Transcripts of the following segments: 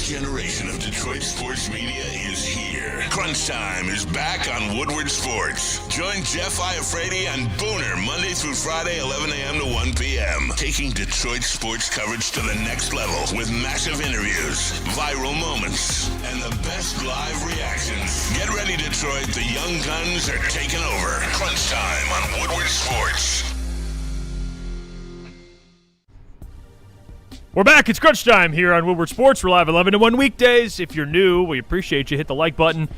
next generation of Detroit sports media is here. Crunch Time is back on Woodward Sports. Join Jeff Iafrate and Booner Monday through Friday, 11 a.m. to 1 p.m. Taking Detroit sports coverage to the next level with massive interviews, viral moments, and the best live reactions. Get ready, Detroit. The young guns are taking over. Crunch Time on Woodward Sports. We're back. It's Crunch Time here on Woodward Sports. We're live 11 to 1 weekdays. If you're new, we appreciate you. Hit the like button.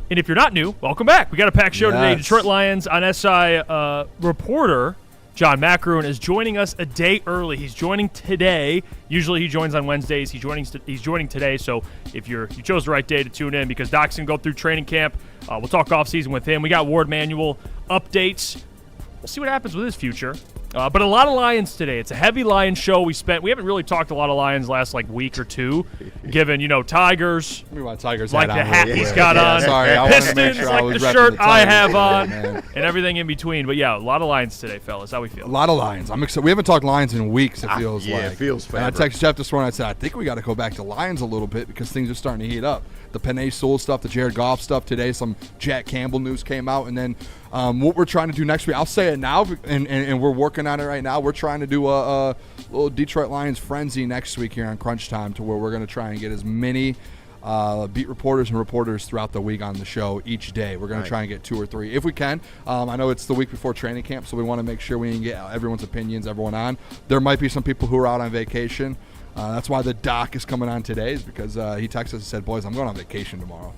And if you're not new, welcome back. We got a packed show today. Detroit Lions on SI reporter John Macroon is joining us a day early. He's joining today. Usually he joins on Wednesdays. He's joining today. So if you chose the right day to tune in, because Doc's going to go through training camp. We'll talk offseason with him. We got Ward Manuel updates. We'll see what happens with his future. But a lot of Lions today. It's a heavy Lions show. We haven't really talked a lot of Lions last week or two, given Tigers. Let me want Tigers like the hat he's got on. Sorry, I Pistons, wanted to make sure like I was the repping shirt the Tigers. I have on, Man. and everything in between. But yeah, a lot of Lions today, fellas. How we feel? A lot of Lions. I'm excited. We haven't talked Lions in weeks. It feels like. It feels forever. And I texted Jeff this morning. I said, I think we got to go back to Lions a little bit because things are starting to heat up. The Penei Sewell stuff, the Jared Goff stuff today. Some Jack Campbell news came out, and then what we're trying to do next week. I'll say it now, and we're working on it right now. We're trying to do a little Detroit Lions frenzy next week here on Crunch Time, to where we're going to try and get as many beat reporters and reporters throughout the week on the show each day. We're going to try and get 2 or 3 if we can. I know it's the week before training camp, so we want to make sure we can get everyone's opinions, everyone on. There might be some people who are out on vacation. That's why the doc is coming on today, is because he texted us and said, boys, I'm going on vacation tomorrow.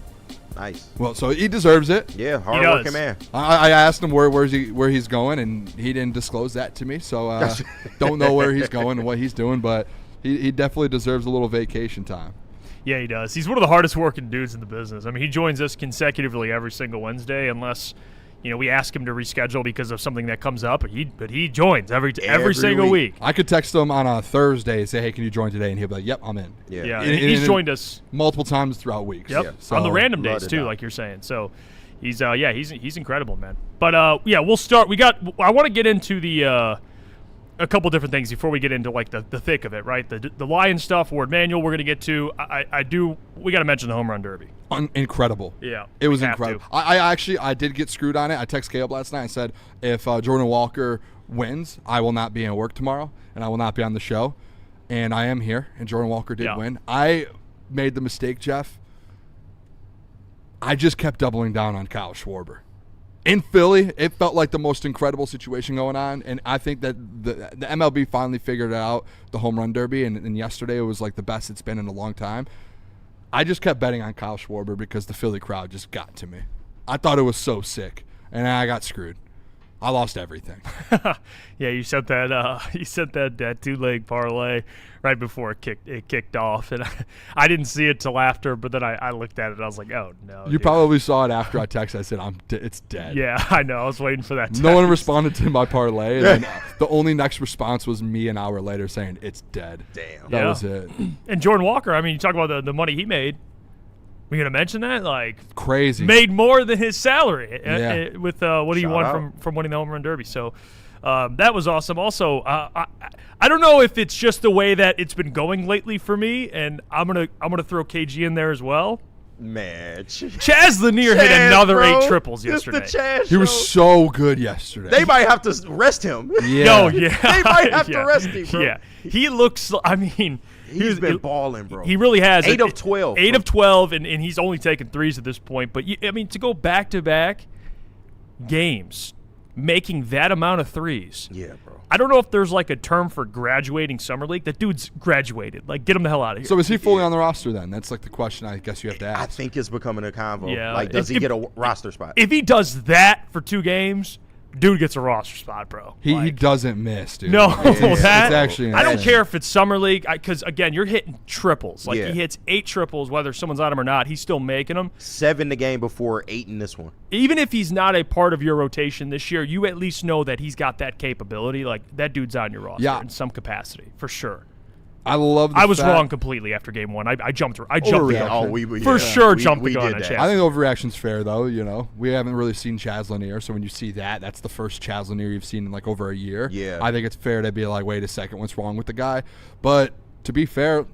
Nice. Well, so he deserves it. Yeah, hard-working man. I asked him where he's going, and he didn't disclose that to me. So don't know where he's going and what he's doing, but he definitely deserves a little vacation time. Yeah, he does. He's one of the hardest working dudes in the business. I mean, he joins us consecutively every single Wednesday, unless we ask him to reschedule because of something that comes up. But he joins every single week. I could text him on a Thursday and say, hey, can you join today? And he'll be like, yep, I'm in. Yeah. And he's joined us multiple times throughout weeks. Yep. Yeah. So, on the random days too, like you're saying. So he's incredible, man. But we'll start. I want to get into a couple different things before we get into the thick of it, right? The Lions stuff, Ward Manuel, we're going to get to. We got to mention the home run derby. Incredible. Yeah, it was incredible. I did get screwed on it. I texted Caleb last night and said, if Jordan Walker wins, I will not be at work tomorrow, and I will not be on the show. And I am here, and Jordan Walker did win. I made the mistake, Jeff. I just kept doubling down on Kyle Schwarber. In Philly, it felt like the most incredible situation going on, and I think that the MLB finally figured out the home run derby, and yesterday it was like the best it's been in a long time. I just kept betting on Kyle Schwarber because the Philly crowd just got to me. I thought it was so sick, and I got screwed. I lost everything. Yeah, you sent that 2-leg parlay right before it kicked off, and I didn't see it till after. But then I looked at it, and I was like, oh no. You probably saw it after I texted. I said, it's dead. Yeah, I know. I was waiting for that text. No one responded to my parlay, and then the only next response was me an hour later saying it's dead. Damn. That was it. And Jordan Walker, I mean, you talk about the money he made. We gonna mention that? Crazy. Made more than his salary with what he won out. from winning the home run derby. So that was awesome. Also, I don't know if it's just the way that it's been going lately for me, and I'm gonna throw KG in there as well. Man, Chaz Lanier hit another 8 triples yesterday. He was so good yesterday. They might have to rest him. Yeah. They might have to rest him, bro. Yeah. He looks. I mean. He's been balling, bro. He really has. 8 of 12. 8 of 12, and he's only taken threes at this point. But, to go back-to-back games, making that amount of threes. Yeah, bro. I don't know if there's a term for graduating summer league. That dude's graduated. Get him the hell out of here. So is he fully on the roster then? That's the question I guess you have to ask. I think it's becoming a convo. Yeah. Does he get a roster spot? If he does that for 2 games, dude gets a roster spot, bro. He doesn't miss, dude. No, it's actually insane. I don't care if it's summer league, because again, you're hitting triples. Yeah. He hits 8 triples, whether someone's on him or not. He's still making them. 7 the game before, 8 in this one. Even if he's not a part of your rotation this year, you at least know that he's got that capability. That dude's on your roster in some capacity, for sure. I love the I was fact- wrong completely after game 1. I jumped the Overreaction. gun. Oh, Jumped the gun on did Chaz. that. I think the overreaction's fair, though. We haven't really seen Chaz Lanier, so when you see that's the first Chaz Lanier you've seen in over a year. Yeah. I think it's fair to be like, wait a second, what's wrong with the guy? But to be fair,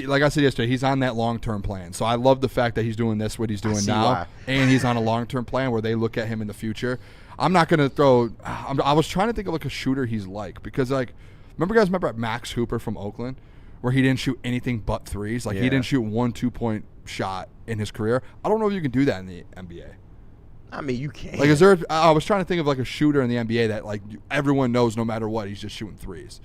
like I said yesterday, he's on that long-term plan. So I love the fact that he's doing what he's doing now, why. and he's on a long-term plan where they look at him in the future. I'm not going to throw – I was trying to think of like a shooter he's like because, like, remember Max Hooper from Oakland where he didn't shoot anything but threes? Like, he didn't shoot 1 2-point shot in his career. I don't know if you can do that in the NBA. I mean, you can. Like, I was trying to think of like a shooter in the NBA that, like, everyone knows no matter what, he's just shooting threes.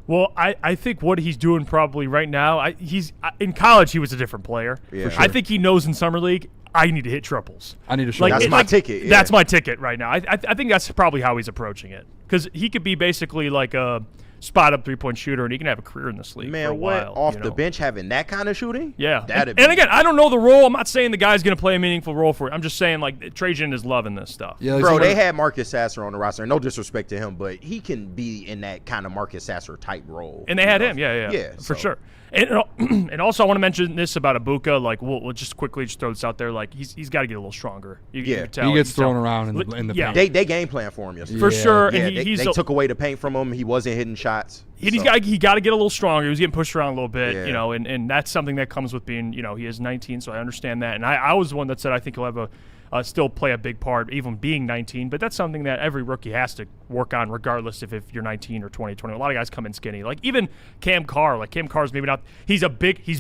Well, I think what he's doing probably right now, he's in college he was a different player. Yeah. For sure. I think he knows in summer league, I need to hit triples. I need to shoot. That's my ticket, yeah. That's my ticket right now. I think that's probably how he's approaching it because he could be basically like a spot-up three-point shooter, and he can have a career in this league for a while. Off the bench having that kind of shooting? Yeah. And again, I don't know the role. I'm not saying the guy's going to play a meaningful role for it. I'm just saying, like, Trajan is loving this stuff. Yeah, Bro, they had Marcus Sasser on the roster. No disrespect to him, but he can be in that kind of Marcus Sasser type role. And they had him, yeah, for sure. And also, I want to mention this about Ibuka. Like, we'll just quickly just throw this out there. Like, he's got to get a little stronger. You can tell, he gets thrown around in the paint. They game plan for him yesterday. For sure. Yeah, And they took away the paint from him. He wasn't hitting shots. And he got to get a little stronger. He was getting pushed around a little bit, and that's something that comes with being, he is 19, so I understand that. And I was the one that said I think he'll have still play a big part, even being 19. But that's something that every rookie has to work on, regardless if you're 19 or 20. A lot of guys come in skinny. Like even Cam Carr. Like Cam Carr's maybe not. He's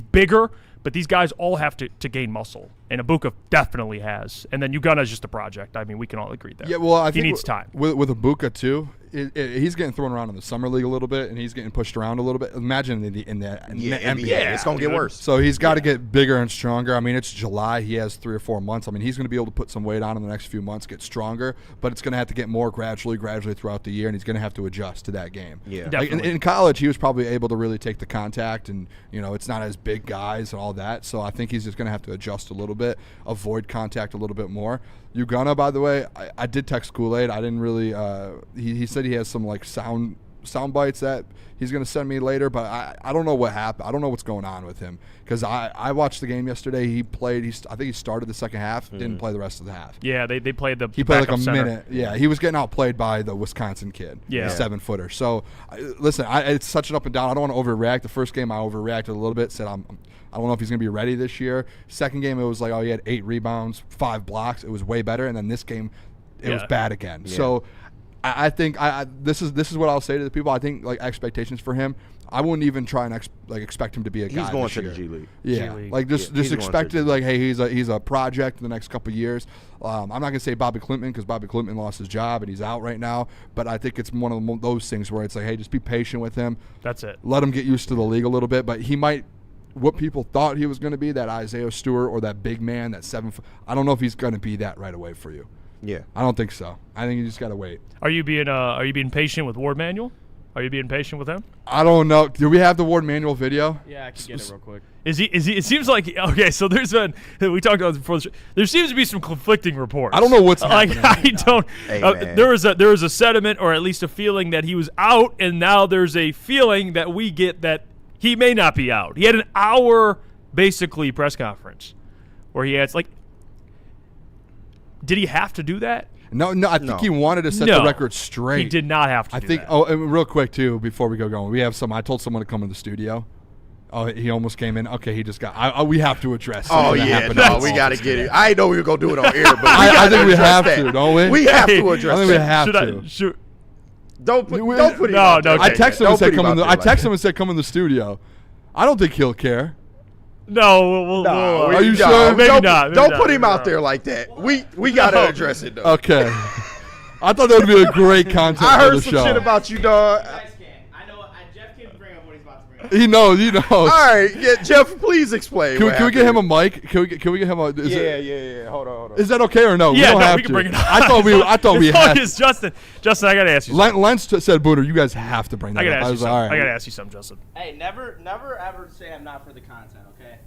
bigger, but these guys all have to gain muscle. And Ibuka definitely has. And then Ugana's just a project. I mean, we can all agree there. Yeah, well, I he think needs time. With Ibuka too. He's getting thrown around in the summer league a little bit, and he's getting pushed around a little bit. Imagine in the NBA. It's going to get worse. So he's got to get bigger and stronger. I mean, it's July. He has 3 or 4 months. I mean, he's going to be able to put some weight on in the next few months, get stronger, but it's going to have to get more gradually throughout the year, and he's going to have to adjust to that game. Yeah, like in college, he was probably able to really take the contact, and it's not as big guys and all that. So I think he's just going to have to adjust a little bit, avoid contact a little bit more. Ugana, by the way, I did text Kool-Aid. I didn't really. He said he has some like sound bites that he's going to send me later, but I don't know what happened. I don't know what's going on with him because I watched the game yesterday. He played. I think he started the second half, didn't play the rest of the half. Yeah, they played the. He played like a center. minute. Yeah, he was getting outplayed by the Wisconsin kid. Yeah, 7-footer. So listen, it's such an up and down. I don't want to overreact. The first game I overreacted a little bit. Said I don't know if he's going to be ready this year. Second game, it was like, he had 8 rebounds, 5 blocks. It was way better. And then this game, it was bad again. Yeah. So I think this is what I'll say to the people. I think like expectations for him, I wouldn't even try and expect him to be a guy. He's going this to year. the G League. Yeah, G League. Like just expected like, hey, he's a project in the next couple of years. I'm not gonna say Bobby Klintman because Bobby Klintman lost his job and he's out right now. But I think it's one of those things where it's like, hey, just be patient with him. That's it. Let him get used to the league a little bit. But he might. What people thought he was going to be, that Isaiah Stewart or that big man, that 7 foot. I don't know if he's going to be that right away for you. Yeah, I don't think so. I think you just got to wait. Are you being patient with Ward Manuel? Are you being patient with him? I don't know. Do we have the Ward Manuel video? Yeah, I can get it real quick. Is he? It seems like okay. So we talked about this before. There seems to be some conflicting reports. I don't know what's happening. I don't. Hey, there was a sentiment, or at least a feeling, that he was out, and now there's a feeling that we get that he may not be out. He had an hour, basically, press conference where he had did he have to do that? No. I think he wanted to set the record straight. He did not have to. do that. Oh, and real quick too, before we go going, we have some. I told someone to come in the studio. Oh, he almost came in. Okay, he just got. We have to address. Oh yeah, no, we got to get it. I didn't know we were gonna do it on air, but I think we have to, don't we? We have to address. I think we have to. Don't put him no, out there. no. I texted him and said come in. I texted him him and said come in the studio. I don't think he'll care. No, Are you sure? Maybe not. Don't put him out there like that. We gotta address it though. Okay. I thought that would be a great content I for heard the some show. shit about you, dog. Guys can't. I know. Jeff can bring up what he's about to bring up. He knows. All right, yeah, Jeff, please explain. Can we get him a mic? Can we get him a? Yeah. Hold on. Is that okay or no? Yeah, we don't have we can to. bring it up. I thought we had. It's Justin, I gotta ask you. Lentz said, "Booner, you guys have to bring that I gotta up." ask you something. All right. I gotta ask you something, Justin. Hey, never ever say I'm not for the content, okay?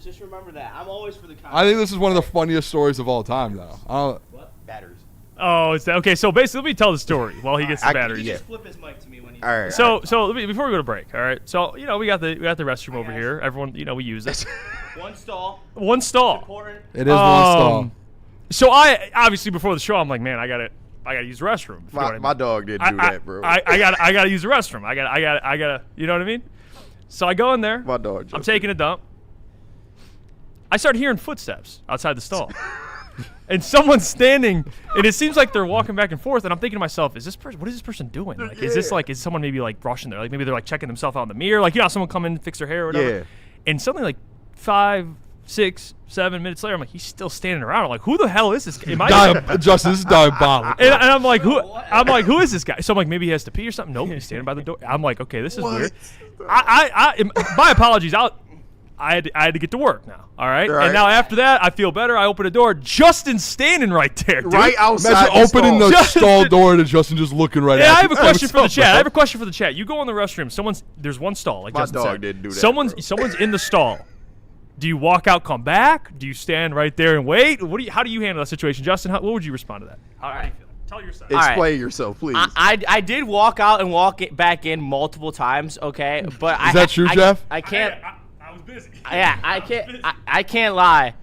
Just remember that. I'm always for the content. I think this is one of the funniest stories of all time, though. Batteries. Oh, is that okay? So basically, let me tell the story while he gets the batteries. He just flip his mic to me when he. All right. So let me, before we go to break, all right. So we got the restroom over here. Everyone, we use it. One stall. One stall. Important. It is one stall. So I obviously before the show, I'm like, man, I gotta use the restroom. My dog didn't do that, bro. I gotta use the restroom. I gotta. You know what I mean? So I go in there. My dog. I'm taking a dump. I start hearing footsteps outside the stall. And someone's standing, and it seems like they're walking back and forth, and I'm thinking to myself, what is this person doing? Like, is someone maybe like rushing there? Like maybe they're like checking themselves out in the mirror, like, someone come in and fix their hair or whatever. Yeah. And suddenly like 5, 6, 7 minutes later, I'm like, he's still standing around. I'm like, who the hell is this guy? Justin, this is diabolical. And I'm like, who is this guy? So I'm like, maybe he has to pee or something. Nope, he's standing by the door. I'm like, okay, this is weird. My apologies. I had to get to work now. All right? And now after that, I feel better. I open the door. Justin's standing right there, dude. Right outside. Imagine opening the stall door to Justin just looking right at you. I have a question for the chat. I have a question for the chat. You go in the restroom. There's one stall, like My Justin dog said. didn't do that. Someone's in the stall. Do you walk out, come back? Do you stand right there and wait? How do you handle that situation, Justin? What would you respond to that? How do you feel? Tell your side. Explain yourself, please. I did walk out and walk it back in multiple times, okay? But Is that true, Jeff? I can't. I was busy. Yeah, I can't lie.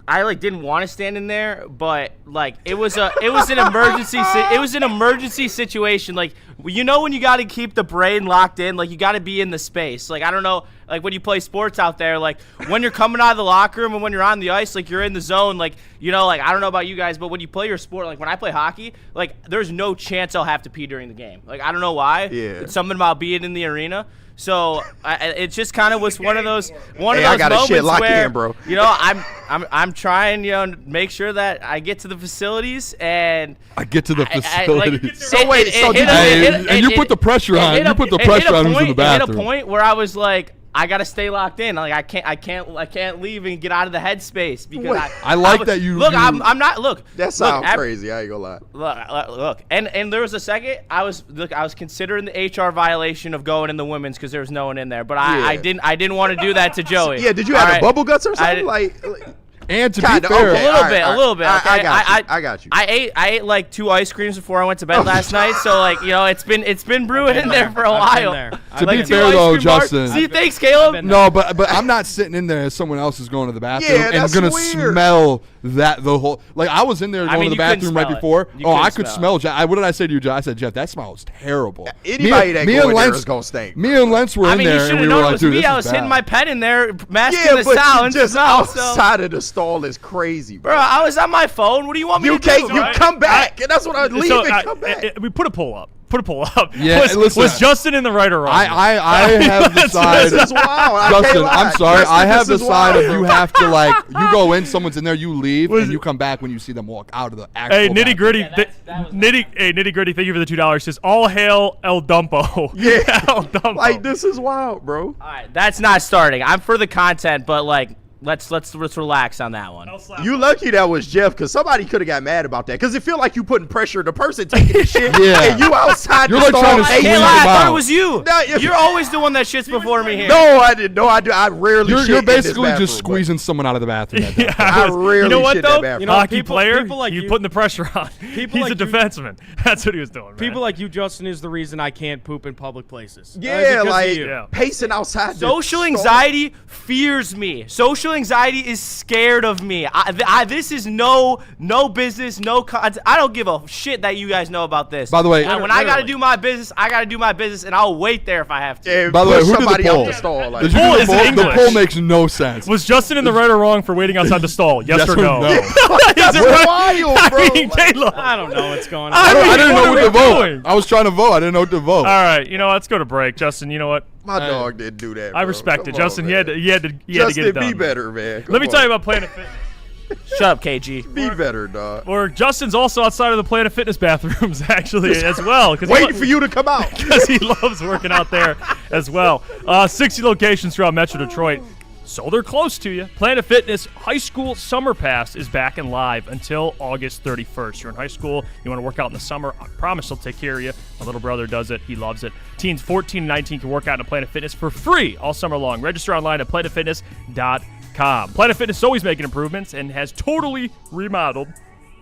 I like didn't want to stand in there, but like it was an emergency. It was an emergency situation. Like when you got to keep the brain locked in, like you got to be in the space. Like I don't know, like when you play sports out there, like when you're coming out of the locker room and when you're on the ice, like you're in the zone. Like like I don't know about you guys, but when you play your sport, like when I play hockey, like there's no chance I'll have to pee during the game. Like I don't know why. Yeah. It's something about being in the arena. So it just kind of was one of those I got moments shit locked where in, bro. I'm trying to make sure that I get to the facilities and I get to the facilities. and you put the pressure on. You put the pressure on who's in the bathroom. It hit a point where I was like, I gotta stay locked in. Like I can't leave and get out of the headspace because I like that you look. I'm not look. That sounds crazy. I ain't gonna lie. Look. And there was a second I was considering the HR violation of going in the women's because there was no one in there. But I didn't want to do that to Joey. Yeah. Did you have the bubble guts or something? And to be Kinda, fair, okay. A little bit. Okay? I got you. I ate like 2 ice creams before I went to bed last night, so like it's been brewing in there for a while. To be fair though, Justin. See, thanks, Caleb. No, but I'm not sitting in there as someone else is going to the bathroom Yeah, and that's gonna weird. smell that the whole. Like I was in there going to the bathroom right before. I could smell. What did I say to you, Jeff? I said, Jeff, that smells terrible. Anybody that go in there is gonna stink. Me and Lentz were in you there, should and have we were known it like, was dude, me. this I is was bad. hitting my pen in there, masking the sound. Just outside of the stall is crazy, Bro, I was on my phone. What do you want me to do? You come back, and that's what I leave and come back. We put a poll up. Put a poll up. Yeah, was Justin in the right or wrong? I have the side. This is wild. Justin, I'm sorry. Justin, I have this the is side wild. of you have to you go in, someone's in there, you leave, and you come back when you see them walk out of the actual. Hey, nitty gritty. bathroom. Nitty gritty. Thank you for the $2. Says all hail El Dumpo. Yeah. El Dumpo. Like this is wild, bro. All right, that's not starting. I'm for the content, but like let's relax on that one. You lucky that was Jeff, because somebody could have got mad about that. Because it feel like you putting pressure. The person taking the shit, Yeah. and you outside You're the like stall. trying to I squeeze can't them lie. I thought out. it was you. No, You're always the one that shits before me here. No, I didn't. No, I do. I rarely. You're shit in this basically bathroom, just squeezing someone out of the bathroom. At that point. I rarely You know what shit in that though? bathroom. Hockey people- player. people like you you- putting the pressure on. He's like a you- defenseman. That's what he was doing. Man. People like you, Justin, is the reason I can't poop in public places. Yeah, Because of like you. Yeah. pacing outside. the Social stall. anxiety fears me. Social anxiety is scared of me. This is no business, no content. I don't give a shit that you guys know about this. By the way, when I gotta do my business, I gotta do my business, and I'll wait there if I have to. And By the way, push who did the somebody poll? out the stall. Like, Did you Poll do is the in poll? The English. poll makes no sense. Was Justin in the right or wrong for waiting outside the stall? Yes, or no? That's wild, bro. I mean, Caleb. I don't know what's going on. I mean, I didn't know what to are we vote. doing? I was trying to vote. I didn't know what to vote. All right, let's go to break. Justin, you know what? My dog didn't do that. I bro. respect Come it. Justin, on, he had man. to get Justin, it done. be better, man. Let me tell you about Planet Fitness. Shut up, KG. Be better, dog. Or Justin's also outside of the Planet Fitness bathrooms, actually, as well. Waiting for you to come out. Because he loves working out there as well. 60 locations throughout Metro Detroit. So they're close to you. Planet Fitness High School Summer Pass is back and live until August 31st. You're in high school, you want to work out in the summer, I promise they'll take care of you. My little brother does it. He loves it. Teens 14 and 19 can work out in Planet Fitness for free all summer long. Register online at planetfitness.com. Planet Fitness is always making improvements and has totally remodeled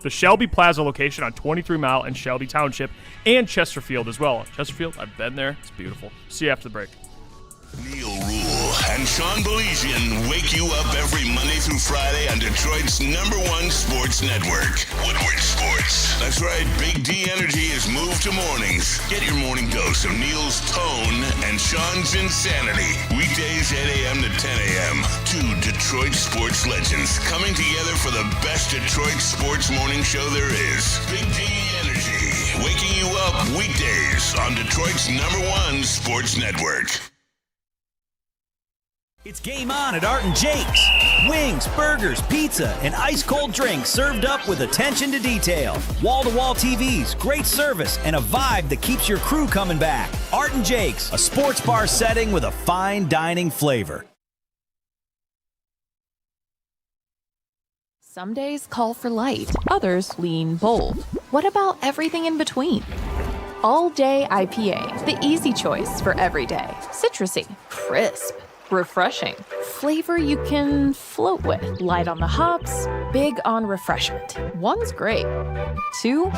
the Shelby Plaza location on 23 Mile in Shelby Township and Chesterfield as well. Chesterfield, I've been there. It's beautiful. See you after the break. Neil Rule and Sean Belizian wake you up every Monday through Friday on Detroit's #1 sports network, Woodward Sports. That's right, Big D Energy has moved to mornings. Get your morning dose of Neil's tone and Sean's insanity. Weekdays 8 a.m. to 10 a.m. Two Detroit sports legends coming together for the best Detroit sports morning show there is. Big D Energy, waking you up weekdays on Detroit's #1 sports network. It's game on at Art & Jake's. Wings, burgers, pizza, and ice-cold drinks served up with attention to detail. Wall-to-wall TVs, great service, and a vibe that keeps your crew coming back. Art & Jake's, a sports bar setting with a fine dining flavor. Some days call for light, others lean bold. What about everything in between? All Day IPA, the easy choice for every day. Citrusy, crisp, refreshing. Flavor you can float with. Light on the hops, big on refreshment. One's great. Two,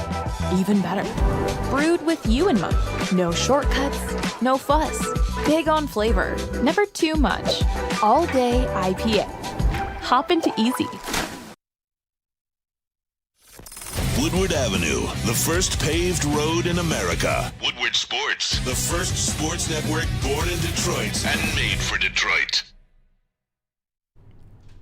even better. Brewed with you in mind. No shortcuts, no fuss. Big on flavor, never too much. All Day IPA. Hop into easy. Woodward Avenue, the first paved road in America. Woodward Sports, the first sports network born in Detroit and made for Detroit.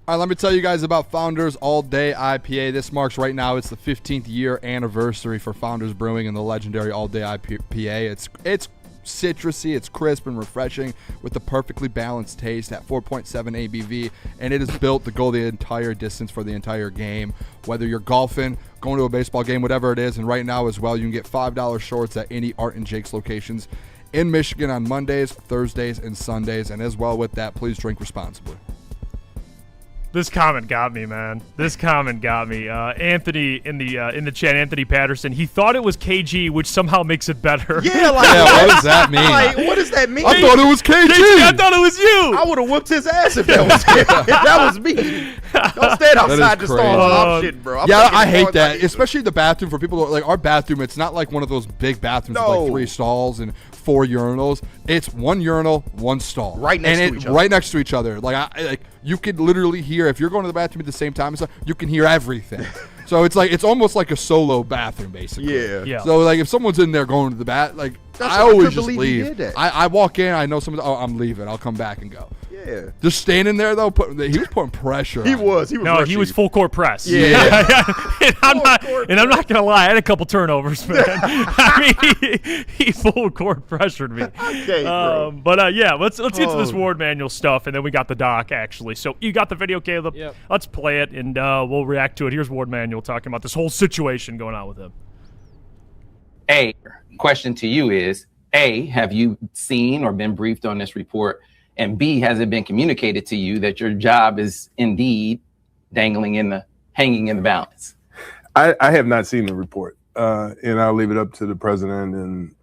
All right, let me tell you guys about Founders All Day IPA. This marks right now, it's the 15th year anniversary for Founders Brewing and the legendary All Day IPA. It's citrusy, it's crisp and refreshing with the perfectly balanced taste at 4.7 ABV, and it is built to go the entire distance for the entire game. Whether you're golfing, going to a baseball game, whatever it is, and right now as well, you can get $5 shorts at any Art & Jake's locations in Michigan on Mondays, Thursdays, and Sundays, and as well with that, please drink responsibly. This comment got me, man. This comment got me. Anthony in the chat, Anthony Patterson, he thought it was KG, which somehow makes it better. Yeah, like what does that mean? Like, what does that mean? I thought it was KG. I thought it was you. I would have whooped his ass if that was if that was me. Don't stand outside just throwing off shit, bro. I hate that, especially the bathroom for people like our bathroom. It's not like one of those big bathrooms with like 3 stalls and 4 urinals. It's 1 urinal, 1 stall, right next to each other. Like you could literally hear if you're going to the bathroom at the same time and stuff, you can hear everything. So it's almost like a solo bathroom basically. Yeah. So like if someone's in there going to the bath, like I always just leave. I walk in, I know someone. Oh, I'm leaving. I'll come back and go. Yeah. Just standing there though, he was putting pressure. He was. He was full court press. Yeah. and I'm not gonna lie, I had a couple turnovers, man. I mean, he full court pressured me. Okay, bro. Let's get to this Ward Manual stuff, and then we got the doc actually. So you got the video, Caleb. Yep. Let's play it, and we'll react to it. Here's Ward Manual talking about this whole situation going on with him. A, question to you is, A, have you seen or been briefed on this report? And B, has it been communicated to you that your job is indeed hanging in the balance? I have not seen the report, and I'll leave it up to the president and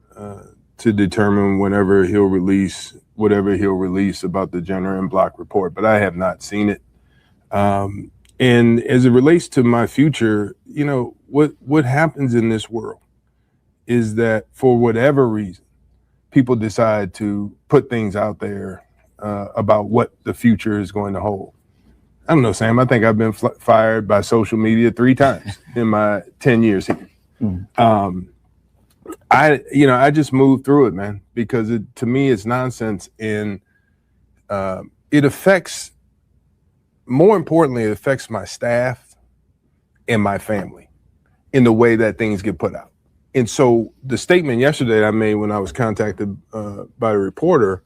to determine whatever he'll release about the Jenner and Block report. But I have not seen it. And as it relates to my future, you know, what happens in this world is that for whatever reason, people decide to put things out there about what the future is going to hold. I don't know, Sam. I think I've been fired by social media 3 times in my 10 years here. I just moved through it, man, because to me it's nonsense, and it affects. More importantly, it affects my staff and my family in the way that things get put out. And so the statement yesterday that I made when I was contacted by a reporter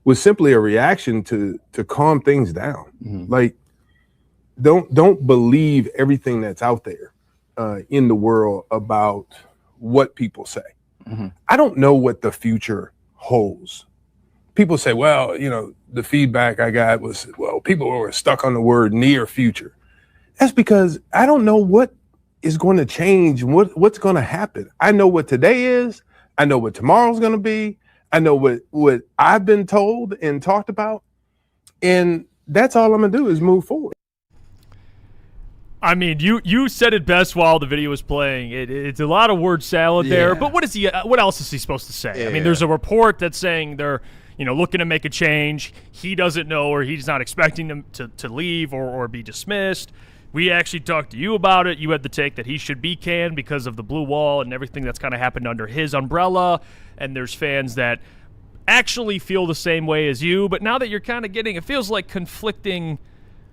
was simply a reaction to calm things down. Mm-hmm. Like, don't believe everything that's out there in the world about what people say. Mm-hmm. I don't know what the future holds. People say, well, you know, the feedback I got was, well, people were stuck on the word near future. That's because I don't know what is going to change, what's going to happen. I know what today is. I know what tomorrow's going to be. I know what I've been told and talked about. And that's all I'm going to do is move forward. I mean, you said it best while the video was playing. It's a lot of word salad there. But what else is he supposed to say? Yeah. I mean, there's a report that's saying looking to make a change. He doesn't know, or he's not expecting them to leave or be dismissed. We actually talked to you about it. You had the take that he should be canned because of the blue wall and everything that's kind of happened under his umbrella. And there's fans that actually feel the same way as you. But now that you're kind of getting, it feels like conflicting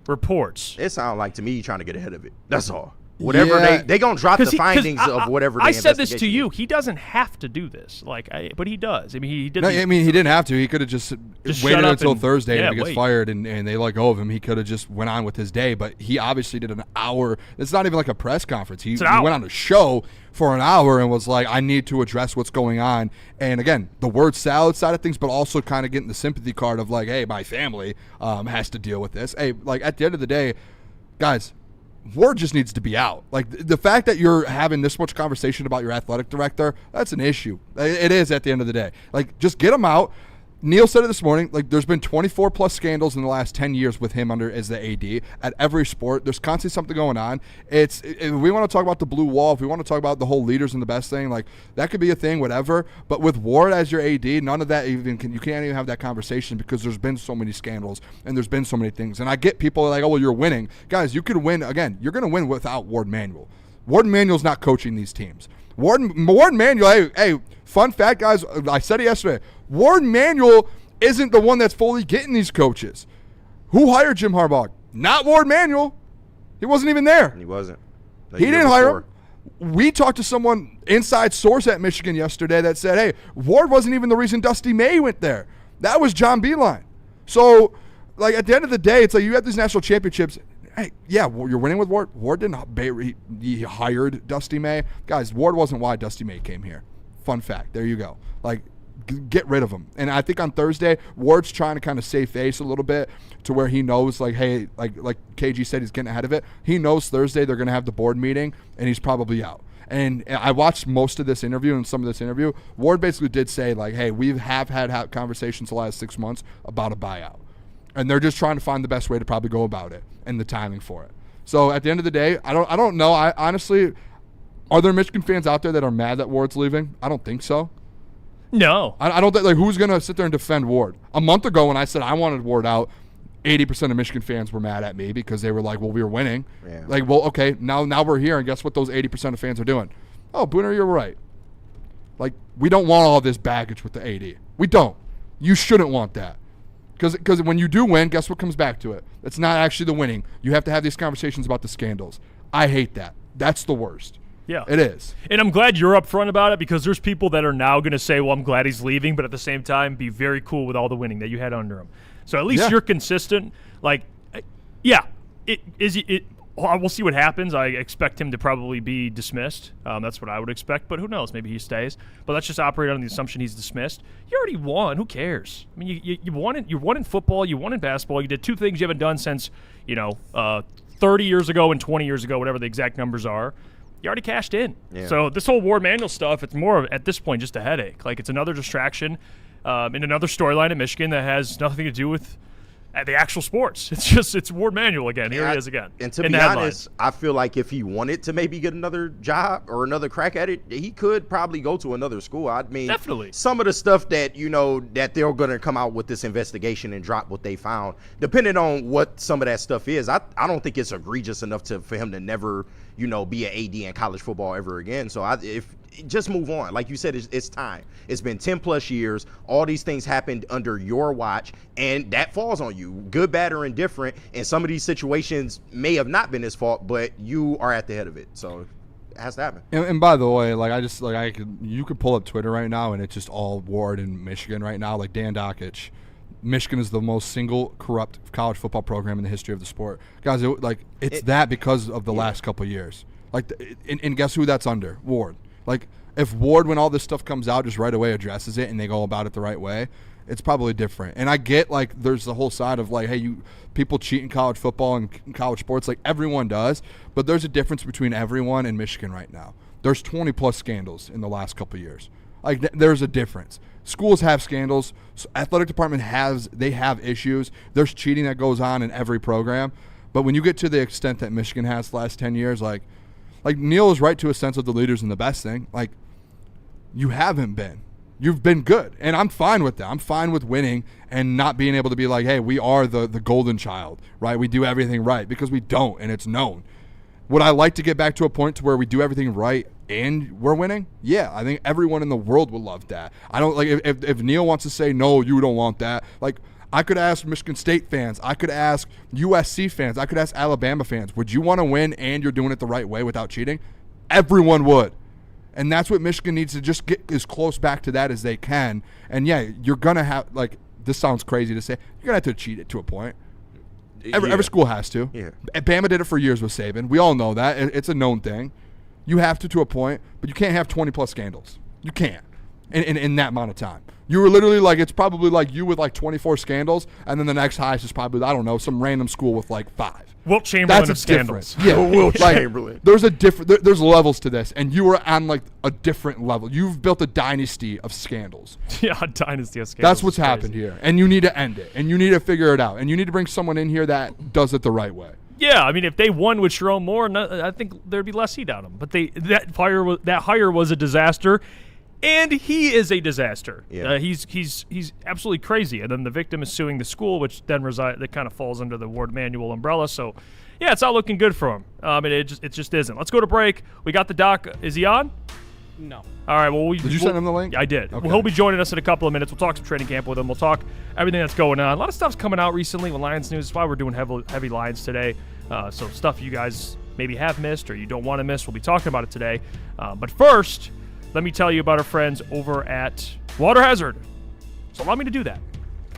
reports. It sounds like to me you're trying to get ahead of it. That's all. Whatever they gonna drop the findings of whatever. I said this to you. He doesn't have to do this, but he does. I mean, he didn't. No, I mean, he didn't have to. He could have just waited until Thursday and he gets fired, and they let go of him. He could have just went on with his day. But he obviously did an hour. It's not even like a press conference. He went on a show for an hour and was like, "I need to address what's going on." And again, the word salad side of things, but also kind of getting the sympathy card of like, "Hey, my family has to deal with this." Hey, like at the end of the day, guys. Ward just needs to be out. Like, the fact that you're having this much conversation about your athletic director, that's an issue. It is at the end of the day. Like, just get him out. Neil said it this morning, like, there's been 24-plus scandals in the last 10 years with him as the AD at every sport. There's constantly something going on. If we want to talk about the blue wall, if we want to talk about the whole leaders and the best thing, like, that could be a thing, whatever. But with Ward as your AD, none of that you can't even have that conversation because there's been so many scandals and there's been so many things. And I get people like, oh, well, you're winning. Guys, you could win. Again, you're going to win without Ward Manuel. Ward Manuel's not coaching these teams. Ward Manuel, hey, fun fact, guys, I said it yesterday. Ward Manuel isn't the one that's fully getting these coaches. Who hired Jim Harbaugh? Not Ward Manuel. He wasn't even there. He wasn't. He didn't hire him. We talked to someone, inside source at Michigan yesterday, that said, hey, Ward wasn't even the reason Dusty May went there. That was John Beilein. So, like, at the end of the day, it's like you have these national championships. Hey, yeah, you're winning with Ward. Ward didn't. He hired Dusty May. Guys, Ward wasn't why Dusty May came here. Fun fact. There you go. Like, get rid of him. And I think on Thursday, Ward's trying to kind of save face a little bit to where he knows, like, hey, like KG said, he's getting ahead of it. He knows Thursday they're going to have the board meeting, and he's probably out. And I watched most of this interview and some of this interview. Ward basically did say, like, hey, we have had conversations the last 6 months about a buyout. And they're just trying to find the best way to probably go about it and the timing for it. So at the end of the day, I don't know. I honestly, are there Michigan fans out there that are mad that Ward's leaving? I don't think so. No. I don't think, like, who's going to sit there and defend Ward? A month ago when I said I wanted Ward out, 80% of Michigan fans were mad at me because they were like, well, we were winning. Yeah. Like, well, okay, now we're here, and guess what those 80% of fans are doing? Oh, Booner, you're right. Like, we don't want all this baggage with the AD. We don't. You shouldn't want that. Because when you do win, guess what comes back to it? It's not actually the winning. You have to have these conversations about the scandals. I hate that. That's the worst. Yeah. It is. And I'm glad you're upfront about it because there's people that are now going to say, well, I'm glad he's leaving, but at the same time be very cool with all the winning that you had under him. So at least you're consistent. Like, yeah, we'll see what happens. I expect him to probably be dismissed. That's what I would expect, but who knows? Maybe he stays. But let's just operate on the assumption he's dismissed. You already won. Who cares? I mean, you won. You won in football. You won in basketball. You did two things you haven't done since 30 years ago and 20 years ago, whatever the exact numbers are. You already cashed in. Yeah. So this whole Ward Manuel stuff, it's more at this point just a headache. Like, it's another distraction in another storyline in Michigan that has nothing to do with the actual sports. It's Ward Manuel again. Here he is again. And to be honest, I feel like if he wanted to maybe get another job or another crack at it, he could probably go to another school. I mean, definitely. Some of the stuff that, that they're going to come out with this investigation and drop what they found, depending on what some of that stuff is, I don't think it's egregious enough for him to never, be an AD in college football ever again. So just move on. Like you said, it's time. It's been 10 plus years. All these things happened under your watch, and that falls on you, good, bad, or indifferent. And some of these situations may have not been his fault, but you are at the head of it. So it has to happen. And by the way, you could pull up Twitter right now, and it's just all Ward in Michigan right now. Like Dan Dockich, Michigan is the most single corrupt college football program in the history of the sport. Guys, it's that because of the last couple of years. And guess who that's under? Ward. Like, if Ward, when all this stuff comes out, just right away addresses it and they go about it the right way, it's probably different. And I get, there's the whole side of, hey, people cheat in college football and college sports. Everyone does. But there's a difference between everyone and Michigan right now. There's 20-plus scandals in the last couple of years. There's a difference. Schools have scandals. Athletic department have issues. There's cheating that goes on in every program. But when you get to the extent that Michigan has the last 10 years, like Neil is right to a sense of the leaders and the best thing. You haven't been. You've been good, and I'm fine with that. I'm fine with winning and not being able to be like, hey, we are the golden child, right? We do everything right, because we don't, and it's known. Would I like to get back to a point to where we do everything right and we're winning? Yeah, I think everyone in the world would love that. I don't like if Neil wants to say, no, you don't want that. Like, I could ask Michigan State fans. I could ask USC fans. I could ask Alabama fans. Would you want to win and you're doing it the right way without cheating? Everyone would. And that's what Michigan needs to just get as close back to that as they can. And, yeah, you're going to have, like, this sounds crazy to say, you're going to have to cheat it to a point. Every school has to. Yeah. Bama did it for years with Saban. We all know that. It's a known thing. You have to a point, but you can't have 20-plus scandals. You can't in that amount of time. You were literally like, it's probably like you with like 24 scandals, and then the next highest is probably, I don't know, some random school with like 5. Wilt Chamberlain of scandals. Yeah, Wilt Chamberlain. There's there's levels to this, and you are on like a different level. You've built a dynasty of scandals. Yeah, a dynasty of scandals. That's what's happened here, and you need to end it, and you need to figure it out, and you need to bring someone in here that does it the right way. Yeah, I mean, if they won with Sharon Moore, I think there'd be less heat on them. But that hire was a disaster. And he is a disaster. Yeah. He's absolutely crazy. And then the victim is suing the school, which then that kind of falls under the Ward Manual umbrella. So, yeah, it's not looking good for him. It just isn't. Let's go to break. We got the doc. Is he on? No. All right. Well, did you send him the link? I did. Okay. Well, he'll be joining us in a couple of minutes. We'll talk some training camp with him. We'll talk everything that's going on. A lot of stuff's coming out recently with Lions news. That's why we're doing heavy Lions today. So stuff you guys maybe have missed or you don't want to miss. We'll be talking about it today. But first, let me tell you about our friends over at Water Hazard. So allow me to do that.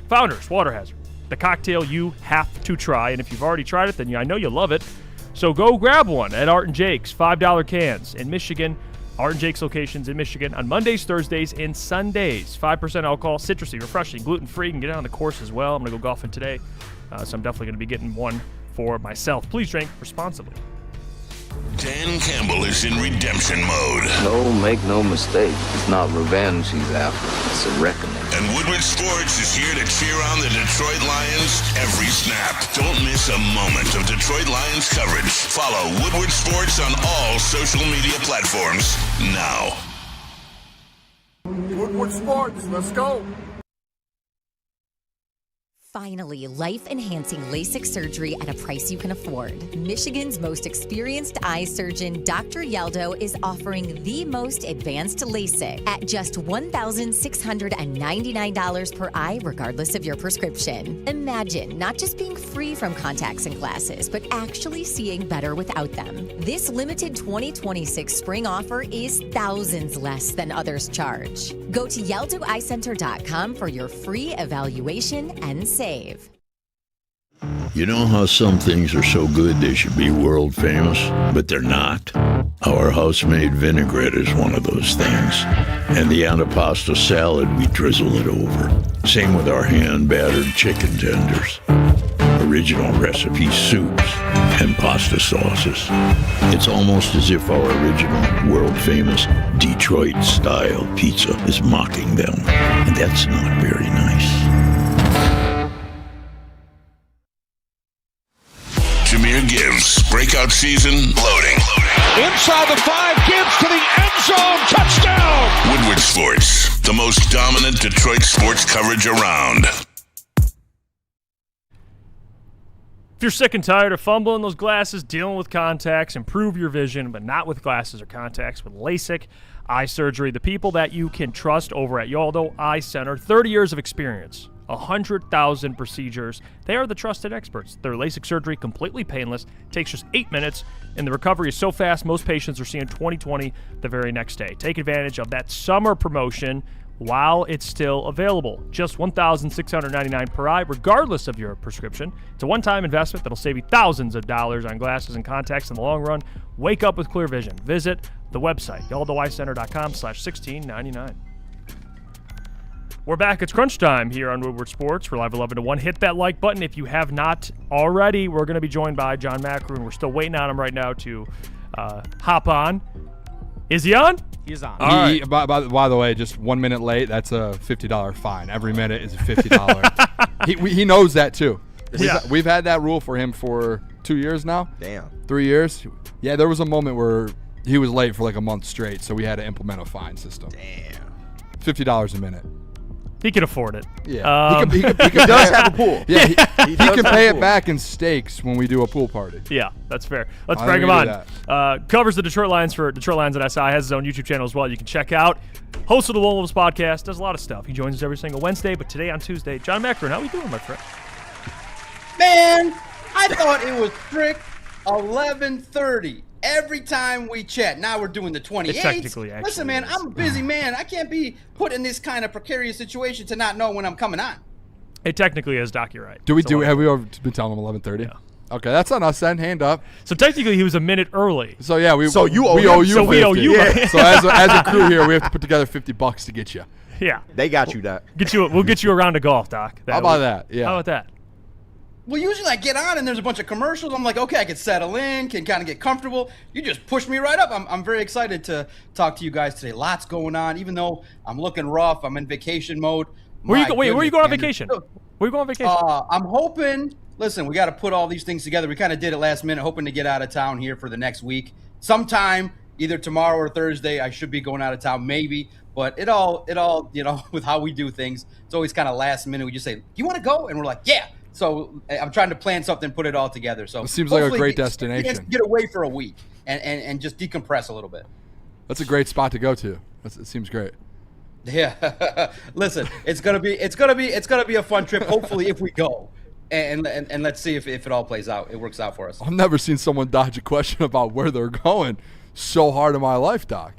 Founders, Water Hazard, the cocktail you have to try. And if you've already tried it, then I know you love it. So go grab one at Art & Jake's, $5 cans in Michigan. Art & Jake's locations in Michigan on Mondays, Thursdays, and Sundays. 5% alcohol, citrusy, refreshing, gluten-free. You can get it on the course as well. I'm going to go golfing today, so I'm definitely going to be getting one for myself. Please drink responsibly. Dan Campbell is in redemption mode. No, make no mistake. It's not revenge he's after. It's a reckoning. And Woodward Sports is here to cheer on the Detroit Lions every snap. Don't miss a moment of Detroit Lions coverage. Follow Woodward Sports on all social media platforms now. Woodward Sports, let's go. Finally, life-enhancing LASIK surgery at a price you can afford. Michigan's most experienced eye surgeon, Dr. Yaldo, is offering the most advanced LASIK at just $1,699 per eye, regardless of your prescription. Imagine not just being free from contacts and glasses, but actually seeing better without them. This limited 2026 spring offer is thousands less than others charge. Go to YaldoEyeCenter.com for your free evaluation and save. You know how some things are so good they should be world famous, but they're not? Our house-made vinaigrette is one of those things. And the antipasto salad, we drizzle it over. Same with our hand-battered chicken tenders. Original recipe soups and pasta sauces. It's almost as if our original, world-famous Detroit-style pizza is mocking them. And that's not very nice. Jameer Gibbs, breakout season, loading. Inside the 5, Gibbs to the end zone, touchdown! Woodward Sports, the most dominant Detroit sports coverage around. If you're sick and tired of fumbling those glasses, dealing with contacts, improve your vision, but not with glasses or contacts, with LASIK eye surgery, the people that you can trust over at Yaldo Eye Center, 30 years of experience. 100,000 procedures. They are the trusted experts. Their LASIK surgery completely painless, takes just 8 minutes, and the recovery is so fast most patients are seeing 20/20 the very next day. Take advantage of that summer promotion while it's still available. Just $1,699 per eye, regardless of your prescription. It's a one-time investment that'll save you thousands of dollars on glasses and contacts in the long run. Wake up with clear vision. Visit the website, YaldoEyeCenter.com/1699. We're back. It's crunch time here on Woodward Sports. We're live 11 to 1. Hit that like button if you have not already. We're going to be joined by John Macroon. We're still waiting on him right now to hop on. Is he on? He's on. All right. By the way, just 1 minute late, that's a $50 fine. Every minute is a $50. He knows that, too. We've had that rule for him for 2 years now. Damn. 3 years. Yeah, there was a moment where he was late for like a month straight, so we had to implement a fine system. Damn. $50 a minute. He can afford it. Yeah, He does have a pool. Yeah, he does can have pay a it pool. back in steaks when we do a pool party. Yeah, that's fair. Let's I bring think him we on. can do Covers the Detroit Lions for Detroit Lions and SI. Has his own YouTube channel as well. You can check out. Host of the Wolves podcast. Does a lot of stuff. He joins us every single Wednesday, but today on Tuesday, John Macaron, how we doing, my friend? Man, I thought it was strict 11:30 every time we chat. Now we're doing the 28th. It technically actually Listen, man, is. I'm a busy man. I can't be put in this kind of precarious situation to not know when I'm coming on. It technically is, Doc. You're right. Have we ever been telling him 11:30? Yeah. Okay, that's on us then. Hand up. So technically, he was a minute early. So yeah, we owe you. So we owe you. Yeah. So as a crew here, we have to put together $50 to get you. Yeah, They got you, Doc. we'll get you a round of golf, Doc. How about that? Yeah. How about that? Well, usually I get on and there's a bunch of commercials. I'm like, okay, I can settle in, can kind of get comfortable. You just push me right up. I'm very excited to talk to you guys today. Lots going on. Even though I'm looking rough, I'm in vacation mode. Where you going on Man, vacation? Where you going on vacation? I'm hoping. Listen, we got to put all these things together. We kind of did it last minute, hoping to get out of town here for the next week. Sometime, either tomorrow or Thursday, I should be going out of town, maybe. But it all, with how we do things, it's always kind of last minute. We just say, "Do you want to go?" And we're like, "Yeah." So I'm trying to plan something, put it all together. So It seems like a hopefully great get destination. Get away for a week and just decompress a little bit. That's a great spot to go to. It seems great. Yeah. Listen, it's gonna be a fun trip. Hopefully, if we go, and let's see if it all plays out. It works out for us. I've never seen someone dodge a question about where they're going so hard in my life, Doc.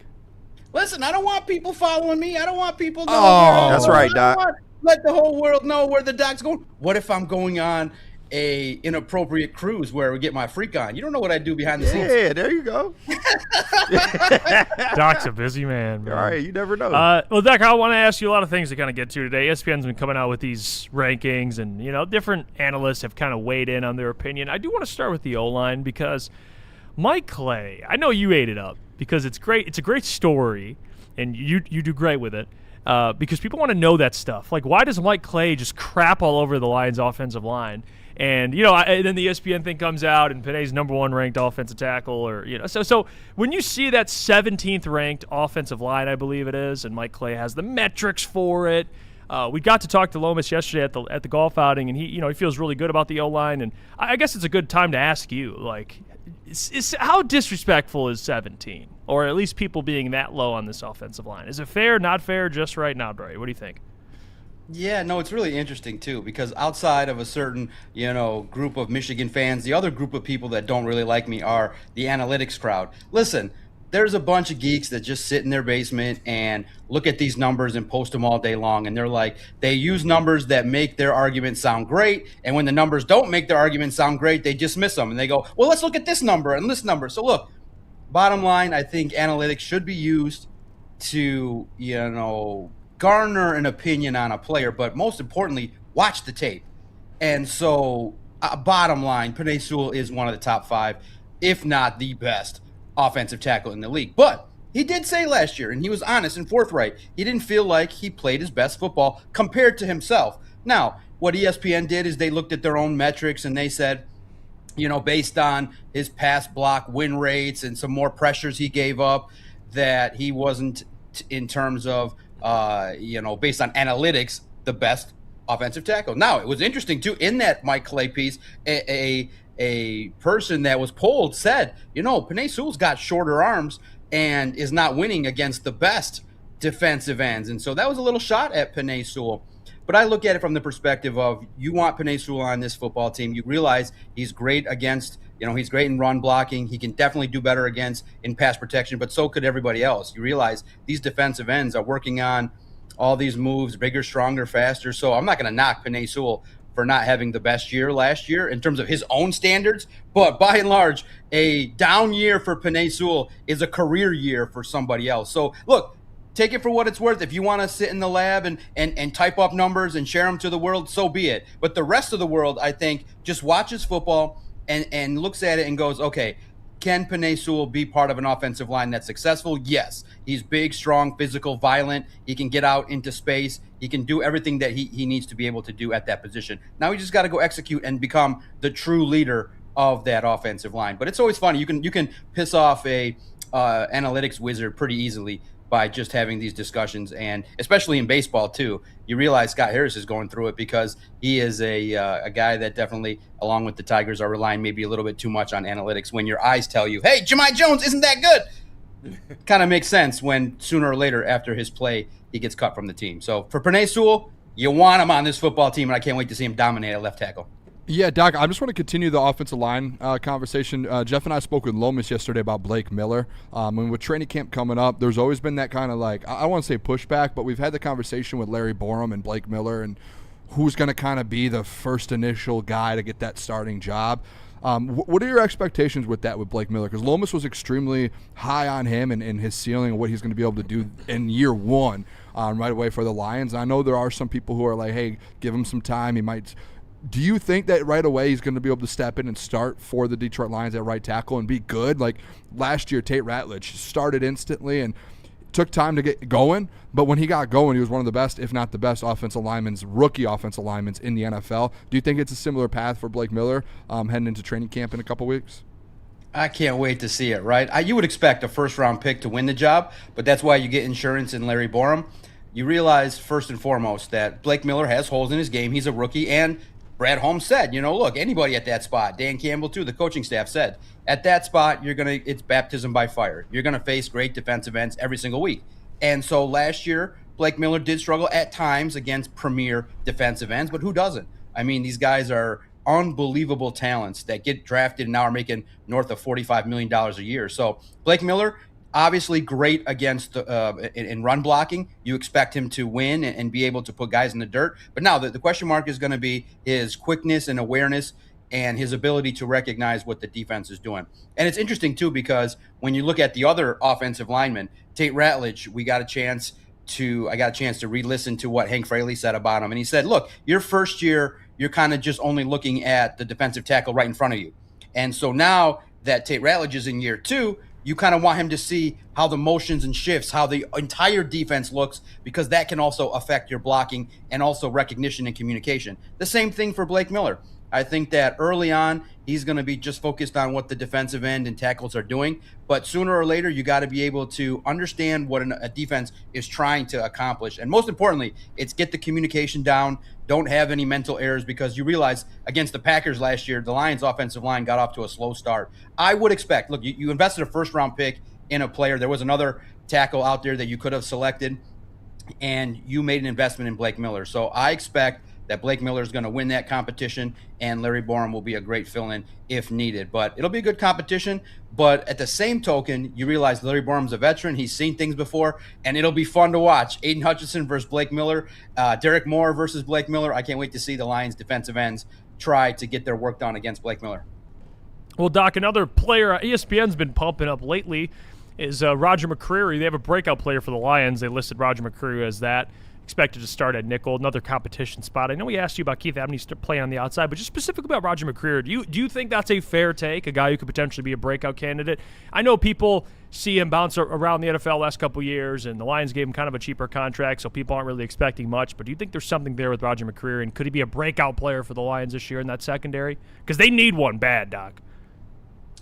Listen, I don't want people following me. I don't want people knowing Oh, that's right, Doc. Let the whole world know where the Doc's going. What if I'm going on a inappropriate cruise where we get my freak on? You don't know what I do behind the scenes. Yeah, there you go. Doc's a busy man. All right, you never know. Well, Doc, I want to ask you a lot of things to kind of get to today. ESPN's been coming out with these rankings, and different analysts have kind of weighed in on their opinion. I do want to start with the O-line because Mike Clay, I know you ate it up because it's great. It's a great story, and you do great with it. Because people want to know that stuff. Like, why does Mike Clay just crap all over the Lions' offensive line? And, and then the ESPN thing comes out, and Panay's number one ranked offensive tackle, or, So when you see that 17th ranked offensive line, I believe it is, and Mike Clay has the metrics for it. We got to talk to Lomas yesterday at the golf outing, and he feels really good about the O-line. And I guess it's a good time to ask you, like, how disrespectful is 17? Or at least people being that low on this offensive line. Is it fair, not fair, just right now, Dre? What do you think? Yeah, no, it's really interesting, too, because outside of a certain, group of Michigan fans, the other group of people that don't really like me are the analytics crowd. Listen, there's a bunch of geeks that just sit in their basement and look at these numbers and post them all day long. And they're like, they use numbers that make their argument sound great. And when the numbers don't make their argument sound great, they dismiss them. And they go, well, let's look at this number and this number. So look, bottom line, I think analytics should be used to, garner an opinion on a player, but most importantly, watch the tape. And so, bottom line, Penei Sewell is one of the top 5, if not the best offensive tackle in the league. But he did say last year, and he was honest and forthright, he didn't feel like he played his best football compared to himself. Now, what ESPN did is they looked at their own metrics and they said, based on his pass block win rates and some more pressures he gave up, that he wasn't, in terms of, based on analytics, the best offensive tackle. Now, it was interesting, too, in that Mike Clay piece, a person that was polled said, Penei Sewell's got shorter arms and is not winning against the best defensive ends. And so that was a little shot at Penei Sewell. But I look at it from the perspective of, you want Penei Sewell on this football team. You realize he's great against, he's great in run blocking. He can definitely do better in pass protection, but so could everybody else. You realize these defensive ends are working on all these moves, bigger, stronger, faster. So I'm not going to knock Penei Sewell for not having the best year last year in terms of his own standards. But by and large, a down year for Penei Sewell is a career year for somebody else. So look, take it for what it's worth. If you want to sit in the lab and type up numbers and share them to the world, so be it. But the rest of the world, I think, just watches football and looks at it and goes, okay, can Penei Sewell be part of an offensive line that's successful? Yes. He's big, strong, physical, violent. He can get out into space. He can do everything that he needs to be able to do at that position. Now he just got to go execute and become the true leader of that offensive line. But it's always funny. You can piss off a analytics wizard pretty easily by just having these discussions, and especially in baseball too. You realize Scott Harris is going through it because he is a guy that definitely, along with the Tigers, are relying maybe a little bit too much on analytics. When your eyes tell you, hey, Jahmai Jones isn't that good, kind of makes sense when sooner or later after his play, he gets cut from the team. So for Penei Sewell, you want him on this football team, and I can't wait to see him dominate at left tackle. Yeah, Doc, I just want to continue the offensive line conversation. Jeff and I spoke with Lomas yesterday about Blake Miller. And with training camp coming up, there's always been that kind of I want to say pushback, but we've had the conversation with Larry Borum and Blake Miller and who's going to kind of be the first initial guy to get that starting job. What are your expectations with that with Blake Miller? Because Lomas was extremely high on him and his ceiling and what he's going to be able to do in year one right away for the Lions. I know there are some people who are like, hey, give him some time. He might – do you think that right away he's going to be able to step in and start for the Detroit Lions at right tackle and be good? Like last year, Tate Ratledge started instantly and took time to get going, but when he got going, he was one of the best, if not the best, rookie offensive linemen in the NFL. Do you think it's a similar path for Blake Miller heading into training camp in a couple weeks? I can't wait to see it, right? You would expect a first-round pick to win the job, but that's why you get insurance in Larry Borum. You realize, first and foremost, that Blake Miller has holes in his game. He's a rookie, and Brad Holmes said, look, anybody at that spot, Dan Campbell too, the coaching staff said, at that spot, it's baptism by fire. You're going to face great defensive ends every single week. And so last year, Blake Miller did struggle at times against premier defensive ends, but who doesn't? I mean, these guys are unbelievable talents that get drafted and now are making north of $45 million a year. So Blake Miller, obviously great against in run blocking. You expect him to win and be able to put guys in the dirt. But now the question mark is going to be his quickness and awareness and his ability to recognize what the defense is doing. And it's interesting, too, because when you look at the other offensive linemen, Tate Ratledge, I got a chance to re-listen to what Hank Fraley said about him. And he said, look, your first year, you're kind of just only looking at the defensive tackle right in front of you. And so now that Tate Ratledge is in year two, you kind of want him to see how the motions and shifts, how the entire defense looks, because that can also affect your blocking and also recognition and communication. The same thing for Blake Miller. I think that early on, he's going to be just focused on what the defensive end and tackles are doing. But sooner or later, you got to be able to understand what a defense is trying to accomplish. And most importantly, it's get the communication down. Don't have any mental errors, because you realize against the Packers last year, the Lions offensive line got off to a slow start. I would expect, look, you invested a first-round pick in a player. There was another tackle out there that you could have selected, and you made an investment in Blake Miller. So I expect that Blake Miller is going to win that competition, and Larry Borum will be a great fill-in if needed. But it'll be a good competition. But at the same token, you realize Larry Borum's a veteran. He's seen things before, and it'll be fun to watch. Aiden Hutchinson versus Blake Miller, Derek Moore versus Blake Miller. I can't wait to see the Lions defensive ends try to get their work done against Blake Miller. Well, Doc, another player ESPN's been pumping up lately is Roger McCreary. They have a breakout player for the Lions. They listed Roger McCreary as that. Expected to start at nickel, another competition spot. I know we asked you about Keith Abney playing on the outside, but just specifically about Roger McCreary, do you think that's a fair take, a guy who could potentially be a breakout candidate? I know people see him bounce around the NFL last couple years, and the Lions gave him kind of a cheaper contract, so people aren't really expecting much. But do you think there's something there with Roger McCreary, and could he be a breakout player for the Lions this year in that secondary? Because they need one bad, Doc.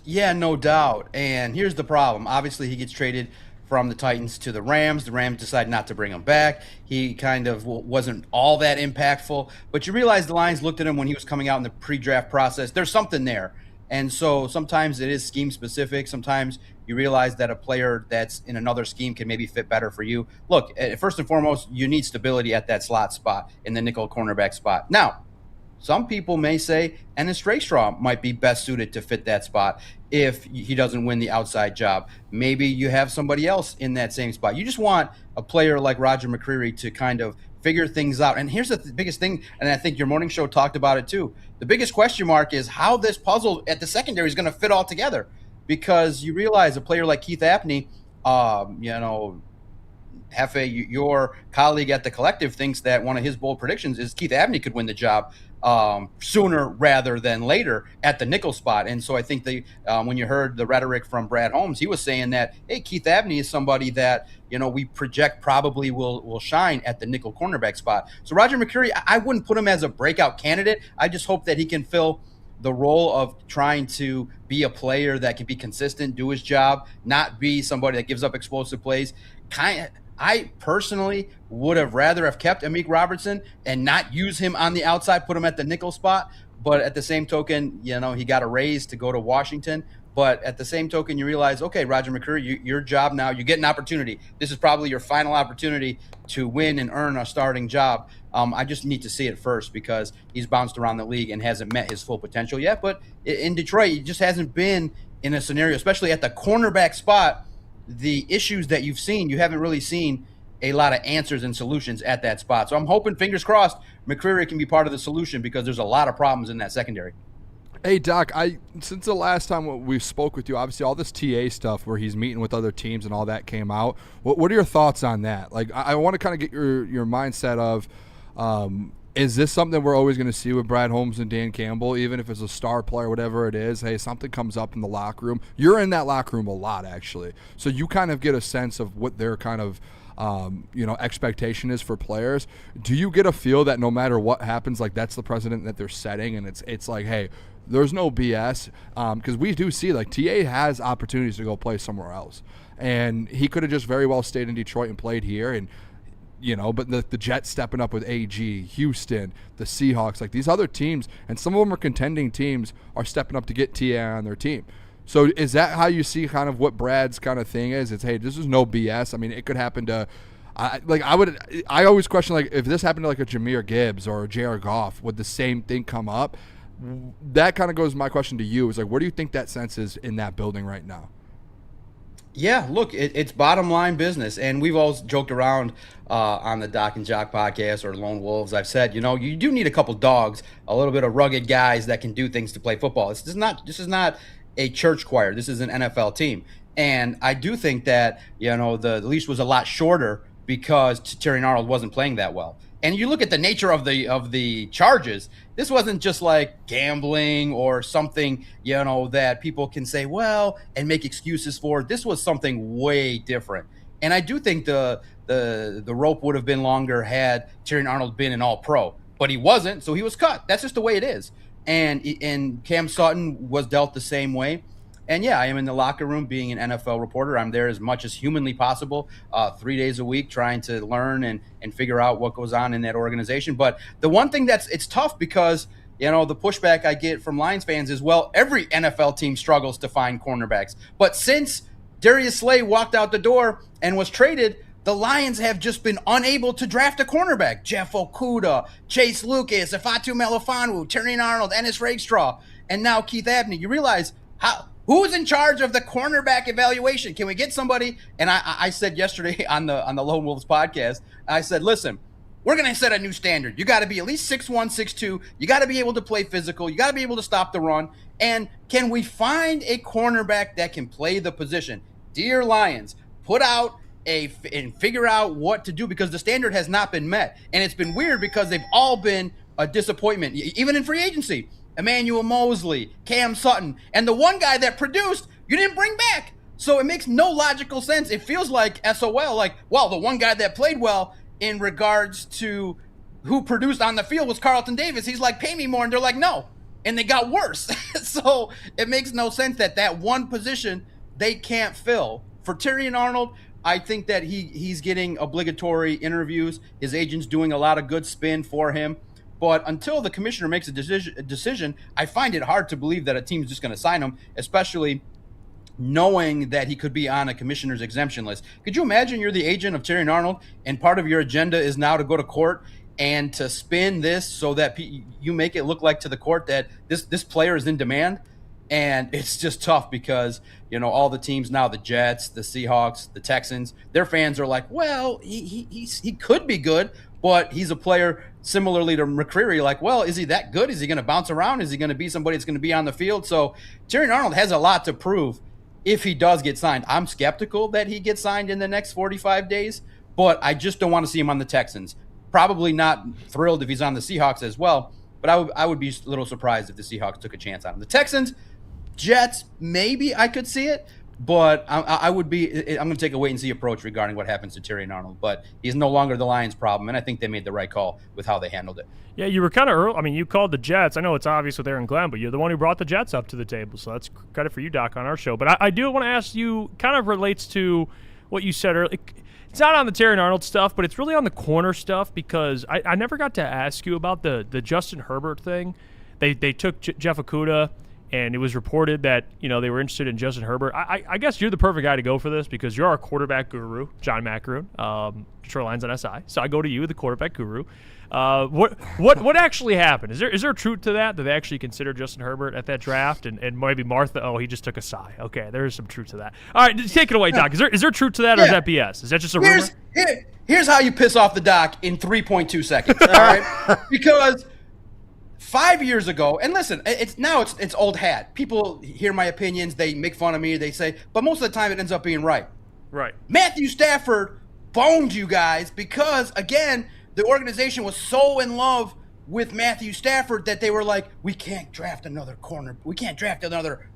Yeah, no doubt. And here's the problem. Obviously, he gets traded from the Titans to the Rams. The Rams decided not to bring him back. He kind of wasn't all that impactful. But you realize the Lions looked at him when he was coming out in the pre-draft process. There's something there. And so sometimes it is scheme specific. Sometimes you realize that a player that's in another scheme can maybe fit better for you. Look, first and foremost, you need stability at that slot spot, in the nickel cornerback spot. Now, some people may say Ennis Straw might be best suited to fit that spot if he doesn't win the outside job. Maybe you have somebody else in that same spot. You just want a player like Roger McCreary to kind of figure things out. And here's the biggest thing, and I think your morning show talked about it too. The biggest question mark is how this puzzle at the secondary is going to fit all together, because you realize a player like Keith Abney, Hefe, your colleague at The Collective, thinks that one of his bold predictions is Keith Abney could win the job sooner rather than later at the nickel spot. And so I think when you heard the rhetoric from Brad Holmes, he was saying that, hey, Keith Abney is somebody that, we project probably will shine at the nickel cornerback spot. So Roger McCreary, I wouldn't put him as a breakout candidate. I just hope that he can fill the role of trying to be a player that can be consistent, do his job, not be somebody that gives up explosive plays. I personally would have rather have kept Amik Robertson and not use him on the outside, put him at the nickel spot. But at the same token, he got a raise to go to Washington. But at the same token, you realize, okay, Roger McCreary, your job now, you get an opportunity. This is probably your final opportunity to win and earn a starting job. I just need to see it first because he's bounced around the league and hasn't met his full potential yet. But in Detroit, he just hasn't been in a scenario, especially at the cornerback spot, the issues that you've seen, you haven't really seen a lot of answers and solutions at that spot. So I'm hoping, fingers crossed, McCreary can be part of the solution because there's a lot of problems in that secondary. Hey, Doc, since the last time we spoke with you, obviously all this TA stuff where he's meeting with other teams and all that came out. What are your thoughts on that? Like, I want to kind of get your mindset of, is this something we're always going to see with Brad Holmes and Dan Campbell, even if it's a star player, whatever it is? Hey, something comes up in the locker room. You're in that locker room a lot, actually. So you kind of get a sense of what their kind of expectation is for players. Do you get a feel that no matter what happens, like that's the precedent that they're setting, and it's like, hey, there's no BS, because we do see like TA has opportunities to go play somewhere else, and he could have just very well stayed in Detroit and played here, and but the Jets stepping up with AG, Houston, the Seahawks, like these other teams, and some of them are contending teams, are stepping up to get TA on their team. So is that how you see kind of what Brad's kind of thing is? It's, hey, this is no BS. I mean, it could happen to I always question, like, if this happened to like a Jahmyr Gibbs or a Jared Goff, would the same thing come up? That kind of goes my question to you, is like, where do you think that sense is in that building right now? Yeah, look, it's bottom line business, and we've always joked around on the Doc and Jock podcast or Lone Wolves. I've said, you do need a couple dogs, a little bit of rugged guys that can do things to play football. This is not a church choir. This is an NFL team, and I do think that the leash was a lot shorter because Terry Arnold wasn't playing that well. And you look at the nature of the charges. This wasn't just like gambling or something, that people can say, well, and make excuses for. This was something way different. And I do think the rope would have been longer had Terry Arnold been an All-Pro, but he wasn't, so he was cut. That's just the way it is. And Cam Sutton was dealt the same way. And yeah, I am in the locker room being an NFL reporter. I'm there as much as humanly possible, 3 days a week, trying to learn and figure out what goes on in that organization. But the one thing it's tough because, the pushback I get from Lions fans is, well, every NFL team struggles to find cornerbacks. But since Darius Slay walked out the door and was traded, the Lions have just been unable to draft a cornerback. Jeff Okudah, Chase Lucas, Ifeatu Melifonwu, Terry Arnold, Ennis Rakestraw, and now Keith Abney. You realize who's in charge of the cornerback evaluation? Can we get somebody? And I said yesterday on the Lone Wolves podcast, I said, listen, we're going to set a new standard. You got to be at least 6'1", 6'2". You got to be able to play physical. You got to be able to stop the run. And can we find a cornerback that can play the position? Dear Lions, put out and figure out what to do, because the standard has not been met. And it's been weird because they've all been a disappointment, even in free agency. Emmanuel Mosley, Cam Sutton, and the one guy that produced, you didn't bring back. So it makes no logical sense. It feels like SOL, like, well, the one guy that played well in regards to who produced on the field was Carlton Davis. He's like, pay me more. And they're like, no. And they got worse. So it makes no sense that one position they can't fill. For Terry Arnold, I think that he's getting obligatory interviews. His agent's doing a lot of good spin for him. But until the commissioner makes a decision, I find it hard to believe that a team is just going to sign him, especially knowing that he could be on a commissioner's exemption list. Could you imagine you're the agent of Terry Arnold and part of your agenda is now to go to court and to spin this so that you make it look like to the court that this player is in demand? And it's just tough because, all the teams now, the Jets, the Seahawks, the Texans, their fans are like, well, he could be good, but he's a player similarly to McCreary. Like, well, is he that good? Is he going to bounce around? Is he going to be somebody that's going to be on the field? So Terry Arnold has a lot to prove if he does get signed. I'm skeptical that he gets signed in the next 45 days, but I just don't want to see him on the Texans. Probably not thrilled if he's on the Seahawks as well, but I would be a little surprised if the Seahawks took a chance on him. The Texans, Jets, maybe I could see it, But I'm going to take a wait-and-see approach regarding what happens to Terry Arnold. But he's no longer the Lions' problem, and I think they made the right call with how they handled it. Yeah, you were kind of early. I mean, you called the Jets. I know it's obvious with Aaron Glenn, but you're the one who brought the Jets up to the table, so that's credit for you, Doc, on our show. But I do want to ask you, kind of relates to what you said earlier. It's not on the Terry Arnold stuff, but it's really on the corner stuff, because I never got to ask you about the Justin Herbert thing. They took Jeff Okudah, and it was reported that, you know, they were interested in Justin Herbert. I guess you're the perfect guy to go for this, because you're our quarterback guru, John Macaroon, Detroit Lions on SI. So I go to you, the quarterback guru. What actually happened? Is there truth to that they actually considered Justin Herbert at that draft, and maybe Martha? Oh, he just took a sigh. Okay, there is some truth to that. All right, take it away, Doc. Is there truth to that, or is that BS? Is that just a rumor? Here's how you piss off the Doc in 3.2 seconds. All right, because 5 years ago, and listen, it's old hat. People hear my opinions, they make fun of me, they say, but most of the time it ends up being right. Right. Matthew Stafford boned you guys because, again, the organization was so in love with Matthew Stafford that they were like, we can't draft another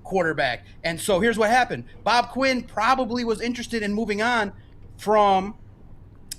quarterback. And so here's what happened. Bob Quinn probably was interested in moving on from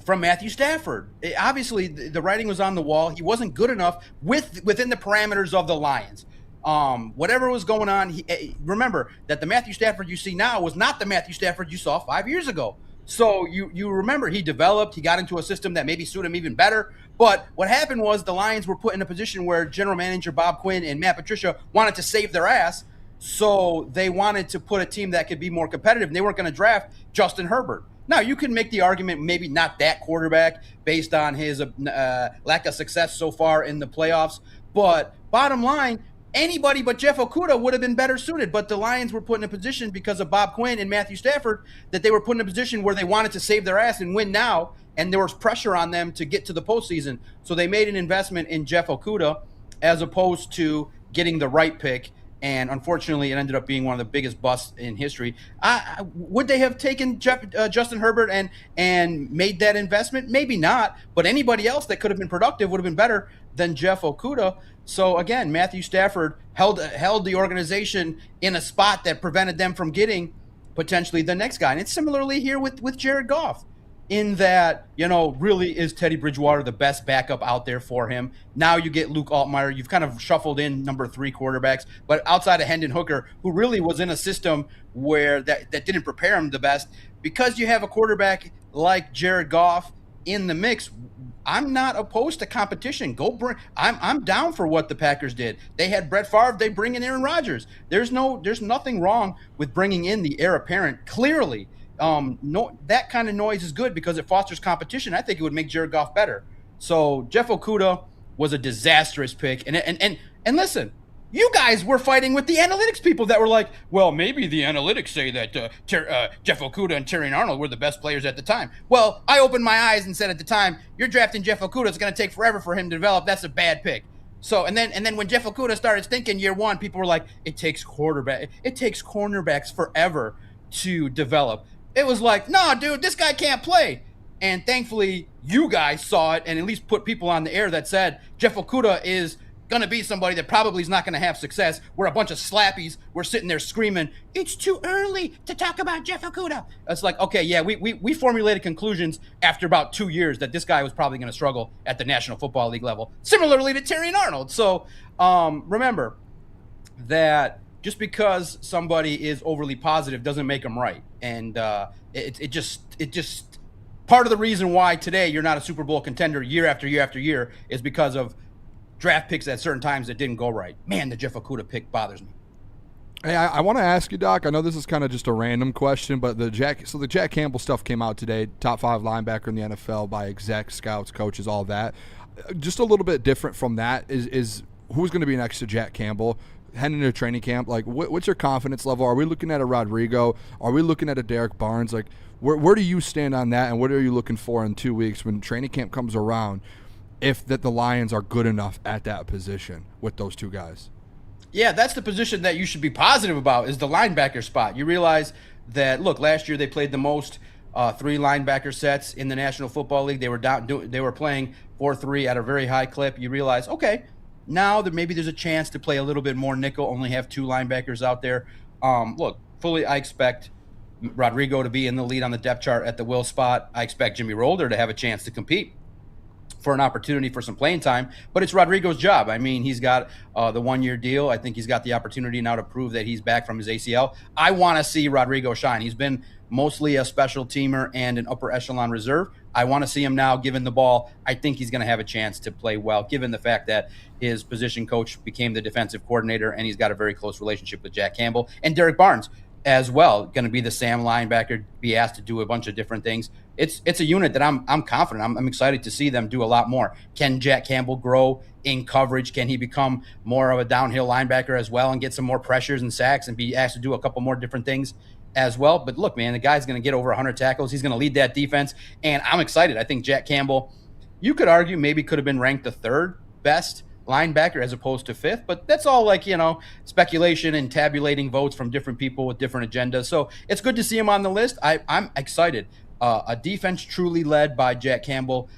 Matthew Stafford. Obviously, the writing was on the wall. He wasn't good enough within the parameters of the Lions. Whatever was going on, remember that the Matthew Stafford you see now was not the Matthew Stafford you saw 5 years ago. So you remember he developed, he got into a system that maybe suited him even better. But what happened was the Lions were put in a position where general manager Bob Quinn and Matt Patricia wanted to save their ass. So they wanted to put a team that could be more competitive, and they weren't going to draft Justin Herbert. Now, you can make the argument maybe not that quarterback based on his lack of success so far in the playoffs. But bottom line, anybody but Jeff Okudah would have been better suited. But the Lions were put in a position because of Bob Quinn and Matthew Stafford that they were put in a position where they wanted to save their ass and win now. And there was pressure on them to get to the postseason. So they made an investment in Jeff Okudah as opposed to getting the right pick. And unfortunately, it ended up being one of the biggest busts in history. Would they have taken Justin Herbert and made that investment? Maybe not. But anybody else that could have been productive would have been better than Jeff Okudah. So again, Matthew Stafford held the organization in a spot that prevented them from getting potentially the next guy. And it's similarly here with Jared Goff, in that, really is Teddy Bridgewater the best backup out there for him. Now you get Luke Altmaier. You've kind of shuffled in number 3 quarterbacks, but outside of Hendon Hooker, who really was in a system where that didn't prepare him the best, because you have a quarterback like Jared Goff in the mix. I'm not opposed to competition. I'm down for what the Packers did. They had Brett Favre. They bring in Aaron Rodgers. There's nothing wrong with bringing in the heir apparent. Clearly, that kind of noise is good because it fosters competition. I think it would make Jared Goff better. So Jeff Okudah was a disastrous pick. And listen, you guys were fighting with the analytics people that were like, well, maybe the analytics say that Jeff Okudah and Terry Arnold were the best players at the time. Well, I opened my eyes and said at the time, you're drafting Jeff Okudah. It's going to take forever for him to develop. That's a bad pick. So and then when Jeff Okudah started thinking year one, people were like, it takes cornerbacks forever to develop. It was like, no, dude, this guy can't play. And thankfully, you guys saw it and at least put people on the air that said Jeff Okudah is going to be somebody that probably is not going to have success. We're a bunch of slappies. We're sitting there screaming, it's too early to talk about Jeff Okudah. It's like, okay, yeah, we formulated conclusions after about 2 years that this guy was probably going to struggle at the National Football League level, similarly to Terry Arnold. So remember that just because somebody is overly positive doesn't make them right. And it just part of the reason why today you're not a Super Bowl contender year after year after year is because of draft picks at certain times that didn't go right. Man, the Jeff Okudah pick bothers me. Hey, I want to ask you, Doc. I know this is kind of just a random question, but the Jack Campbell stuff came out today. Top 5 linebacker in the NFL by execs, scouts, coaches, all that. Just a little bit different from that is who's going to be next to Jack Campbell heading into training camp. Like, what's your confidence level? Are we looking at a Rodrigo? Are we looking at a Derek Barnes? Like, where do you stand on that, and what are you looking for in 2 weeks when training camp comes around? If that the Lions are good enough at that position with those two guys. Yeah, that's the position that you should be positive about, is the linebacker spot. You realize that, look, last year they played the most 3 linebacker sets in the National Football League. They were playing 4-3 at a very high clip. You realize, okay, now that maybe there's a chance to play a little bit more nickel, only have 2 linebackers out there. Look, fully I expect Rodrigo to be in the lead on the depth chart at the will spot. I expect Jimmy Rolder to have a chance to compete for an opportunity for some playing time, but it's Rodrigo's job. I mean, he's got the 1-year deal. I think he's got the opportunity now to prove that he's back from his ACL. I want to see Rodrigo shine. He's been mostly a special teamer and an upper echelon reserve. I want to see him now given the ball. I think he's going to have a chance to play well, given the fact that his position coach became the defensive coordinator, and he's got a very close relationship with Jack Campbell and Derek Barnes as well, going to be the Sam linebacker, be asked to do a bunch of different things. It's a unit that I'm confident. I'm excited to see them do a lot more. Can Jack Campbell grow in coverage? Can he become more of a downhill linebacker as well and get some more pressures and sacks and be asked to do a couple more different things as well? But look, man, the guy's going to get over 100 tackles. He's going to lead that defense, and I'm excited. I think Jack Campbell, you could argue, maybe could have been ranked the 3rd best linebacker as opposed to 5th, but that's all like, speculation and tabulating votes from different people with different agendas. So it's good to see him on the list. I'm excited. A defense truly led by Jack Campbell,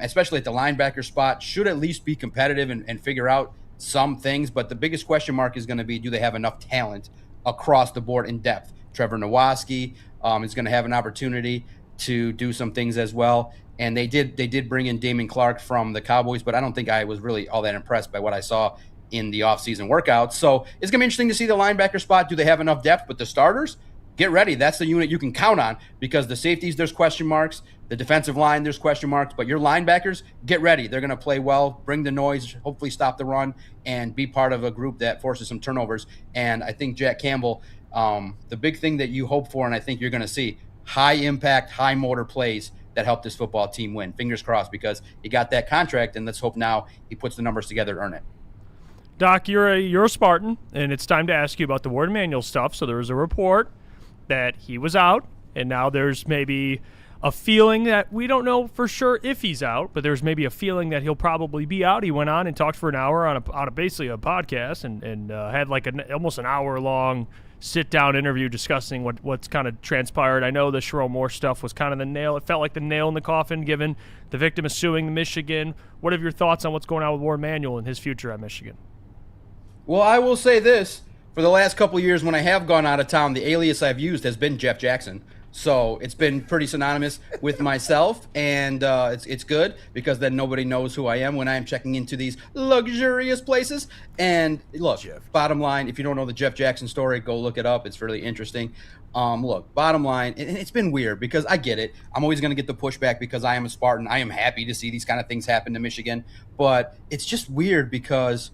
especially at the linebacker spot, should at least be competitive and figure out some things. But the biggest question mark is going to be, do they have enough talent across the board in depth? Trevor Nowaski is going to have an opportunity to do some things as well. And they did bring in Damon Clark from the Cowboys, but I don't think I was really all that impressed by what I saw in the offseason workouts. So it's going to be interesting to see the linebacker spot. Do they have enough depth? But the starters, get ready. That's the unit you can count on, because the safeties, there's question marks. The defensive line, there's question marks. But your linebackers, get ready. They're going to play well, bring the noise, hopefully stop the run, and be part of a group that forces some turnovers. And I think Jack Campbell, the big thing that you hope for, and I think you're going to see, high impact, high motor plays that helped this football team win. Fingers crossed, because he got that contract, and let's hope now he puts the numbers together to earn it. Doc, you're a Spartan, and it's time to ask you about the Ward Emanuel stuff. So there was a report that he was out, and now there's maybe a feeling that we don't know for sure if he's out, but there's maybe a feeling that he'll probably be out. He went on and talked for an hour on basically a podcast and had like almost an hour-long sit-down interview discussing what's kind of transpired. I know the Sherrone Moore stuff was kind of the nail. It felt like the nail in the coffin, given the victim is suing Michigan. What are your thoughts on what's going on with Ward Emanuel and his future at Michigan? Well, I will say this. For the last couple of years when I have gone out of town, the alias I've used has been Jeff Jackson. So it's been pretty synonymous with myself, and it's good, because then nobody knows who I am when I am checking into these luxurious places. And look, bottom line, if you don't know the Jeff Jackson story, go look it up. It's really interesting. Look, bottom line, and it's been weird, because I get it. I'm always going to get the pushback because I am a Spartan. I am happy to see these kind of things happen to Michigan. But it's just weird, because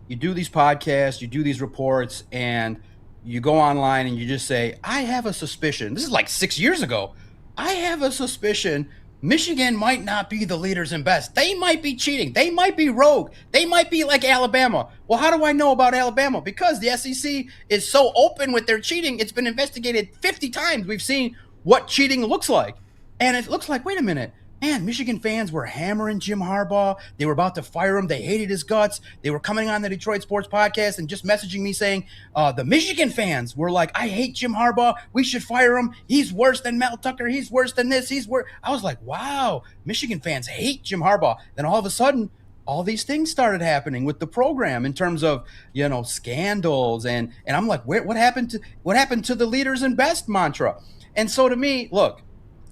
you do these podcasts, you do these reports, and you go online and you just say, I have a suspicion. This is like 6 years ago. I have a suspicion Michigan might not be the leaders in best. They might be cheating. They might be rogue. They might be like Alabama. Well, how do I know about Alabama? Because the SEC is so open with their cheating. It's been investigated 50 times. We've seen what cheating looks like. And it looks like, wait a minute. Man, Michigan fans were hammering Jim Harbaugh. They were about to fire him. They hated his guts. They were coming on the Detroit Sports Podcast and just messaging me saying, the Michigan fans were like, I hate Jim Harbaugh. We should fire him. He's worse than Mel Tucker. He's worse than this. He's worse. I was like, wow, Michigan fans hate Jim Harbaugh. Then all of a sudden, all these things started happening with the program in terms of, scandals. And I'm like, what happened to the leaders in best mantra? And so to me, look,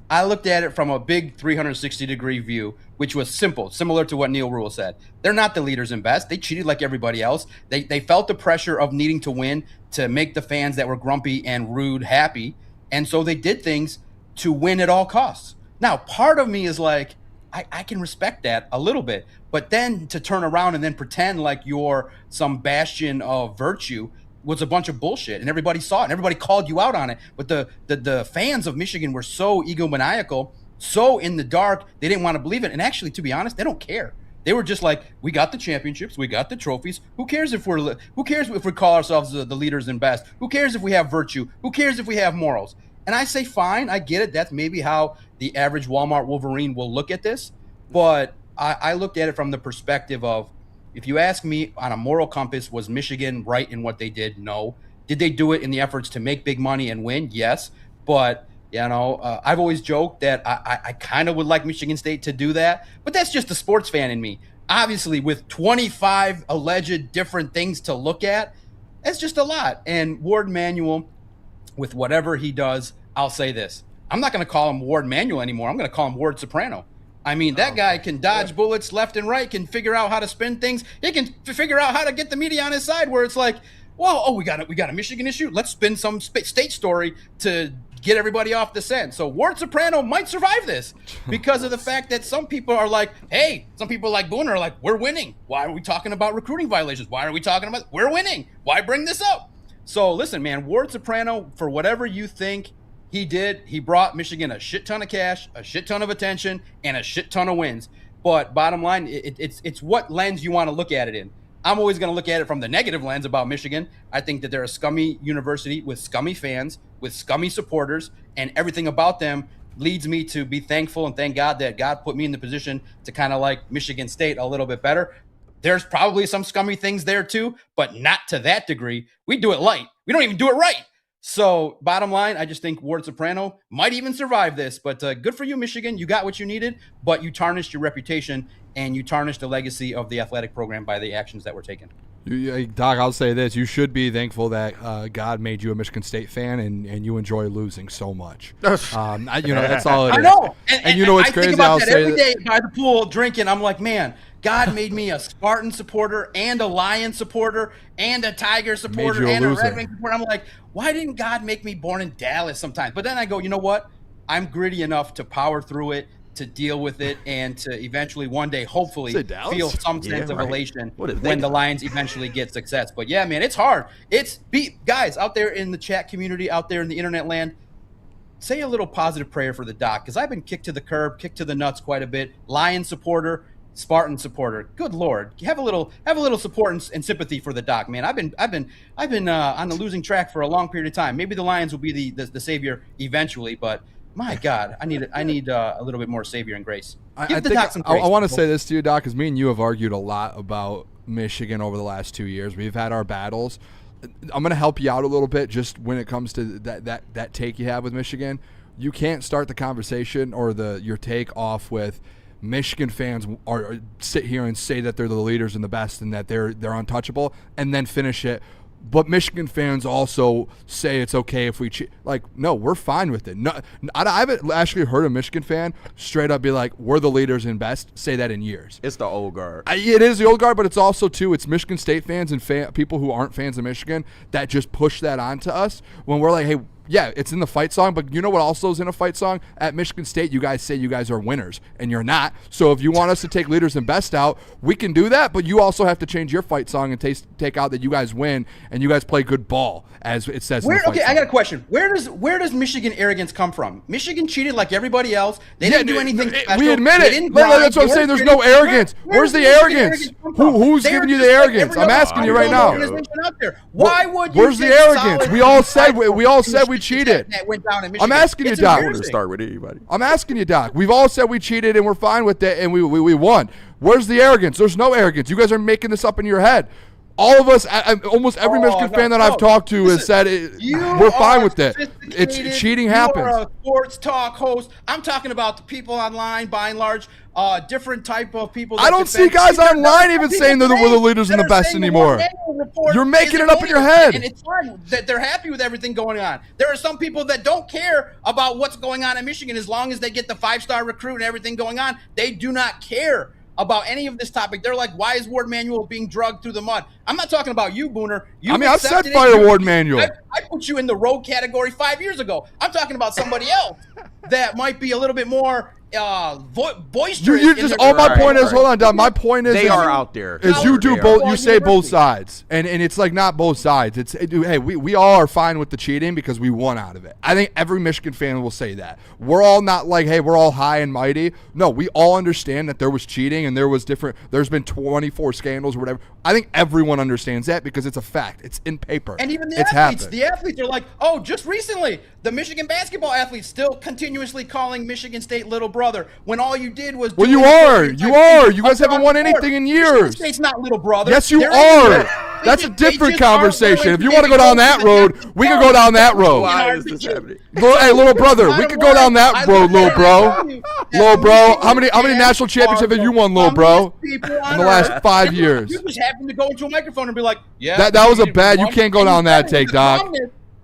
I looked at it from a big 360-degree view, which was simple, similar to what Neil Rule said. They're not the leaders in best. They cheated like everybody else. They felt the pressure of needing to win to make the fans that were grumpy and rude happy, and so they did things to win at all costs. Now, part of me is like, I can respect that a little bit, but then to turn around and then pretend like you're some bastion of virtue was a bunch of bullshit, and everybody saw it, and everybody called you out on it. But the fans of Michigan were so egomaniacal, so in the dark, they didn't want to believe it. And actually, to be honest, they don't care. They were just like, we got the championships, we got the trophies. Who cares if we call ourselves the leaders in best? Who cares if we have virtue? Who cares if we have morals? And I say, fine, I get it. That's maybe how the average Walmart Wolverine will look at this. But I looked at it from the perspective of, if you ask me on a moral compass, was Michigan right in what they did? No. Did they do it in the efforts to make big money and win? Yes. But, I've always joked that I kind of would like Michigan State to do that. But that's just the sports fan in me. Obviously, with 25 alleged different things to look at, that's just a lot. And Ward Emanuel, with whatever he does, I'll say this. I'm not going to call him Ward Manuel anymore. I'm going to call him Ward Soprano. I mean, that guy can dodge bullets left and right, can figure out how to spin things. He can figure out how to get the media on his side where it's like, well, we got a Michigan issue. Let's spin some state story to get everybody off the scent. So Ward Soprano might survive this because of the fact that some people are like, hey, some people like Booner are like, we're winning. Why are we talking about recruiting violations? Why are we talking about, we're winning? Why bring this up? So listen, man, Ward Soprano, for whatever you think he did, he brought Michigan a shit ton of cash, a shit ton of attention, and a shit ton of wins. But bottom line, it's what lens you want to look at it in. I'm always going to look at it from the negative lens about Michigan. I think that they're a scummy university with scummy fans, with scummy supporters, and everything about them leads me to be thankful and thank God that God put me in the position to kind of like Michigan State a little bit better. There's probably some scummy things there too, but not to that degree. We do it light. We don't even do it right. So bottom line, I just think Ward Soprano might even survive this, but good for you, Michigan. You got what you needed, but you tarnished your reputation and you tarnished the legacy of the athletic program by the actions that were taken. Doc, I'll say this. You should be thankful that God made you a Michigan State fan and you enjoy losing so much. That's all it is. I know. And you know what's crazy? I think about that every day by the pool drinking. I'm like, man, God made me a Spartan supporter and a Lion supporter and a Tiger supporter and a Red Wing supporter. I'm like, why didn't God make me born in Dallas sometimes? But then I go, you know what? I'm gritty enough to power through it, to deal with it, and to eventually one day, hopefully, feel some sense of elation when the Lions eventually get success. But yeah, man, it's hard. Guys out there in the chat community, out there in the internet land, say a little positive prayer for the Doc, because I've been kicked to the curb, kicked to the nuts quite a bit. Lion supporter, Spartan supporter. Good Lord, have a little support and sympathy for the Doc, man. I've been on the losing track for a long period of time. Maybe the Lions will be the savior eventually, but my God, I need a little bit more savior and grace. Give the Doc some grace. I want to say this to you, Doc, because me and you have argued a lot about Michigan over the last 2 years. We've had our battles. I'm going to help you out a little bit just when it comes to that take you have with Michigan. You can't start the conversation or your take off with Michigan fans are sit here and say that they're the leaders and the best and that they're untouchable, and then finish it. But Michigan fans also say it's okay if we cheat. Like, no, we're fine with it. No, I haven't actually heard a Michigan fan straight up be like, we're the leaders and best, say that in years. It's the old guard. It is the old guard, but it's also, too, it's Michigan State fans and people who aren't fans of Michigan that just push that onto us when we're like, hey, yeah, it's in the fight song, but you know what also is in a fight song? At Michigan State, you guys say you guys are winners, and you're not. So if you want us to take leaders and best out, we can do that, but you also have to change your fight song and take out that you guys win and you guys play good ball, as it says in the fight song. I got a question. Where does Michigan arrogance come from? Michigan cheated like everybody else. They didn't do anything special. We admit it. That's what I'm saying. There's no arrogance. Where's the arrogance? Who's giving you the arrogance? I'm asking you right now. Why would you? Where's the arrogance? We all said we cheated. I'm asking you, Doc. Start with anybody. I'm asking you, Doc. We've all said we cheated and we're fine with it and we won. Where's the arrogance? There's no arrogance. You guys are making this up in your head. All of us, almost every Michigan fan that I've talked to has said we're fine with it. It's cheating happens. You're a sports talk host. I'm talking about the people online, by and large, different type of people. I don't see guys online even saying we're the leaders and the best anymore. You're making it up in your head. And it's fine that they're happy with everything going on. There are some people that don't care about what's going on in Michigan as long as they get the 5-star recruit and everything going on. They do not care about any of this topic. They're like, why is Ward Manuel being drugged through the mud? I'm not talking about you, Booner. I've said fire Ward Manuel. I put you in the rogue category 5 years ago. I'm talking about somebody else that might be a little bit more boisterous. You just my point is, hold on, Don. My point is they are out there. Is you do both. You say both sides, and it's like not both sides. It's hey, we all are fine with the cheating because we won out of it. I think every Michigan fan will say that. We're all not like, hey, we're all high and mighty. No, we all understand that there was cheating and there's been 24 scandals or whatever. I think everyone understands that because it's a fact. It's in paper. And even the athletes are like, oh, just recently the Michigan basketball athletes still continuously calling Michigan State little brother when all you did was. Well, you are. You guys haven't won anything in years. Michigan State's not little brother. Yes, you are. That's a different conversation. If you want to go down that road, we can go down that road. Why is this happening? Hey, little brother, we could go down that road, little bro. Little bro, how many national championships have you won, little bro, in the last 5 years? You just happen to go into a microphone and be like, yeah. That was a bad. You can't go down that take, Doc.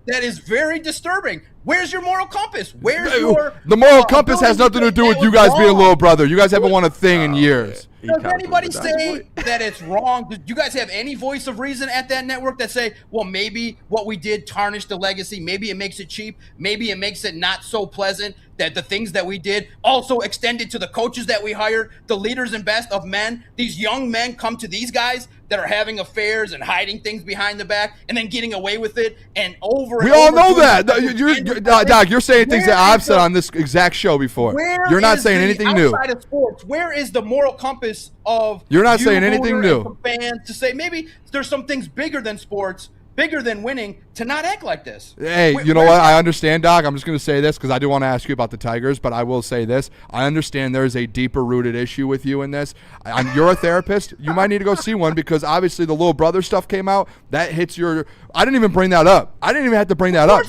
that is very disturbing. Where's your moral compass? Where's the moral compass has nothing to do with you guys being little brother. You guys haven't won a thing in years. Does anybody say that it's wrong? Do you guys have any voice of reason at that network that say, well, maybe what we did tarnished the legacy. Maybe it makes it cheap. Maybe it makes it not so pleasant that the things that we did also extended to the coaches that we hired, the leaders and best of men. These young men come to these guys that are having affairs and hiding things behind the back and then getting away with it and over and We all over know doing that. Doc, you're saying things that I've said on this exact show before. You're not saying anything new. Outside of sports, where is the moral compass of You're not saying anything Booner, new. and some fans to say maybe there's some things bigger than sports, bigger than winning, to not act like this? Hey, you know what? I understand, Doc. I'm just going to say this because I do want to ask you about the Tigers, but I will say this. I understand there is a deeper-rooted issue with you in this. You're a therapist. You might need to go see one because obviously the little brother stuff came out. That hits your – I didn't even bring that up. I didn't even have to bring that up.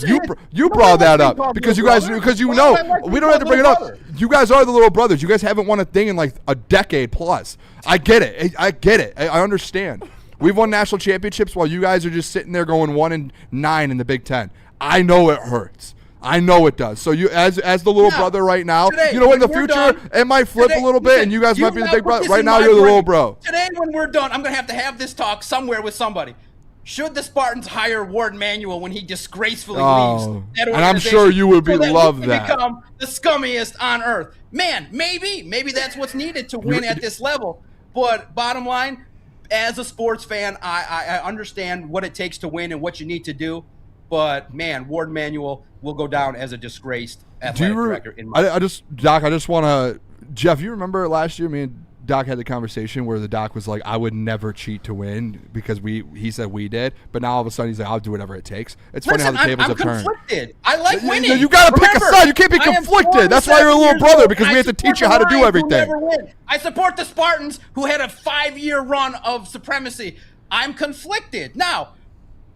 You brought that up because you guys – because you know we don't have to bring it up. You guys are the little brothers. You guys haven't won a thing in like a decade plus. I get it. I get it. I understand. We've won national championships while you guys are just sitting there going 1-9 in the Big Ten. I know it hurts. I know it does. So you, as the little brother right now, you know, in the future it might flip a little bit, and you guys might be the big brother. Right now, you're the little bro. Today, when we're done, I'm gonna have this talk somewhere with somebody. Should the Spartans hire Ward Manuel when he disgracefully leaves that organization? And I'm sure you would love we that. Become the scummiest on earth, man. Maybe that's what's needed to win at this level. But bottom line, as a sports fan, I understand what it takes to win and what you need to do. But man, Ward Manuel will go down as a disgraced athletic director. I just want to, Jeff. You remember last year, me and Doc had the conversation where the Doc was like, "I would never cheat to win," because he said we did. But now all of a sudden he's like, "I'll do whatever it takes." It's funny how the tables have turned. I'm conflicted. I like winning. You got to pick a side. You can't be conflicted. That's why you're a little brother, because we have to teach you how to do everything. I support the Spartans, who had a 5-year run of supremacy. I'm conflicted. Now,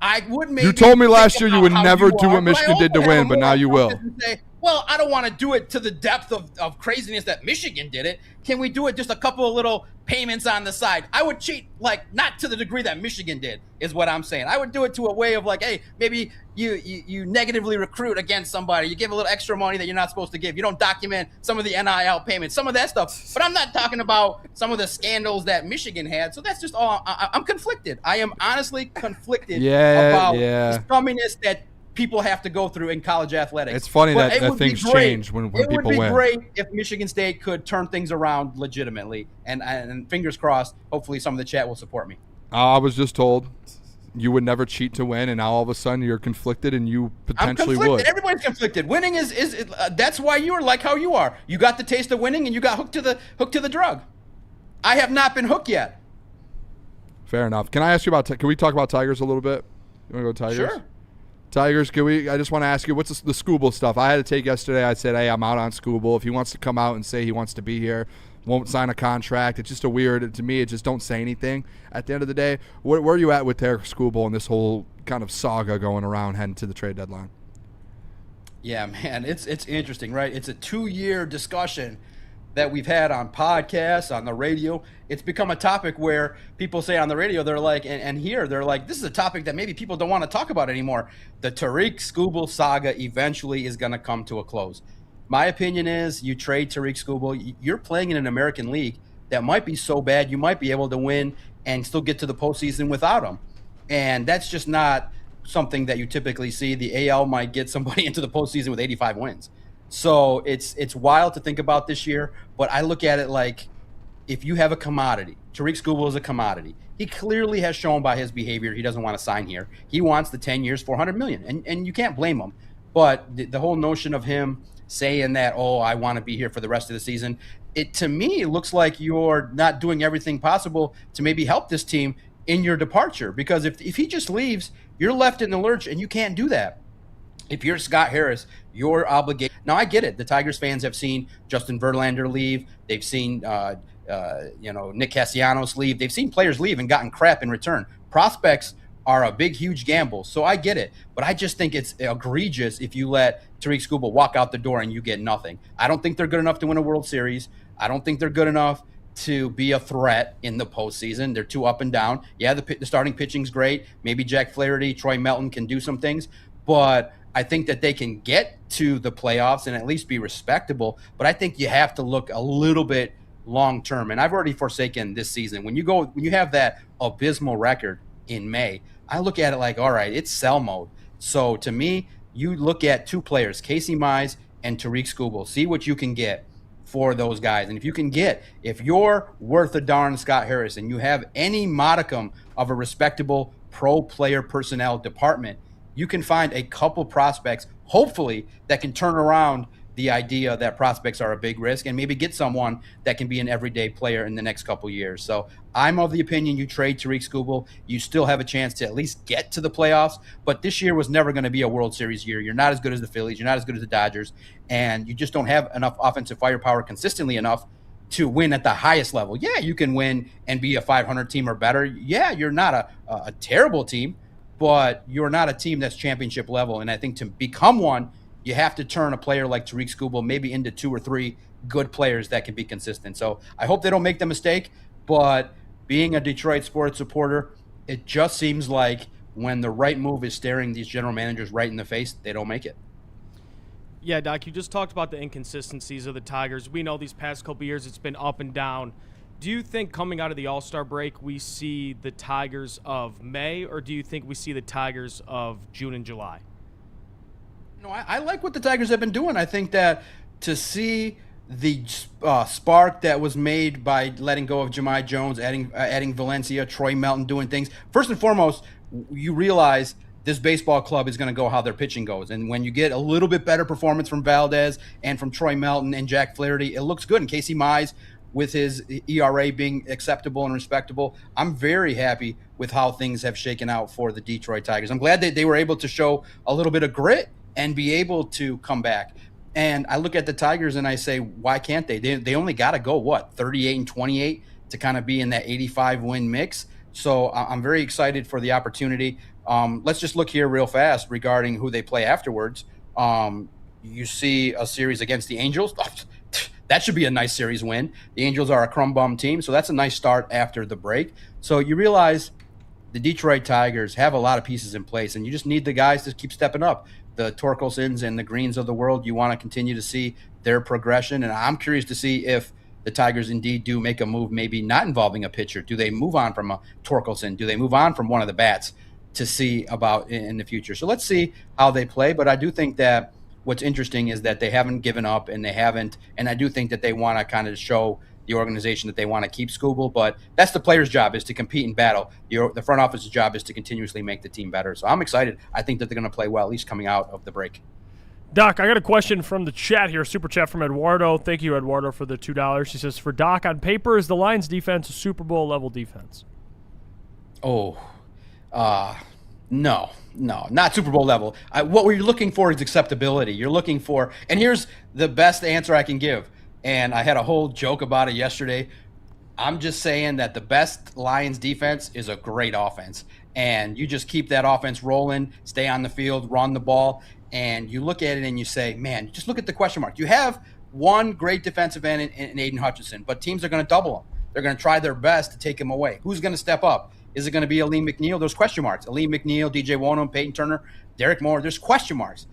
I would maybe. You told me last year you would never do what Michigan did to win, but now you will. Well, I don't want to do it to the depth of craziness that Michigan did it. Can we do it just a couple of little payments on the side? I would cheat, like, not to the degree that Michigan did, is what I'm saying. I would do it to a way of like, hey, maybe you negatively recruit against somebody. You give a little extra money that you're not supposed to give. You don't document some of the NIL payments, some of that stuff. But I'm not talking about some of the scandals that Michigan had. So that's just all. I'm conflicted. I am honestly conflicted about the scumminess that people have to go through in college athletics. It's funny that things change when people win. It would be great if Michigan State could turn things around legitimately. And fingers crossed, hopefully some of the chat will support me. I was just told you would never cheat to win, and now all of a sudden you're conflicted and you potentially would. Everybody's conflicted. Winning is that's why you are like how you are. You got the taste of winning and you got hooked to the drug. I have not been hooked yet. Fair enough. Can I ask you about can we talk about Tigers a little bit? You want to go Tigers? Sure. Tigers, I just want to ask you, what's the Skubal stuff? I had to take yesterday. I said, hey, I'm out on Skubal. If he wants to come out and say he wants to be here, won't sign a contract. It's just to me, it just don't say anything at the end of the day. Where are you at with Derek Skubal and this whole kind of saga going around heading to the trade deadline? Yeah, man, it's interesting, right? It's a 2-year discussion that we've had on podcasts, on the radio. It's become a topic where people say on the radio, they're like, and here they're like, this is a topic that maybe people don't want to talk about anymore. The Tariq Skubal saga eventually is going to come to a close. My opinion is you trade Tariq Skubal, you're playing in an American league that might be so bad you might be able to win and still get to the postseason without him. And that's just not something that you typically see. The AL might get somebody into the postseason with 85 wins. So it's wild to think about this year, but I look at it like if you have a commodity, Tariq Skubal is a commodity. He clearly has shown by his behavior he doesn't want to sign here. He wants the 10 years, $400 million, and you can't blame him. But the whole notion of him saying that, oh, I want to be here for the rest of the season, to me, it looks like you're not doing everything possible to maybe help this team in your departure. Because if he just leaves, you're left in the lurch, and you can't do that. If you're Scott Harris, you're obligated. Now, I get it. The Tigers fans have seen Justin Verlander leave. They've seen, Nick Castellanos leave. They've seen players leave and gotten crap in return. Prospects are a big, huge gamble. So I get it. But I just think it's egregious if you let Tariq Skubal walk out the door and you get nothing. I don't think they're good enough to win a World Series. I don't think they're good enough to be a threat in the postseason. They're too up and down. Yeah, the starting pitching's great. Maybe Jack Flaherty, Troy Melton can do some things. but I think that they can get to the playoffs and at least be respectable. But I think you have to look a little bit long term. And I've already forsaken this season. When you have that abysmal record in May, I look at it like, all right, it's sell mode. So to me, you look at two players, Casey Mize and Tariq Skubal, see what you can get for those guys. And if you're worth a darn Scott Harris and you have any modicum of a respectable pro player personnel department, you can find a couple prospects, hopefully, that can turn around the idea that prospects are a big risk and maybe get someone that can be an everyday player in the next couple years. So I'm of the opinion you trade Tariq Skubal. You still have a chance to at least get to the playoffs, but this year was never going to be a World Series year. You're not as good as the Phillies. You're not as good as the Dodgers, and you just don't have enough offensive firepower consistently enough to win at the highest level. Yeah, you can win and be a 500 team or better. Yeah, you're not a terrible team, but you're not a team that's championship level. And I think to become one, you have to turn a player like Tariq Skubal maybe into 2 or 3 good players that can be consistent. So I hope they don't make the mistake, but being a Detroit sports supporter, it just seems like when the right move is staring these general managers right in the face, they don't make it. Yeah, Doc, you just talked about the inconsistencies of the Tigers. We know these past couple years it's been up and down. Do you think coming out of the All-Star break we see the Tigers of May, or do you think we see the Tigers of June and July? No, I like what the Tigers have been doing. I think that to see the spark that was made by letting go of Jahmai Jones, adding Valencia, Troy Melton, doing things. First and foremost, you realize this baseball club is going to go how their pitching goes. And when you get a little bit better performance from Valdez and from Troy Melton and Jack Flaherty, it looks good. And Casey Mize, with his ERA being acceptable and respectable, I'm very happy with how things have shaken out for the Detroit Tigers. I'm glad that they were able to show a little bit of grit and be able to come back. And I look at the Tigers and I say, why can't they? They only got to go, 38-28 to kind of be in that 85-win mix. So I'm very excited for the opportunity. Let's just look here real fast regarding who they play afterwards. You see a series against the Angels. That should be a nice series win. The Angels are a crumb bum team, so that's a nice start after the break. So you realize the Detroit Tigers have a lot of pieces in place, and you just need the guys to keep stepping up. The Torkelsons and the Greens of the world, you want to continue to see their progression. And I'm curious to see if the Tigers indeed do make a move, maybe not involving a pitcher. Do they move on from a Torkelson? Do they move on from one of the bats to see about in the future? So let's see how they play. But I do think that what's interesting is that they haven't given up, and I do think that they want to kind of show the organization that they want to keep Skubal, but that's the player's job, is to compete and battle. The front office's job is to continuously make the team better. So I'm excited. I think that they're going to play well, at least coming out of the break. Doc, I got a question from the chat here, super chat from Eduardo. Thank you, Eduardo, for the $2. He says, for Doc, on paper, is the Lions defense a Super Bowl level defense? No, not Super Bowl level. What we're looking for is acceptability. You're looking for, and here's the best answer I can give. And I had a whole joke about it yesterday. I'm just saying that the best Lions defense is a great offense. And you just keep that offense rolling, stay on the field, run the ball. And you look at it and you say, man, just look at the question mark. You have one great defensive end in Aiden Hutchinson, but teams are going to double him. They're going to try their best to take him away. Who's going to step up? Is it going to be Aleem McNeil? There's question marks. Aleem McNeil, DJ Wonnum, Peyton Turner, Derek Moore. There's question marks.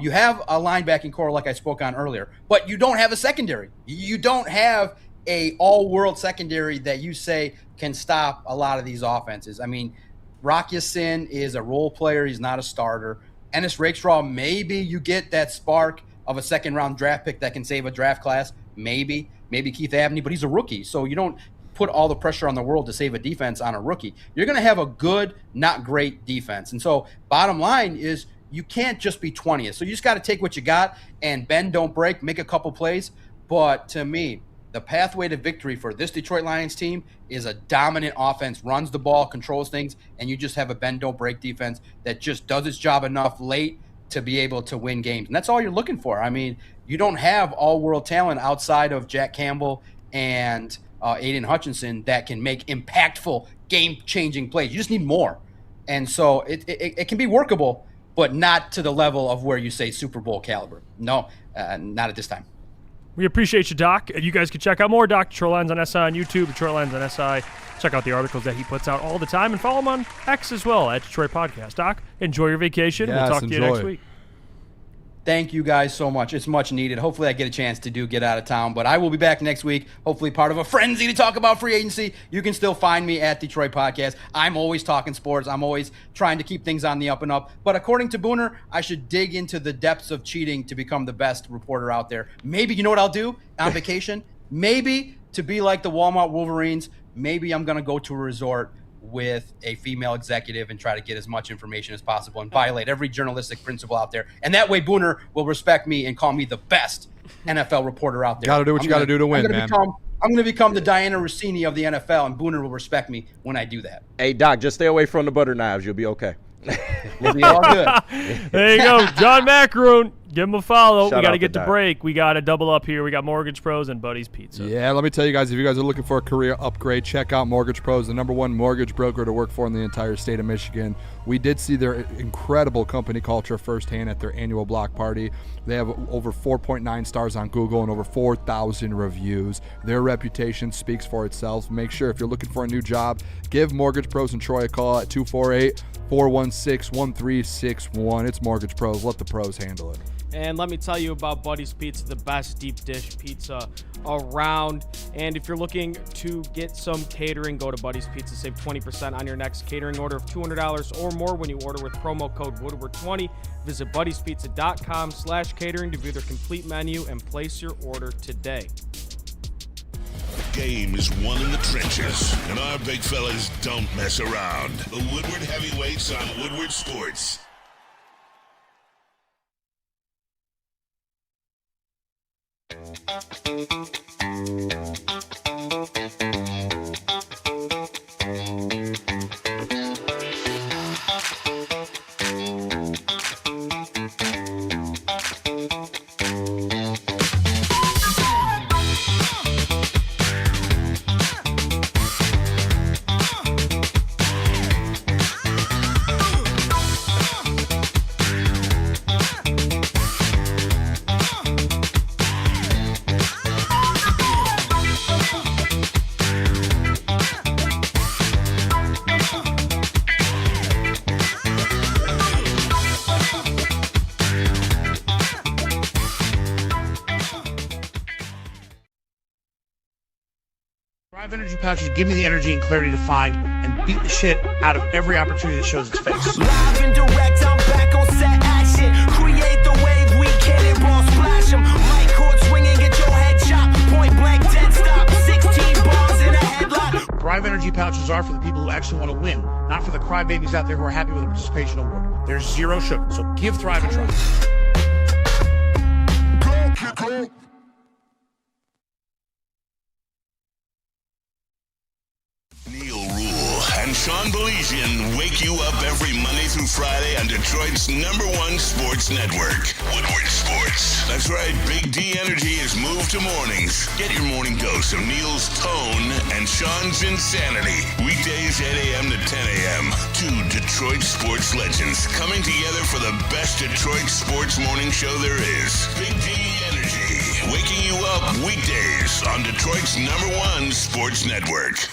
You have a linebacking core like I spoke on earlier, but you don't have a secondary. You don't have a all-world secondary that you say can stop a lot of these offenses. I mean, Rock Ya-Sin is a role player. He's not a starter. Ennis Rakestraw, maybe you get that spark of a second-round draft pick that can save a draft class. Maybe Keith Abney, but he's a rookie, so you don't put all the pressure on the world to save a defense on a rookie. You're going to have a good, not great defense. And so bottom line is you can't just be 20th. So you just got to take what you got and bend, don't break, make a couple plays. But to me, the pathway to victory for this Detroit Lions team is a dominant offense, runs the ball, controls things, and you just have a bend, don't break defense that just does its job enough late to be able to win games. And that's all you're looking for. I mean, you don't have all-world talent outside of Jack Campbell and Aiden Hutchinson that can make impactful, game-changing plays. You just need more. And so it can be workable, but not to the level of where you say Super Bowl caliber. No, not at this time. We appreciate you, Doc. You guys can check out more Doc Detroit Lions on SI on YouTube, Detroit Lions on SI. Check out the articles that he puts out all the time and follow him on X as well at Detroit Podcast. Doc, enjoy your vacation. Yes, we'll talk to you next week. Thank you guys so much. It's much needed. Hopefully I get a chance to get out of town, but I will be back next week, hopefully part of a frenzy to talk about free agency. You can still find me at Detroit Podcast. I'm always talking sports. I'm always trying to keep things on the up and up. But according to Booner, I should dig into the depths of cheating to become the best reporter out there. Maybe, you know what I'll do on vacation? Maybe to be like the Walmart Wolverines, maybe I'm going to go to a resort with a female executive and try to get as much information as possible and violate every journalistic principle out there. And that way Booner will respect me and call me the best NFL reporter out there. Got to do what you got to do to win, man. I'm going to become the Diana Rossini of the NFL, and Booner will respect me when I do that. Hey, Doc, just stay away from the butter knives. You'll be okay. We'll be all good. There you go. John Macaroon. Give him a follow. Shout we got out to get to to Doc. break. We got to double up here. We got Mortgage Pros and Buddy's Pizza. Yeah, let me tell you guys, if you guys are looking for a career upgrade, check out Mortgage Pros, the #1 mortgage broker to work for in the entire state of Michigan. We did see their incredible company culture firsthand at their annual block party. They have over 4.9 stars on Google and over 4,000 reviews. Their reputation speaks for itself. Make sure if you're looking for a new job, give Mortgage Pros and Troy a call at 248-416-1361. It's Mortgage Pros. Let the pros handle it. And let me tell you about Buddy's Pizza, the best deep dish pizza around. And if you're looking to get some catering, go to Buddy's Pizza. Save 20% on your next catering order of $200 or more when you order with promo code Woodward20. Visit buddyspizza.com/catering to view their complete menu and place your order today. The game is won in the trenches, and our big fellas don't mess around. The Woodward Heavyweights on Woodward Sports. Thrive Energy pouches give me the energy and clarity to find and beat the shit out of every opportunity that shows its face. Live and direct, I'm back on set action. Create the wave, we cannonball splash 'em. Light court swinging, get your head shot. Point blank, dead stop. 16 bars in a headlock. Thrive Energy pouches are for the people who actually want to win, not for the crybabies out there who are happy with a participation award. There's zero sugar, so give Thrive a try. And Sean Belizian wake you up every Monday through Friday on Detroit's #1 sports network, Woodward Sports. That's right, Big D Energy has moved to mornings. Get your morning dose of Neil's tone and Sean's insanity. Weekdays 8 a.m. to 10 a.m. Two Detroit sports legends coming together for the best Detroit sports morning show there is. Big D Energy, waking you up weekdays on Detroit's #1 sports network.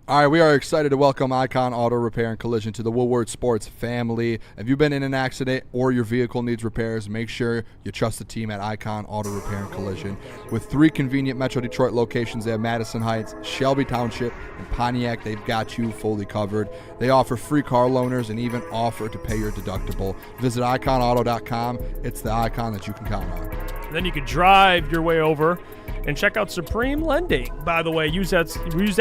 All right, we are excited to welcome Icon Auto Repair and Collision to the Woodward Sports family. If you've been in an accident or your vehicle needs repairs, make sure you trust the team at Icon Auto Repair and Collision. With 3 convenient Metro Detroit locations, they have Madison Heights, Shelby Township, and Pontiac. They've got you fully covered. They offer free car loaners and even offer to pay your deductible. Visit iconauto.com. It's the Icon that you can count on. And then you can drive your way over and check out Supreme Lending. By the way, use that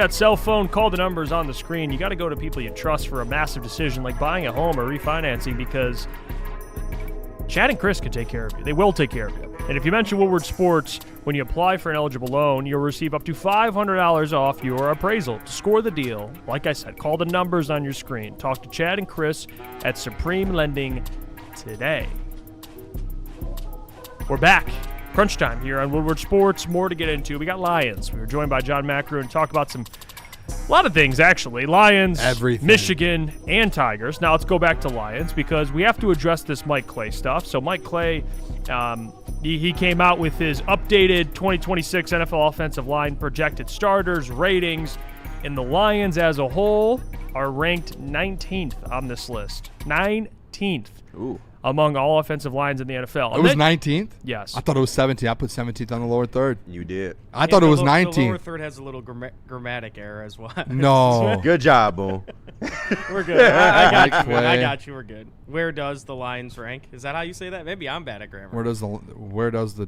cell phone, call the numbers on the screen. You got to go to people you trust for a massive decision like buying a home or refinancing, because Chad and Chris can take care of you. They will take care of you. And if you mention Woodward Sports when you apply for an eligible loan, you'll receive up to $500 off your appraisal. To score the deal, like I said, call the numbers on your screen. Talk to Chad and Chris at Supreme Lending today. We're back. Crunch time here on Woodward Sports. More to get into. We got Lions. We were joined by John Macaroon to talk about some A lot of things, actually. Lions, Everything. Michigan, and Tigers. Now let's go back to Lions because we have to address this Mike Clay stuff. So Mike Clay, he came out with his updated 2026 NFL offensive line projected starters, ratings, and the Lions as a whole are ranked 19th on this list. 19th. Ooh. Among all offensive lines in the NFL. It was 19th? Yes. I thought it was 17th. I put 17th on the lower third. You did. I thought it was 19th. The lower third has a little grammatic error as well. No. Good job, Boom. We're good. I got you. Clay. I got you. We're good. Where does the Lions rank? Is that how you say that? Maybe I'm bad at grammar. Where do the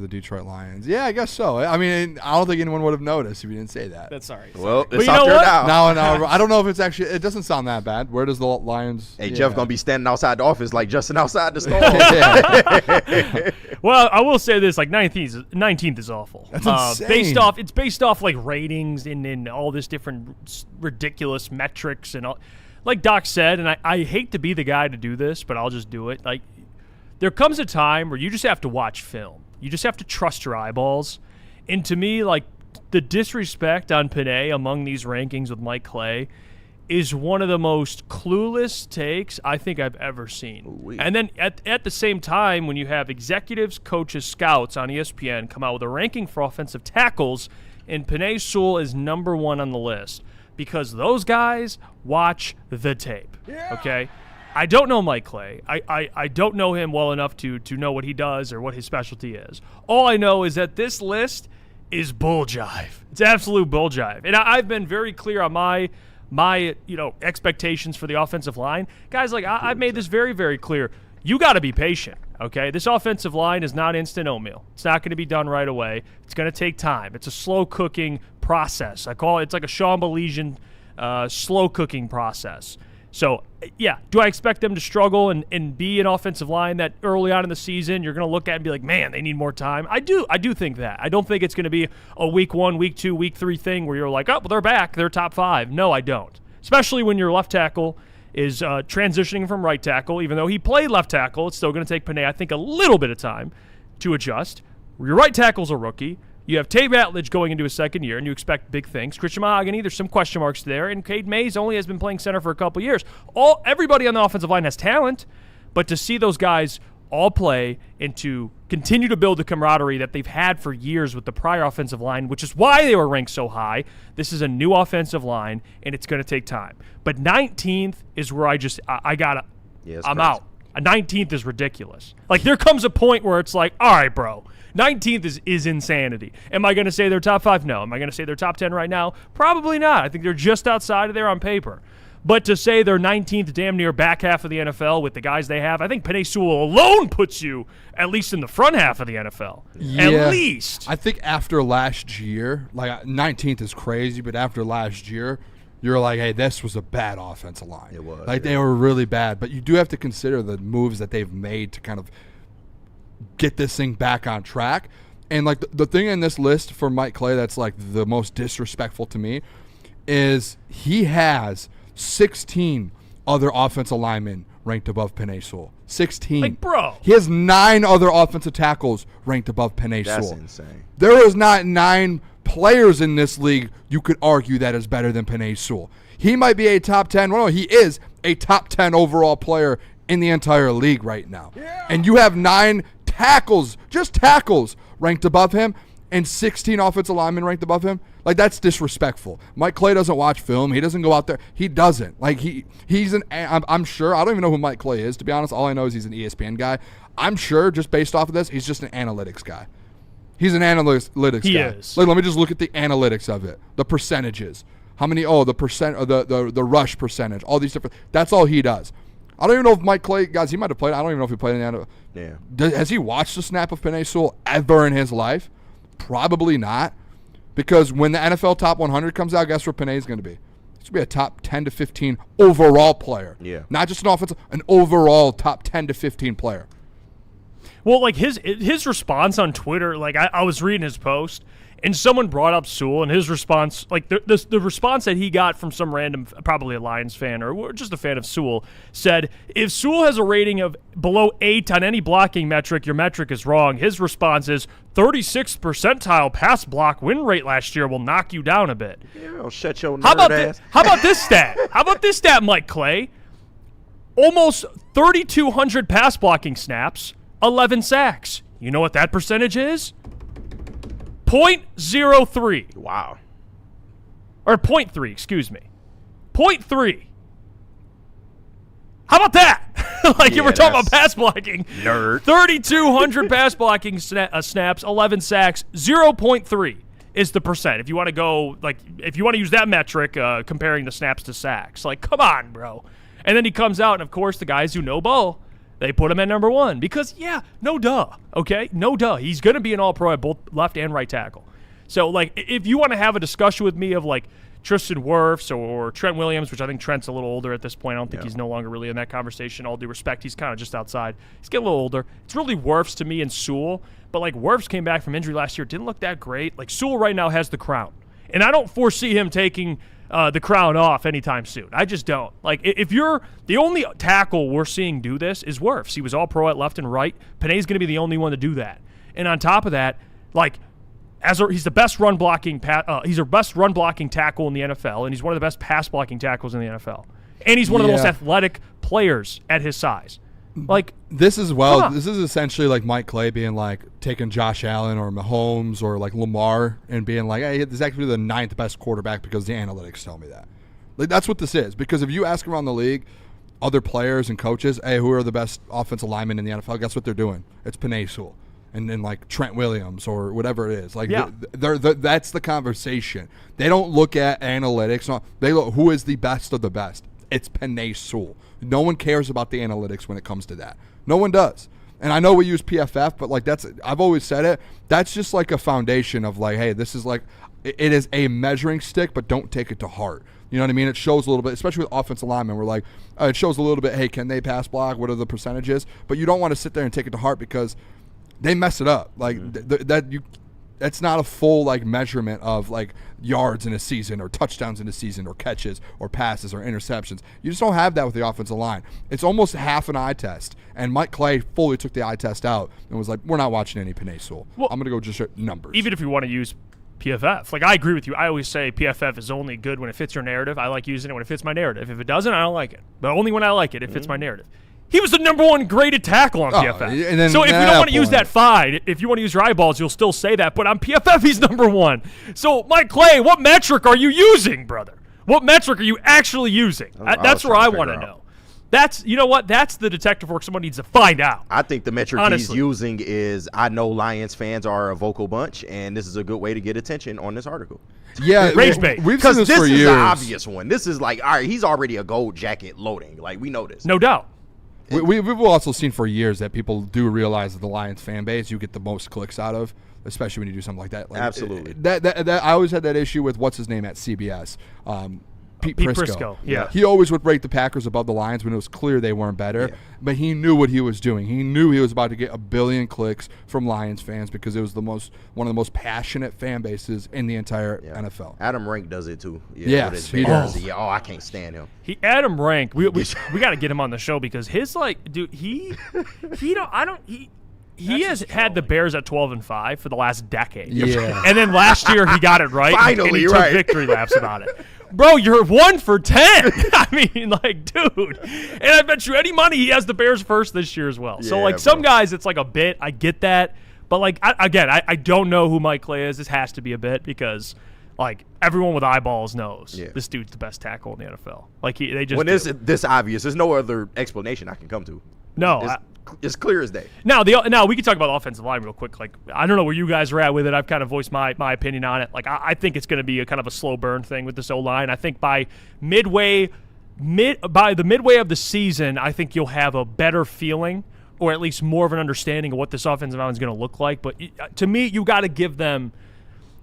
Detroit Lions? Yeah, I guess so. I mean, I don't think anyone would have noticed if you didn't say that. That's sorry. Well, But it's you out know there what? now. No, I don't know if it's actually. It doesn't sound that bad. Where does the Lions? Hey, yeah. Jeff gonna be standing outside the office like Justin outside the store. Well, I will say this: like 19th is awful. That's insane. It's based off like ratings and all this different ridiculous metrics and all. Like Doc said, and I hate to be the guy to do this, but I'll just do it. Like, there comes a time where you just have to watch film. You just have to trust your eyeballs. And to me, like, the disrespect on Panay among these rankings with Mike Clay is one of the most clueless takes I think I've ever seen. Ooh-wee. And then at the same time, when you have executives, coaches, scouts on ESPN come out with a ranking for offensive tackles, and Panay Sewell is number 1 on the list. Because those guys watch the tape, okay? I don't know Mike Clay. I don't know him well enough to know what he does or what his specialty is. All I know is that this list is bull jive. It's absolute bull jive. And I've been very clear on my expectations for the offensive line. Guys, like I've made this very, very clear. You got to be patient, okay? This offensive line is not instant oatmeal. It's not going to be done right away. It's going to take time. It's a slow-cooking process. I call it, it's like a Chambelesian slow-cooking process. So, yeah, do I expect them to struggle and be an offensive line that early on in the season you're going to look at and be like, man, they need more time? I do think that. I don't think it's going to be a week 1, week 2, week 3 thing where you're like, oh, well, they're back. They're top 5. No, I don't. Especially when your left tackle is transitioning from right tackle. Even though he played left tackle, it's still going to take Panay, I think, a little bit of time to adjust. Your right tackle's a rookie. You have Tate Ratledge going into his second year, and you expect big things. Christian Mahogany, there's some question marks there, and Cade Mays only has been playing center for a couple years. Everybody on the offensive line has talent, but to see those guys all play and to continue to build the camaraderie that they've had for years with the prior offensive line, which is why they were ranked so high. This is a new offensive line, and it's going to take time. But 19th is where I'm out. A 19th is ridiculous. Like, there comes a point where it's like, all right, bro, 19th is insanity. Am I going to say they're top 5? No. Am I going to say they're top 10 right now? Probably not. I think they're just outside of there on paper. But to say they're 19th, damn near back half of the NFL with the guys they have, I think Panay Sewell alone puts you at least in the front half of the NFL. Yeah. At least. I think after last year, like 19th is crazy, but after last year, you're like, hey, this was a bad offensive line. It was. Like, they were really bad. But you do have to consider the moves that they've made to kind of get this thing back on track. And, like, the thing in this list for Mike Clay that's, like, the most disrespectful to me is he has 16 other offensive linemen ranked above Panay Sewell. 16. Like, bro. He has 9 other offensive tackles ranked above Panay Sewell. That's insane. There is not 9 players in this league you could argue that is better than Panay Sewell. He might be a top 10. Well, no, he is a top 10 overall player in the entire league right now. Yeah. And you have 9 tackles, just tackles, ranked above him, and 16 offensive linemen ranked above him. Like, that's disrespectful. Mike Clay doesn't watch film. He doesn't go out there. He doesn't. Like, I'm sure, I don't even know who Mike Clay is, to be honest. All I know is he's an ESPN guy. I'm sure, just based off of this, he's just an analytics guy. He's an analytics guy. He is. Like, let me just look at the analytics of it. The percentages. How many, the percent, or the rush percentage. All these different, that's all he does. I don't even know if Mike Clay, guys, he might have played. I don't even know if he played in the NFL. Yeah. Has he watched the snap of Panay Sewell ever in his life? Probably not. Because when the NFL Top 100 comes out, guess where Panay's going to be? He's going to be a top 10 to 15 overall player. Yeah. Not just an offensive, an overall top 10 to 15 player. Well, like his response on Twitter, like I was reading his post, and someone brought up Sewell, and his response, like the response that he got from some random, probably a Lions fan or just a fan of Sewell, said, if Sewell has a rating of below 8 on any blocking metric, your metric is wrong. His response is 36th percentile pass block win rate last year will knock you down a bit. Yeah, shut your nerd ass. How about this stat? How about this stat, Mike Clay? Almost 3,200 pass blocking snaps, 11 sacks. You know what that percentage is? 0.03. Wow. Or 0.3, excuse me. 0.3. How about that? Like, you were talking about pass blocking. Nerd. 3,200 pass blocking snaps, 11 sacks, 0.3 is the percent. If you want to go, like, if you want to use that metric, comparing the snaps to sacks. Like, come on, bro. And then he comes out, and of course, the guys who know ball, they put him at number 1 because, yeah, no duh, okay? No duh. He's going to be an all-pro at both left and right tackle. So, like, if you want to have a discussion with me of, like, Tristan Wirfs or Trent Williams, which I think Trent's a little older at this point. I don't think he's no longer really in that conversation. All due respect, he's kind of just outside. He's getting a little older. It's really Wirfs to me and Sewell. But, like, Wirfs came back from injury last year. Didn't look that great. Like, Sewell right now has the crown. And I don't foresee him taking the crown off anytime soon. I just don't. Like, if you're the only tackle we're seeing do this is Wirfs. He was all pro at left and right. Panay's going to be the only one to do that. And on top of that, like, he's the best run blocking he's our best run blocking tackle in the NFL, and he's one of the best pass blocking tackles in the NFL. And he's one of the most athletic players at his size. Like, this is essentially like Mike Clay being like taking Josh Allen or Mahomes or like Lamar and being like, hey, this is actually the 9th best quarterback because the analytics tell me that. Like, that's what this is. Because if you ask around the league, other players and coaches, hey, who are the best offensive linemen in the NFL? Guess what they're doing? It's Penei Sewell. And then, like, Trent Williams or whatever it is. Like, that's the conversation. They don't look at analytics. No, they look who is the best of the best. It's Penei Sewell. No one cares about the analytics when it comes to that. No one does. And I know we use PFF, but, like, I've always said it. That's just like a foundation of, like, hey, this is like it is a measuring stick, but don't take it to heart. You know what I mean? It shows a little bit, especially with offensive linemen. We're like, it shows a little bit, hey, can they pass block? What are the percentages? But you don't want to sit there and take it to heart because they mess it up. Like, that's not a full, like, measurement of, like, yards in a season or touchdowns in a season or catches or passes or interceptions. You just don't have that with the offensive line. It's almost half an eye test. And Mike Clay fully took the eye test out and was like, we're not watching any Penei Sewell. Well, I'm going to go just numbers. Even if you want to use PFF. Like, I agree with you. I always say PFF is only good when it fits your narrative. I like using it when it fits my narrative. If it doesn't, I don't like it. But only when I like it, it fits my narrative. He was the number 1 graded tackle on PFF. And then so if you don't want to use that fine, if you want to use your eyeballs, you'll still say that. But on PFF, he's number 1. So, Mike Clay, what metric are you using, brother? What metric are you actually using? That's where I want to know. That's, you know what? That's the detective work someone needs to find out. I think the metric he's using is, I know Lions fans are a vocal bunch, and this is a good way to get attention on this article. Yeah, rage bait. We've seen this for years. This is the obvious one. This is like, all right, he's already a gold jacket loading. Like, we know this. No doubt. We've also seen for years that people do realize that the Lions fan base you get the most clicks out of, especially when you do something like that. Like, absolutely. That I always had that issue with what's his name at CBS, Pete Prisco. Yeah, he always would rate the Packers above the Lions when it was clear they weren't better. Yeah. But he knew what he was doing. He knew he was about to get 1 billion clicks from Lions fans because it was one of the most passionate fan bases in the entire NFL. Adam Rank does it too. Yes, he does. Yeah, I can't stand him. Adam Rank. We got to get him on the show because his, like, dude, he has had the Bears at 12-5 for the last decade. Yeah. And then last year he got it right. Finally, and he took victory laps about it. Bro, you're 1 for 10. I mean, like, dude. And I bet you any money he has the Bears first this year as well. So, like, some guys, it's like a bit. I get that. But, like, I don't know who Mike Clay is. This has to be a bit because, like, everyone with eyeballs knows this dude's the best tackle in the NFL. Like, they just when it's this obvious, there's no other explanation I can come to. No, it's clear as day. Now we can talk about the offensive line real quick. Like, I don't know where you guys are at with it. I've kind of voiced my opinion on it. Like, I think it's going to be a kind of a slow burn thing with this O-line. I think by the midway of the season, I think you'll have a better feeling or at least more of an understanding of what this offensive line is going to look like. But to me, you got to give them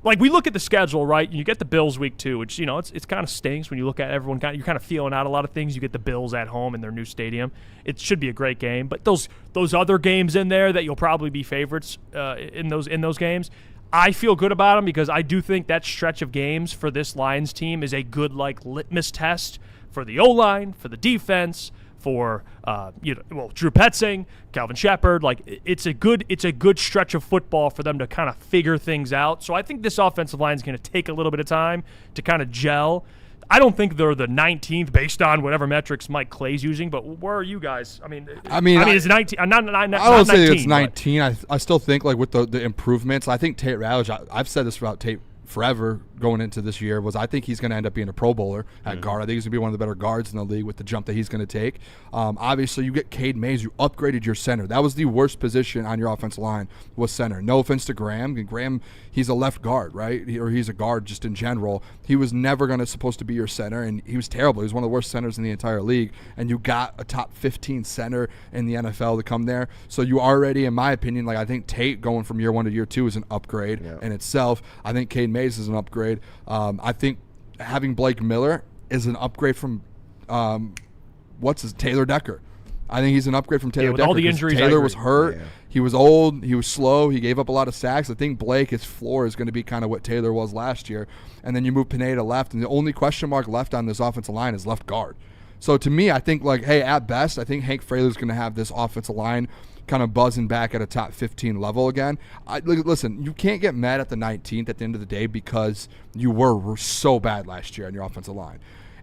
like we look at the schedule, right? You get the Bills week 2, which it's kind of stinks when you look at everyone. You're kind of feeling out a lot of things. You get the Bills at home in their new stadium. It should be a great game, but those other games in there that you'll probably be favorites in those games, I feel good about them because I do think that stretch of games for this Lions team is a good litmus test for the O-line, for the defense, for Drew Petzing, Calvin Shepard. It's a good stretch of football for them to kind of figure things out. So I think this offensive line is going to take a little bit of time to kind of gel. I don't think they're the 19th based on whatever metrics Mike Clay's using, but where are you guys? I mean, it's 19. I don't say it's 19. I still think with the improvements. I think Tate Ratledge. I've said this about Tate forever going into this year I think he's going to end up being a Pro Bowler at guard. I think he's going to be one of the better guards in the league with the jump that he's going to take. Obviously, you get Cade Mays. You upgraded your center. That was the worst position on your offensive line was center. No offense to Graham. Graham, he's a left guard, right? Or he's a guard just in general. He was never supposed to be your center, and he was terrible. He was one of the worst centers in the entire league, and you got a top 15 center in the NFL to come there. So you already, in my opinion, I think Tate going from year 1 to year 2 is an upgrade in itself. I think Cade Mays is an upgrade. I think having Blake Miller is an upgrade from Taylor Decker. I think he's an upgrade from Taylor with Decker. All the injuries, Taylor was hurt. Yeah. He was old. He was slow. He gave up a lot of sacks. I think his floor is going to be kind of what Taylor was last year. And then you move Pineda left, and the only question mark left on this offensive line is left guard. So to me, I think at best, I think Hank Fraley's going to have this offensive line kind of buzzing back at a top 15 level again. Listen, you can't get mad at the 19th at the end of the day because you were so bad last year on your offensive line.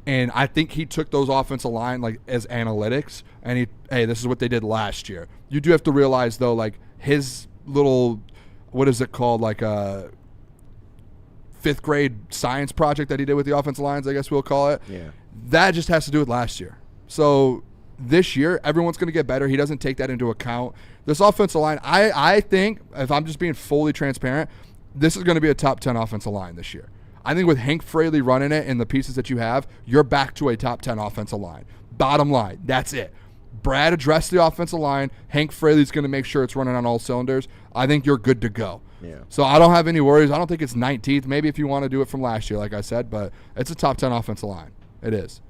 And I think he took those offensive line as analytics, and this is what they did last year. You do have to realize though, his little, what is it called, a 5th grade science project that he did with the offensive lines, I guess we'll call it. Yeah. That just has to do with last year. So this year, everyone's going to get better. He doesn't take that into account. This offensive line, I think, if I'm just being fully transparent, this is going to be a top 10 offensive line this year. I think with Hank Fraley running it and the pieces that you have, you're back to a top 10 offensive line. Bottom line, that's it. Brad addressed the offensive line. Hank Fraley's going to make sure it's running on all cylinders. I think you're good to go. Yeah. So I don't have any worries. I don't think it's 19th. Maybe if you want to do it from last year, like I said, but it's a top 10 offensive line. It is.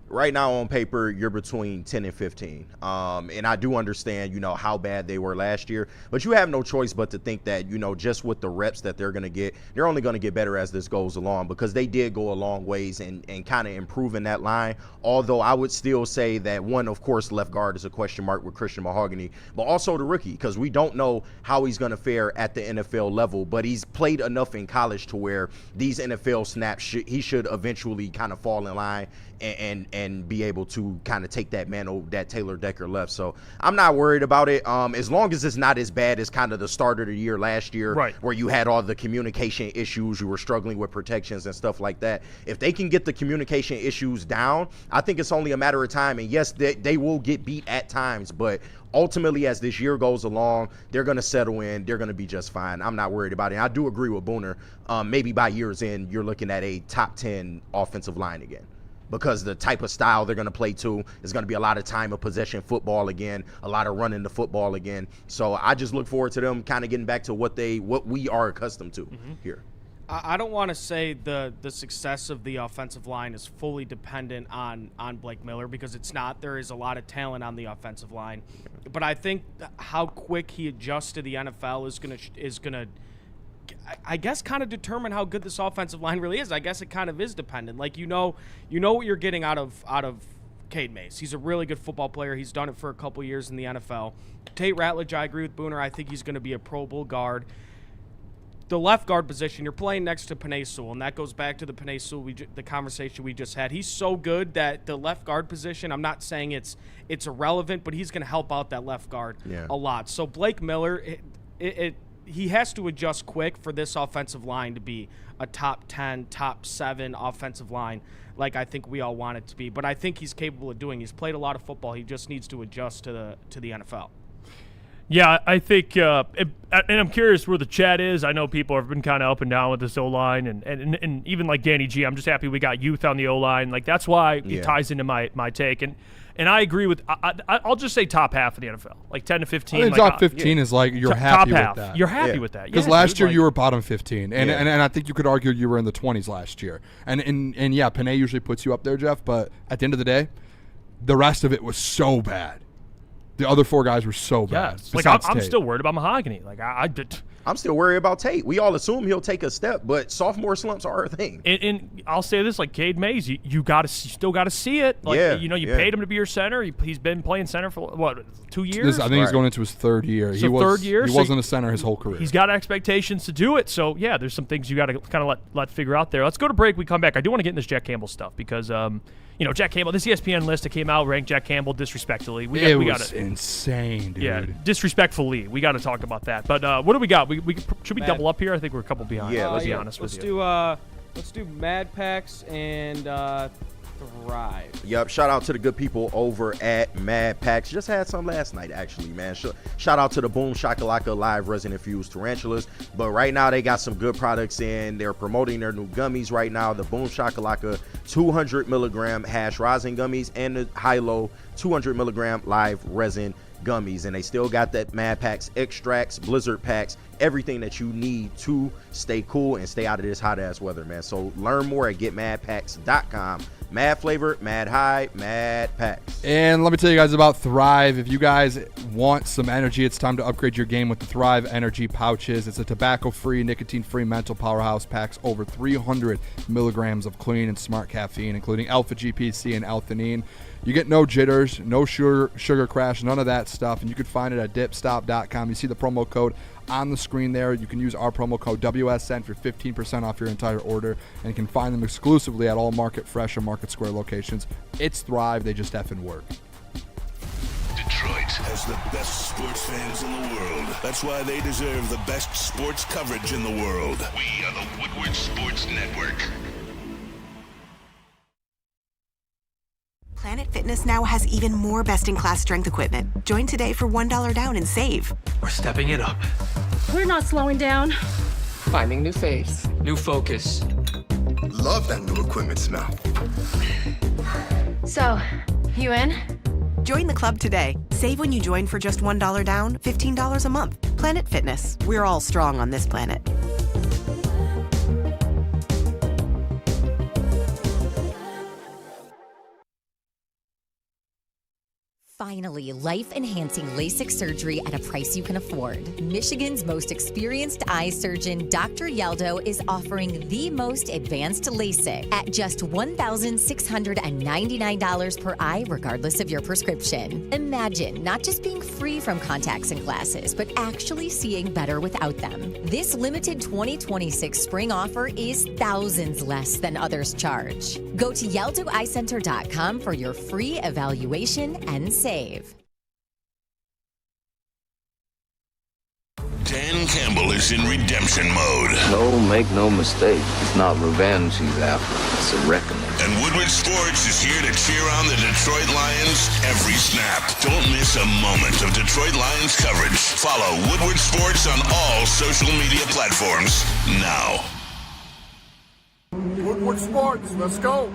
Right now on paper, you're between 10 and 15. And I do understand, how bad they were last year. But you have no choice but to think that, just with the reps that they're going to get, they're only going to get better as this goes along because they did go a long ways and kind of improving that line. Although I would still say that one, of course, left guard is a question mark with Christian Mahogany, but also the rookie because we don't know how he's going to fare at the NFL level. But he's played enough in college to where these NFL snaps, he should eventually kind of fall in line and be able to kind of take that mantle that Taylor Decker left. So I'm not worried about it. As long as it's not as bad as kind of the start of the year last year, right, where you had all the communication issues, you were struggling with protections and stuff like that. If they can get the communication issues down, I think it's only a matter of time. And yes, they will get beat at times, but ultimately, as this year goes along, they're going to settle in. They're going to be just fine. I'm not worried about it. And I do agree with Booner. Maybe by year's end, you're looking at a top 10 offensive line again. Because the type of style they're going to play to is going to be a lot of time of possession football again, a lot of running the football again. So I just look forward to them kind of getting back to what we are accustomed to here. I don't want to say the success of the offensive line is fully dependent on Blake Miller because it's not. There is a lot of talent on the offensive line, but I think how quick he adjusts to the NFL is gonna I guess kind of determine how good this offensive line really is. I guess it kind of is dependent. What you're getting out of Cade Mays. He's a really good football player. He's done it for a couple years in the NFL. Tate Ratledge, I agree with Booner. I think he's going to be a Pro Bowl guard. The left guard position, you're playing next to Penei Sewell, and that goes back to the Penei Sewell, the conversation we just had. He's so good that the left guard position, I'm not saying it's irrelevant, but he's going to help out that left guard a lot. So Blake Miller, he has to adjust quick for this offensive line to be a top 10, top 7 offensive line like I think we all want it to be. But I think he's capable of doing. He's played a lot of football. He just needs to adjust to the NFL. Yeah, I think, and I'm curious where the chat is. I know people have been kind of up and down with this O-line, and even like Danny G, I'm just happy we got youth on the O-line. Like, that's why it ties into my take. And And I agree with. I'll just say top half of the NFL, like 10 to 15. I think top 15 is like you're happy with that. You're happy with that because last year you were bottom 15, and I think you could argue you were in the 20s last year. And yeah, Panay usually puts you up there, Jeff. But at the end of the day, the rest of it was so bad. The other 4 guys were so bad. Like I'm still worried about Mahogany. Like I'm still worried about Tate. We all assume he'll take a step, but sophomore slumps are a thing. And I'll say this, like Cade Mays, you still got to see it. Like, you paid him to be your center. He's been playing center for, what, 2 years? I think he's going into his 3rd year. So third year? He wasn't a center his whole career. He's got expectations to do it. So, yeah, there's some things you got to kind of let figure out there. Let's go to break. We come back. I do want to get in this Jack Campbell stuff because, Jack Campbell, this ESPN list that came out ranked Jack Campbell disrespectfully. It was insane, dude. Yeah, disrespectfully. We got to talk about that. But what do we got? Should we double up here? I think we're a couple behind. Yeah, let's be honest with you. Let's do Mad Packs and Thrive. Yep, shout out to the good people over at Mad Packs. Just had some last night, actually, man. Shout out to the Boom Shakalaka Live Resin Infused Tarantulas. But right now, they got some good products in. They're promoting their new gummies right now. The Boom Shakalaka 200 milligram hash rosin gummies and the High-Low 200 milligram live resin gummies. And they still got that Mad Packs extracts, blizzard packs, everything that you need to stay cool and stay out of this hot-ass weather, man. So learn more at getmadpacks.com. Mad flavor, mad high, mad packs. And let me tell you guys about Thrive. If you guys want some energy, it's time to upgrade your game with the Thrive Energy Pouches. It's a tobacco-free, nicotine-free mental powerhouse. Packs over 300 milligrams of clean and smart caffeine, including alpha-GPC and L-theanine. You get no jitters, no sugar crash, none of that stuff. And you can find it at dipstop.com. You see the promo code on the screen there. You can use our promo code WSN for 15% off your entire order. And you can find them exclusively at all Market Fresh or Market Square locations. It's Thrive. They just effing work. Detroit has the best sports fans in the world. That's why they deserve the best sports coverage in the world. We are the Woodward Sports Network. Planet Fitness now has even more best-in-class strength equipment. Join today for $1 down and save. We're stepping it up. We're not slowing down. Finding new faith, new focus. Love that new equipment smell. So, you in? Join the club today. Save when you join for just $1 down, $15 a month. Planet Fitness. We're all strong on this planet. Finally, life-enhancing LASIK surgery at a price you can afford. Michigan's most experienced eye surgeon, Dr. Yaldo, is offering the most advanced LASIK at just $1,699 per eye, regardless of your prescription. Imagine not just being free from contacts and glasses, but actually seeing better without them. This limited 2026 spring offer is thousands less than others charge. Go to YaldoEyeCenter.com for your free evaluation and save. Dan Campbell is in redemption mode. No, make no mistake. It's not revenge he's after. It's a reckoning. And Woodward Sports is here to cheer on the Detroit Lions every snap. Don't miss a moment of Detroit Lions coverage. Follow Woodward Sports on all social media platforms now. Woodward Sports, let's go.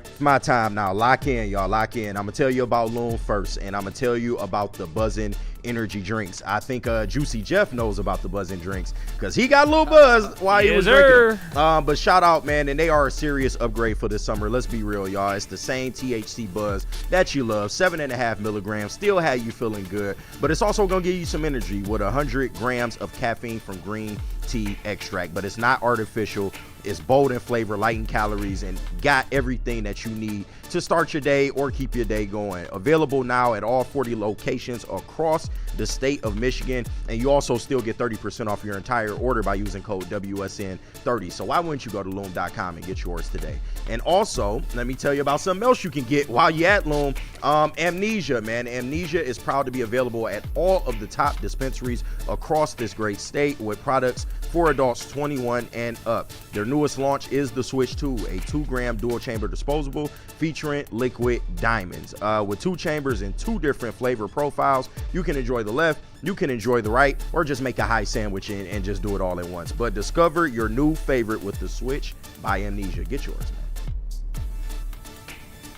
It's my time now. Lock in, y'all. Lock in. I'm going to tell you about Loom first, and I'm going to tell you about the Buzzin' energy drinks. I think Juicy Jeff knows about the Buzzin' drinks because he got a little buzz while he was drinking. But shout out, man, and they are a serious upgrade for this summer. Let's be real, y'all. It's the same THC buzz that you love. 7.5 milligrams. Still have you feeling good, but it's also going to give you some energy with 100 grams of caffeine from green tea extract. But it's not artificial. It's bold in flavor, light in calories, and got everything that you need to start your day or keep your day going. Available now at all 40 locations across the state of Michigan, and you also still get 30% off your entire order by using code WSN30. So why wouldn't you go to Loom.com and get yours today? And also, let me tell you about something else you can get while you're at Loom. Amnesia, man. Amnesia is proud to be available at all of the top dispensaries across this great state with products for adults 21 and up. Their newest launch is the Switch 2, a 2-gram dual-chamber disposable featuring liquid diamonds. With 2 chambers and 2 different flavor profiles, you can enjoy the left, you can enjoy the right, or just make a high sandwich and just do it all at once. But discover your new favorite with the Switch by Amnesia. Get yours, man.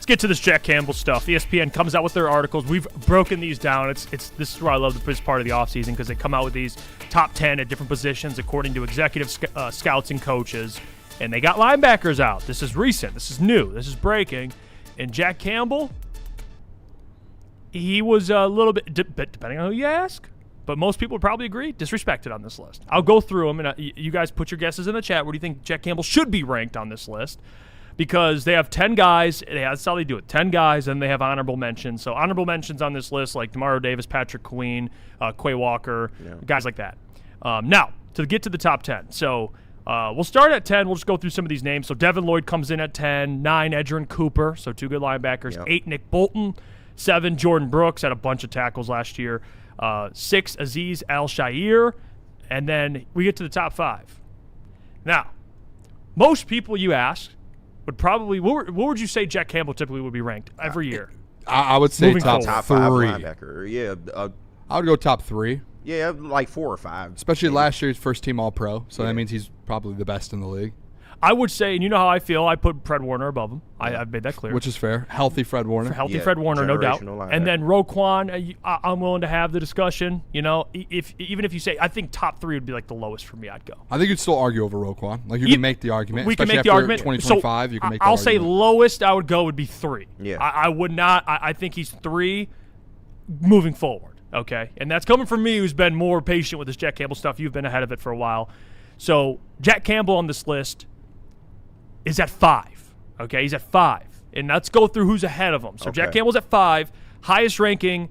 Let's get to this Jack Campbell stuff. ESPN comes out with their articles. We've broken these down. This is where I love this part of the offseason because they come out with these top 10 at different positions according to executive scouts and coaches. And they got linebackers out. This is recent. This is new. This is breaking. And Jack Campbell, he was a little bit, depending on who you ask, but most people would probably agree, disrespected on this list. I'll go through them, and you guys put your guesses in the chat. Where do you think Jack Campbell should be ranked on this list? Because they have 10 guys. That's how they do it. 10 guys, and they have honorable mentions. So honorable mentions on this list, like Demario Davis, Patrick Queen, Quay Walker, guys like that. Now, to get to the top 10. So we'll start at 10. We'll just go through some of these names. So Devin Lloyd comes in at 10. 9, Edgerrin Cooper. So 2 good linebackers. 8, Nick Bolton. 7, Jordan Brooks. Had a bunch of tackles last year. 6, Azeez Al-Shaair. And then we get to the top 5. Now, most people you ask would probably, what would you say Jack Campbell typically would be ranked every year? I would say top 5 3. linebacker. Yeah. I would go top 3. Yeah, like 4 or 5. Especially last year's first team All-Pro, so that means he's probably the best in the league. I would say, and you know how I feel, I put Fred Warner above him. I've made that clear. Which is fair. Healthy Fred Warner. Fred Warner, no doubt. And then Roquan, I'm willing to have the discussion. You know, even if you say, I think top 3 would be like the lowest for me, I'd go. I think you'd still argue over Roquan. Like, you can make the argument. We can make the argument. 2025, you can make the I'll argument. say lowest I would go would be 3. Yeah. I would not. I think he's 3 moving forward. Okay? And that's coming from me, who's been more patient with this Jack Campbell stuff. You've been ahead of it for a while. So Jack Campbell on this list is at 5. Okay, he's at 5. And let's go through who's ahead of him. So Jack Campbell's at 5. Highest ranking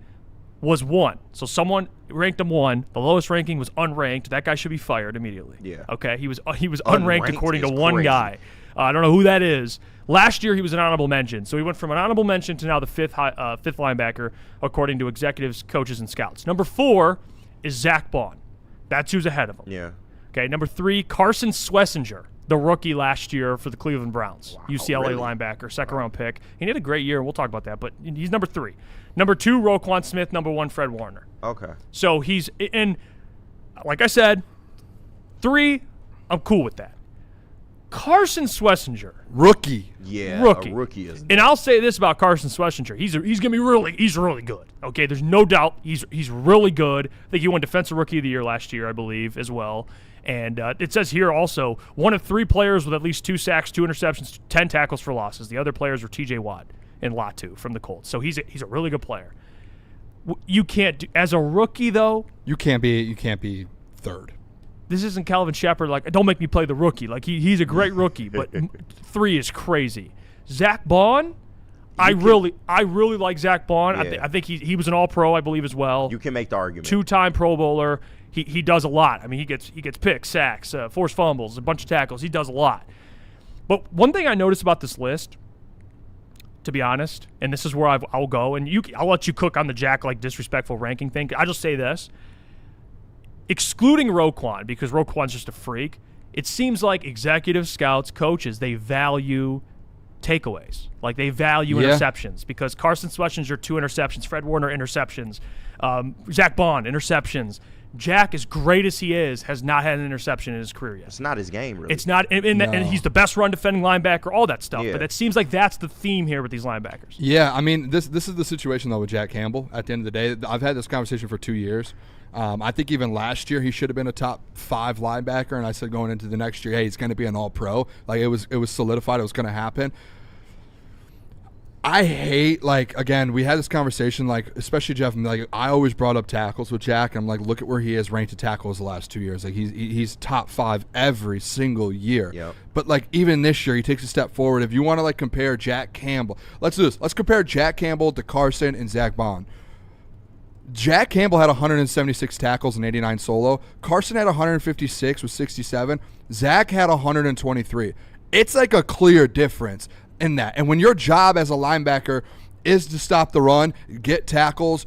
was 1. So someone ranked him 1. The lowest ranking was unranked. That guy should be fired immediately. Yeah. Okay, he was unranked according to one guy. I don't know who that is. Last year he was an honorable mention. So he went from an honorable mention to now the fifth linebacker according to executives, coaches, and scouts. Number 4 is Zach Bond. That's who's ahead of him. Yeah. Okay, number 3, Carson Schlesinger, the rookie last year for the Cleveland Browns. Wow, UCLA really? linebacker, second-round pick. He had a great year. We'll talk about that, but he's number 3. Number 2, Roquan Smith. Number 1, Fred Warner. Okay. So he's in, like I said, 3, I'm cool with that. Carson Schlesinger. Rookie. Yeah, rookie. A rookie is. And I'll say this about Carson Schlesinger. He's gonna be really good. Okay, there's no doubt he's really good. I think he won Defensive Rookie of the Year last year, I believe, as well. And it says here also, one of 3 players with at least 2 sacks, 2 interceptions, 10 tackles for losses. The other players were T.J. Watt and Latu from the Colts. So he's a really good player. You can't do, as a rookie though. You can't be 3rd. This isn't Calvin Shepard. Like, don't make me play the rookie. Like he's a great rookie, but 3 is crazy. Zach Bond, I really like Zach Bond. Yeah. I think he was an All-Pro, I believe, as well. You can make the argument. 2-time Pro Bowler. He does a lot. I mean, he gets picks, sacks, forced fumbles, a bunch of tackles. He does a lot. But one thing I noticed about this list, to be honest, and this is where I'll go, and I'll let you cook on the Jack like disrespectful ranking thing. I'll just say this. Excluding Roquan, because Roquan's just a freak, it seems like executive scouts, coaches, they value takeaways. Like they value interceptions because Carson Schlesinger, 2 interceptions, Fred Warner, interceptions, Zach Bond, interceptions. Jack, as great as he is, has not had an interception in his career yet. It's not his game, really. It's not, and he's the best run defending linebacker, all that stuff. Yeah. But it seems like that's the theme here with these linebackers. Yeah, I mean, this is the situation, though, with Jack Campbell. At the end of the day, I've had this conversation for 2 years. I think even last year he should have been a top 5 linebacker, and I said going into the next year, hey, he's going to be an All-Pro. Like it was solidified, it was going to happen. I hate, like, again, we had this conversation, like, especially Jeff, like, I always brought up tackles with Jack, and I'm like, look at where he is ranked to tackles the last 2 years. Like, he's top 5 every single year. Yep. But, like, even this year, he takes a step forward. If you want to, like, compare Jack Campbell, let's do this. Let's compare Jack Campbell to Carson and Zach Bond. Jack Campbell had 176 tackles and 89 solo. Carson had 156 with 67. Zach had 123. It's like a clear difference in that. And when your job as a linebacker is to stop the run, get tackles,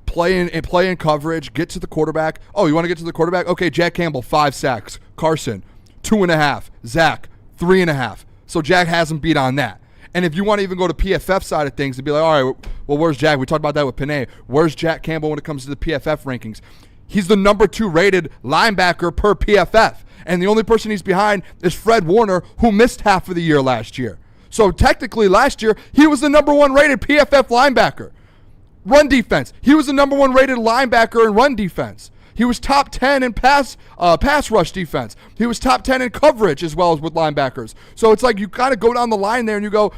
play in coverage, get to the quarterback. Oh, you want to get to the quarterback? Okay, Jack Campbell, 5 sacks. Carson, 2.5. Zach, 3.5. So Jack has him beat on that. And if you want to even go to PFF side of things and be like, all right, well, where's Jack? We talked about that with Panay. Where's Jack Campbell when it comes to the PFF rankings? He's the number 2 rated linebacker per PFF. And the only person he's behind is Fred Warner, who missed half of the year last year. So technically last year, he was the number 1 rated PFF linebacker. Run defense. He was the number 1 rated linebacker in run defense. He was top 10 in pass rush defense. He was top 10 in coverage as well as with linebackers. So it's like you kind of go down the line there and you go,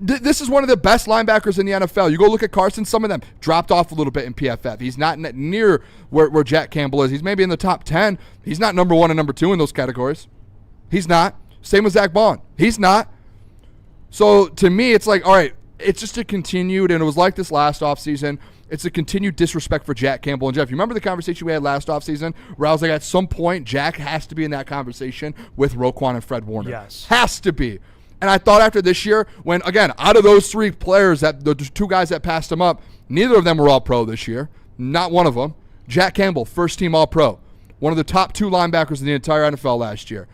this is one of the best linebackers in the NFL. You go look at Carson, some of them dropped off a little bit in PFF. He's not near where Jack Campbell is. He's maybe in the top 10. He's not number 1 and number 2 in those categories. He's not. Same with Zach Bond. He's not. So to me, it's like, all right, it's just a continued, and it was like this last offseason. It's a continued disrespect for Jack Campbell. And Jeff, you remember the conversation we had last offseason where I was like, at some point, Jack has to be in that conversation with Roquan and Fred Warner. Yes. Has to be. And I thought after this year, when, again, out of those 3 players, that the 2 guys that passed him up, neither of them were All-Pro this year. Not one of them. Jack Campbell, first-team All-Pro. One of the top 2 linebackers in the entire NFL last year.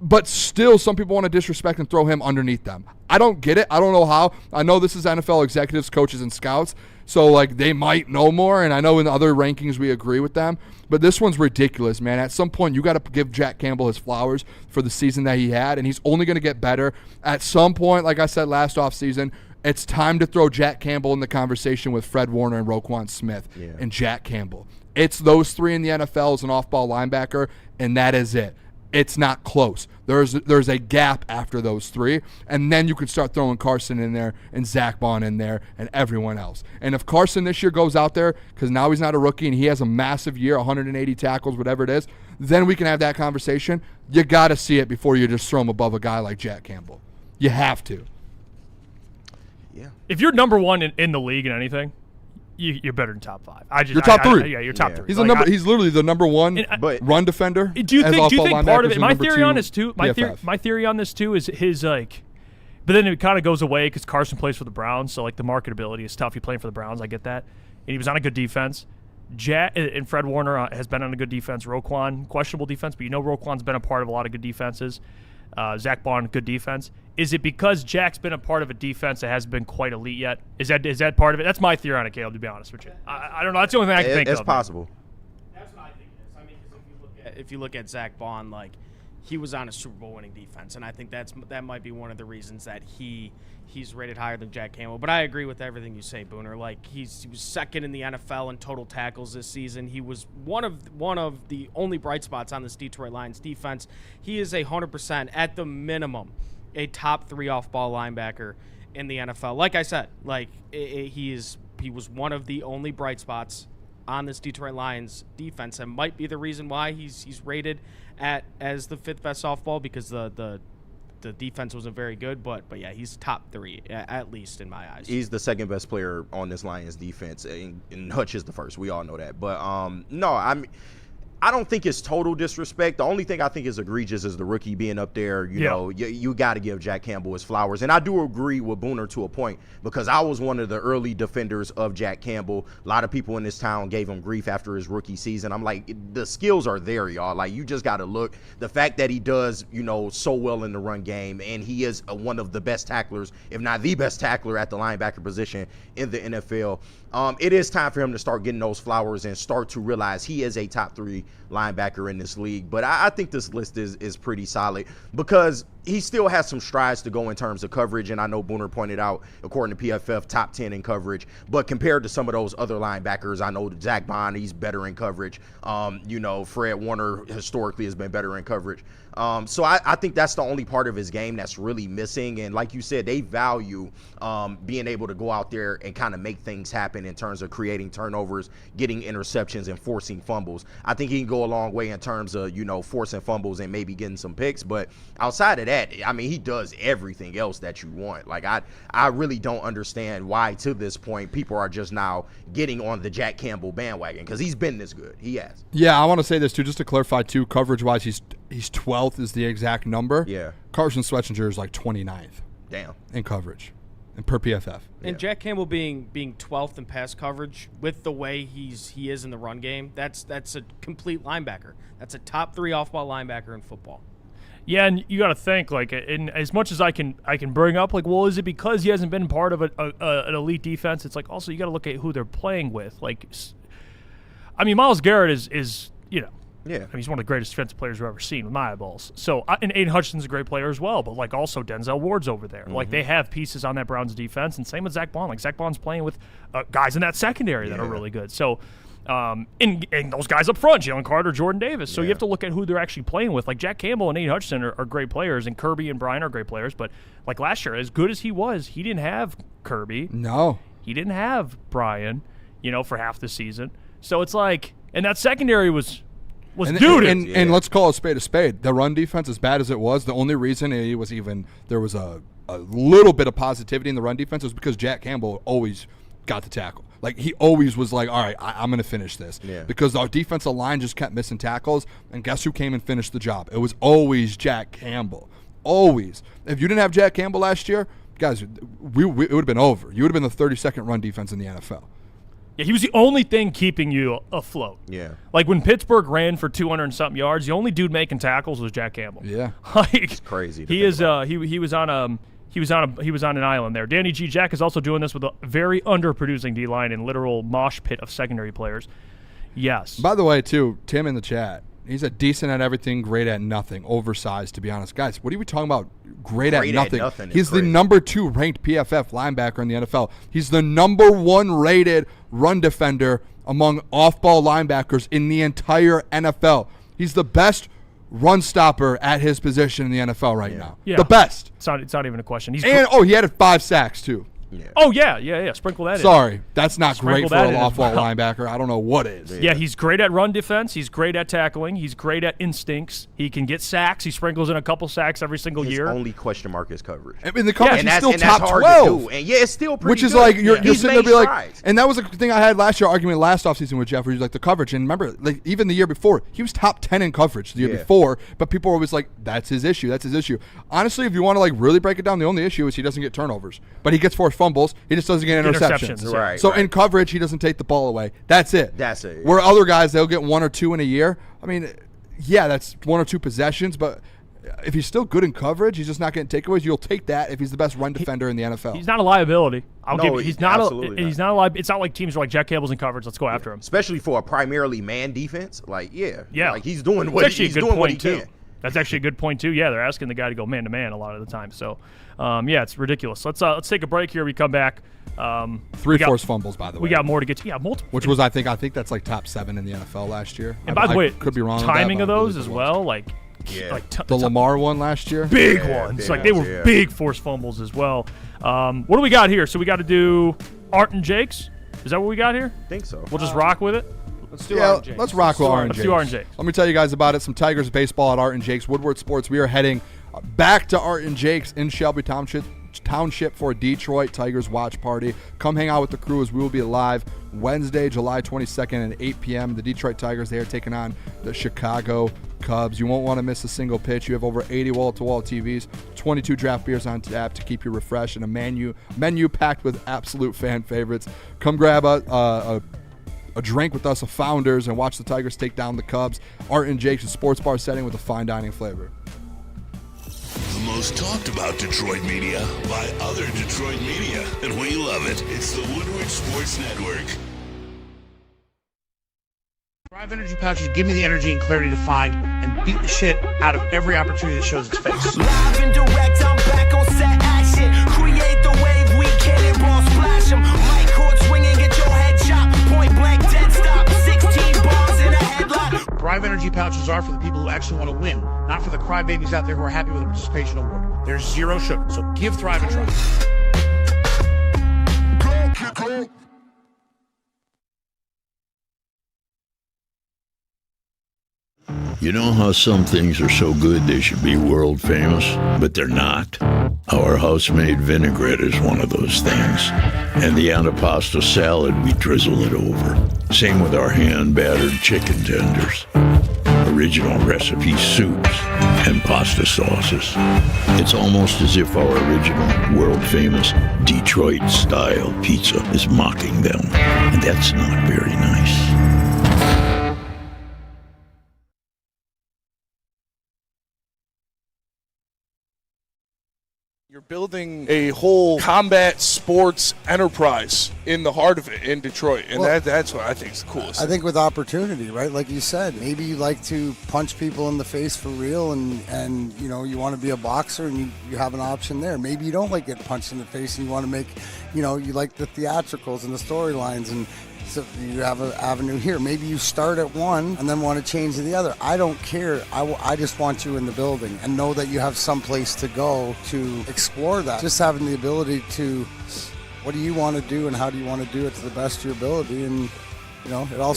But still, some people want to disrespect and throw him underneath them. I don't get it. I don't know how. I know this is NFL executives, coaches, and scouts, so like they might know more, and I know in the other rankings we agree with them. But this one's ridiculous, man. At some point, you got to give Jack Campbell his flowers for the season that he had, and he's only going to get better. At some point, like I said last offseason, it's time to throw Jack Campbell in the conversation with Fred Warner and Roquan Smith and Jack Campbell. It's those 3 in the NFL as an off-ball linebacker, and that is it. It's not close. There's a gap after those 3, and then you can start throwing Carson in there and Zach Bond in there and everyone else. And if Carson this year goes out there, because now he's not a rookie and he has a massive year, 180 tackles, whatever it is, then we can have that conversation. You got to see it before you just throw him above a guy like Jack Campbell. You have to. Yeah. If you're number 1 in the league in anything, you're better than top 5. You're top 3. You're top 3. He's he's literally the number 1 run defender. Do you think part of it? My theory on this too. My theory on this too is his like, but then it kind of goes away because Carson plays for the Browns, so like the marketability is tough. You're playing for the Browns, I get that, and he was on a good defense. Jack and Fred Warner has been on a good defense. Roquan, questionable defense, but you know Roquan's been a part of a lot of good defenses. Zach Bond, good defense. Is it because Jack's been a part of a defense that hasn't been quite elite yet? Is that part of it? That's my theory on it, Caleb, to be honest with you. I don't know. That's the only thing I can think of. It's possible. That's what I think it is. I mean, because if you look at Zach Bond, like, he was on a Super Bowl winning defense, and I think that might be one of the reasons that he's rated higher than Jack Campbell. But I agree with everything you say, Booner. Like, he was second in the NFL in total tackles this season. He was one of the only bright spots on this Detroit Lions defense. He is 100% at the minimum a top 3 off-ball linebacker in the NFL. Like I said, like he was one of the only bright spots on this Detroit Lions defense, and might be the reason why he's rated as the 5th best off-ball, because the defense wasn't very good, but yeah, he's top 3 at least in my eyes. He's the 2nd best player on this Lions defense, and Hutch is the 1st. We all know that, but no, I don't think it's total disrespect. The only thing I think is egregious is the rookie being up there. You know, you got to give Jack Campbell his flowers. And I do agree with Booner to a point, because I was one of the early defenders of Jack Campbell. A lot of people in this town gave him grief after his rookie season. I'm like, the skills are there, y'all. Like, you just got to look. The fact that he does, so well in the run game, and he is one of the best tacklers, if not the best tackler at the linebacker position in the NFL. It is time for him to start getting those flowers and start to realize he is a top 3 linebacker in this league. But I think this list is pretty solid, because he still has some strides to go in terms of coverage. And I know Booner pointed out, according to PFF, top 10 in coverage. But compared to some of those other linebackers, I know Zach Bond, he's better in coverage. Fred Warner historically has been better in coverage. So I think that's the only part of his game that's really missing. And like you said, they value being able to go out there and kind of make things happen in terms of creating turnovers, getting interceptions, and forcing fumbles. I think he can go a long way in terms of, forcing fumbles and maybe getting some picks. But outside of that, I mean, he does everything else that you want. Like, I really don't understand why, to this point, people are just now getting on the Jack Campbell bandwagon, because he's been this good. He has. Yeah, I want to say this, too, just to clarify, too, coverage-wise, he's 12th is the exact number. Yeah. Carson Swetzinger is like 29th. Damn. In coverage. And per PFF. And Jack Campbell being 12th in pass coverage, with the way he is in the run game, that's a complete linebacker. That's a top 3 off-ball linebacker in football. Yeah, and you got to think, like, in as much as I can bring up, like, well, is it because he hasn't been part of an elite defense? It's like, also you got to look at who they're playing with. Like, I mean, Myles Garrett is Yeah. I mean, he's one of the greatest defensive players we've ever seen with my eyeballs. So, and Aiden Hutchinson's a great player as well, but like also Denzel Ward's over there. Like they have pieces on that Browns defense, and same with Zach Bond. Like Zach Bond's playing with guys in that secondary that are really good. So, and those guys up front, Jalen Carter, Jordan Davis. So you have to look at who they're actually playing with. Like Jack Campbell and Aiden Hutchinson are great players, and Kirby and Brian are great players. But like last year, as good as he was, he didn't have Kirby. No. He didn't have Brian, for half the season. So it's like, and that secondary was dude. And let's call a spade a spade. The run defense, as bad as it was, the only reason there was a little bit of positivity in the run defense was because Jack Campbell always got the tackle. Like, he always was like, all right, I'm going to finish this. Yeah. Because our defensive line just kept missing tackles, and guess who came and finished the job? It was always Jack Campbell. Always. If you didn't have Jack Campbell last year, guys, it would have been over. You would have been the 32nd run defense in the NFL. Yeah, he was the only thing keeping you afloat. Yeah. Like when Pittsburgh ran for 200 and something yards, the only dude making tackles was Jack Campbell. Yeah. Like, it's crazy. He was on an island there. Danny G. Jack is also doing this with a very underproducing D-line and literal mosh pit of secondary players. Yes. By the way, too, Tim in the chat, he's a decent at everything, great at nothing, oversized, to be honest. Guys, what are we talking about? Great at nothing. He's the number 2 ranked PFF linebacker in the NFL. He's the number 1 rated run defender among off-ball linebackers in the entire NFL. He's the best run stopper at his position in the NFL right now. Yeah. The best. It's not even a question. He had 5 sacks, too. Yeah. Oh, yeah. Sprinkle that in. Sorry, that's not Sprinkle great for an in off-ball linebacker. I don't know what is. Yeah, he's great at run defense. He's great at tackling. He's great at instincts. He can get sacks. He sprinkles in a couple sacks every single year. His only question mark is coverage. I mean, the coverage is still top that's hard 12. to do. And yeah, it's still pretty Which is good. like, you're He's sitting there made be like, strides. and that was a thing I had last year, argument last offseason with Jeff, where he's like, the coverage. And remember, like, even the year before, he was top 10 in coverage the year before, but people were always like, that's his issue. Honestly, if you want to like really break it down, the only issue is he doesn't get turnovers, but he gets forced fumbles. He just doesn't get interceptions. Right. So in coverage, he doesn't take the ball away. That's it. Where other guys, they'll get 1 or 2 in a year. I mean, yeah, that's 1 or 2 possessions, but if he's still good in coverage, he's just not getting takeaways. You'll take that if he's the best run defender in the NFL. He's not a liability. He's not a liability. It's not like teams are like Jack Campbell's in coverage. Let's go after him. Especially for a primarily man defense. Like, yeah. Like he's doing what he can. That's actually a good point too. Yeah, they're asking the guy to go man to man a lot of the time. So, yeah, it's ridiculous. Let's take a break here. We come back. 3 forced fumbles, by the way. We got more to get to. Yeah, multiple. Which was I think that's like top 7 in the NFL last year. And by the way, could be wrong. Timing with that, of those as well, like the Lamar one last year, big ones. Like they were big forced fumbles as well. What do we got here? So we got to do Art and Jake's. Is that what we got here? I think so. We'll just rock with it. Let's do Art and Jake's. Let's rock with Art and Jake's. Let's do Art and Jake's. Let me tell you guys about it. Some Tigers baseball at Art and Jake's. Woodward Sports. We are heading back to Art and Jake's in Shelby Township for a Detroit Tigers watch party. Come hang out with the crew as we will be live Wednesday, July 22nd at 8 p.m. The Detroit Tigers, they are taking on the Chicago Cubs. You won't want to miss a single pitch. You have over 80 wall-to-wall TVs, 22 draft beers on tap to keep you refreshed, and a menu packed with absolute fan favorites. Come grab a drink with us, Founders, and watch the Tigers take down the Cubs. Art and Jake's, a sports bar setting with a fine dining flavor. The most talked about Detroit media by other Detroit media, and we love it. It's the Woodward Sports Network. Thrive Energy Pouches give me the energy and clarity to find and beat the shit out of every opportunity that shows its face. Live and direct, I'm back on set action. Create the wave, we cannonball splash 'em. Mic cord swinging, get your head chopped. Point blank, dead stop. 16 bars in a headlock. Thrive Energy Pouches are for the people who actually want to win, not for the crybabies out there who are happy with a participation award. There's 0 sugar, so give Thrive a try. Go. You know how some things are so good they should be world famous, but they're not? Our house-made vinaigrette is one of those things. And the antipasto salad, we drizzle it over. Same with our hand-battered chicken tenders. Original recipe soups and pasta sauces. It's almost as if our original, world-famous Detroit-style pizza is mocking them. And that's not very nice. You're building a whole combat sports enterprise in the heart of it in Detroit, and that's what I think is the coolest. I think with opportunity, right? Like you said, maybe you like to punch people in the face for real, and you know, you want to be a boxer, and you have an option there. Maybe you don't like getting punched in the face, and you want to make, you know, you like the theatricals and the storylines, and so you have an avenue here. Maybe you start at one and then want to change to the other. I don't care. I just want you in the building and know that you have some place to go to explore that. Just having the ability to, what do you want to do and how do you want to do it to the best of your ability? And, you know, it all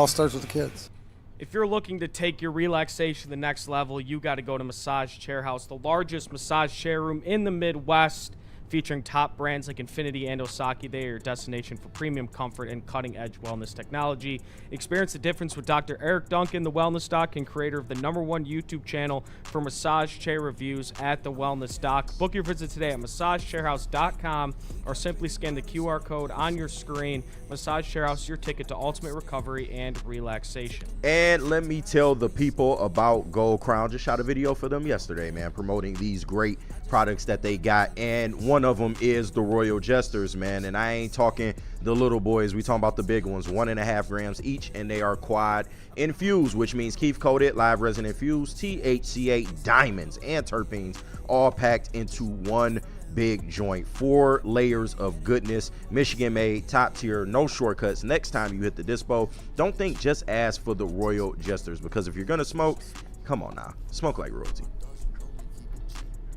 starts with the kids. If you're looking to take your relaxation to the next level, you got to go to Massage Chair House, the largest massage chair room in the Midwest, featuring top brands like Infinity and Osaki. They are your destination for premium comfort and cutting-edge wellness technology. Experience the difference with Dr. Eric Duncan, the Wellness Doc, and creator of the #1 YouTube channel for massage chair reviews at the Wellness Doc. Book your visit today at massagechairhouse.com or simply scan the QR code on your screen. Massage Chair House, your ticket to ultimate recovery and relaxation. And let me tell the people about Gold Crown. Just shot a video for them yesterday, man, promoting these great products that they got, and one of them is the Royal Jesters, man. And I ain't talking the little boys, we talking about the big ones, 1.5 grams each, and they are quad infused, which means Keef coated, live resin infused, THCA, diamonds, and terpenes, all packed into one big joint. 4 layers of goodness, Michigan made, top tier, no shortcuts. Next time you hit the dispo, don't think, just ask for the Royal Jesters, because if you're gonna smoke, come on now, smoke like royalty.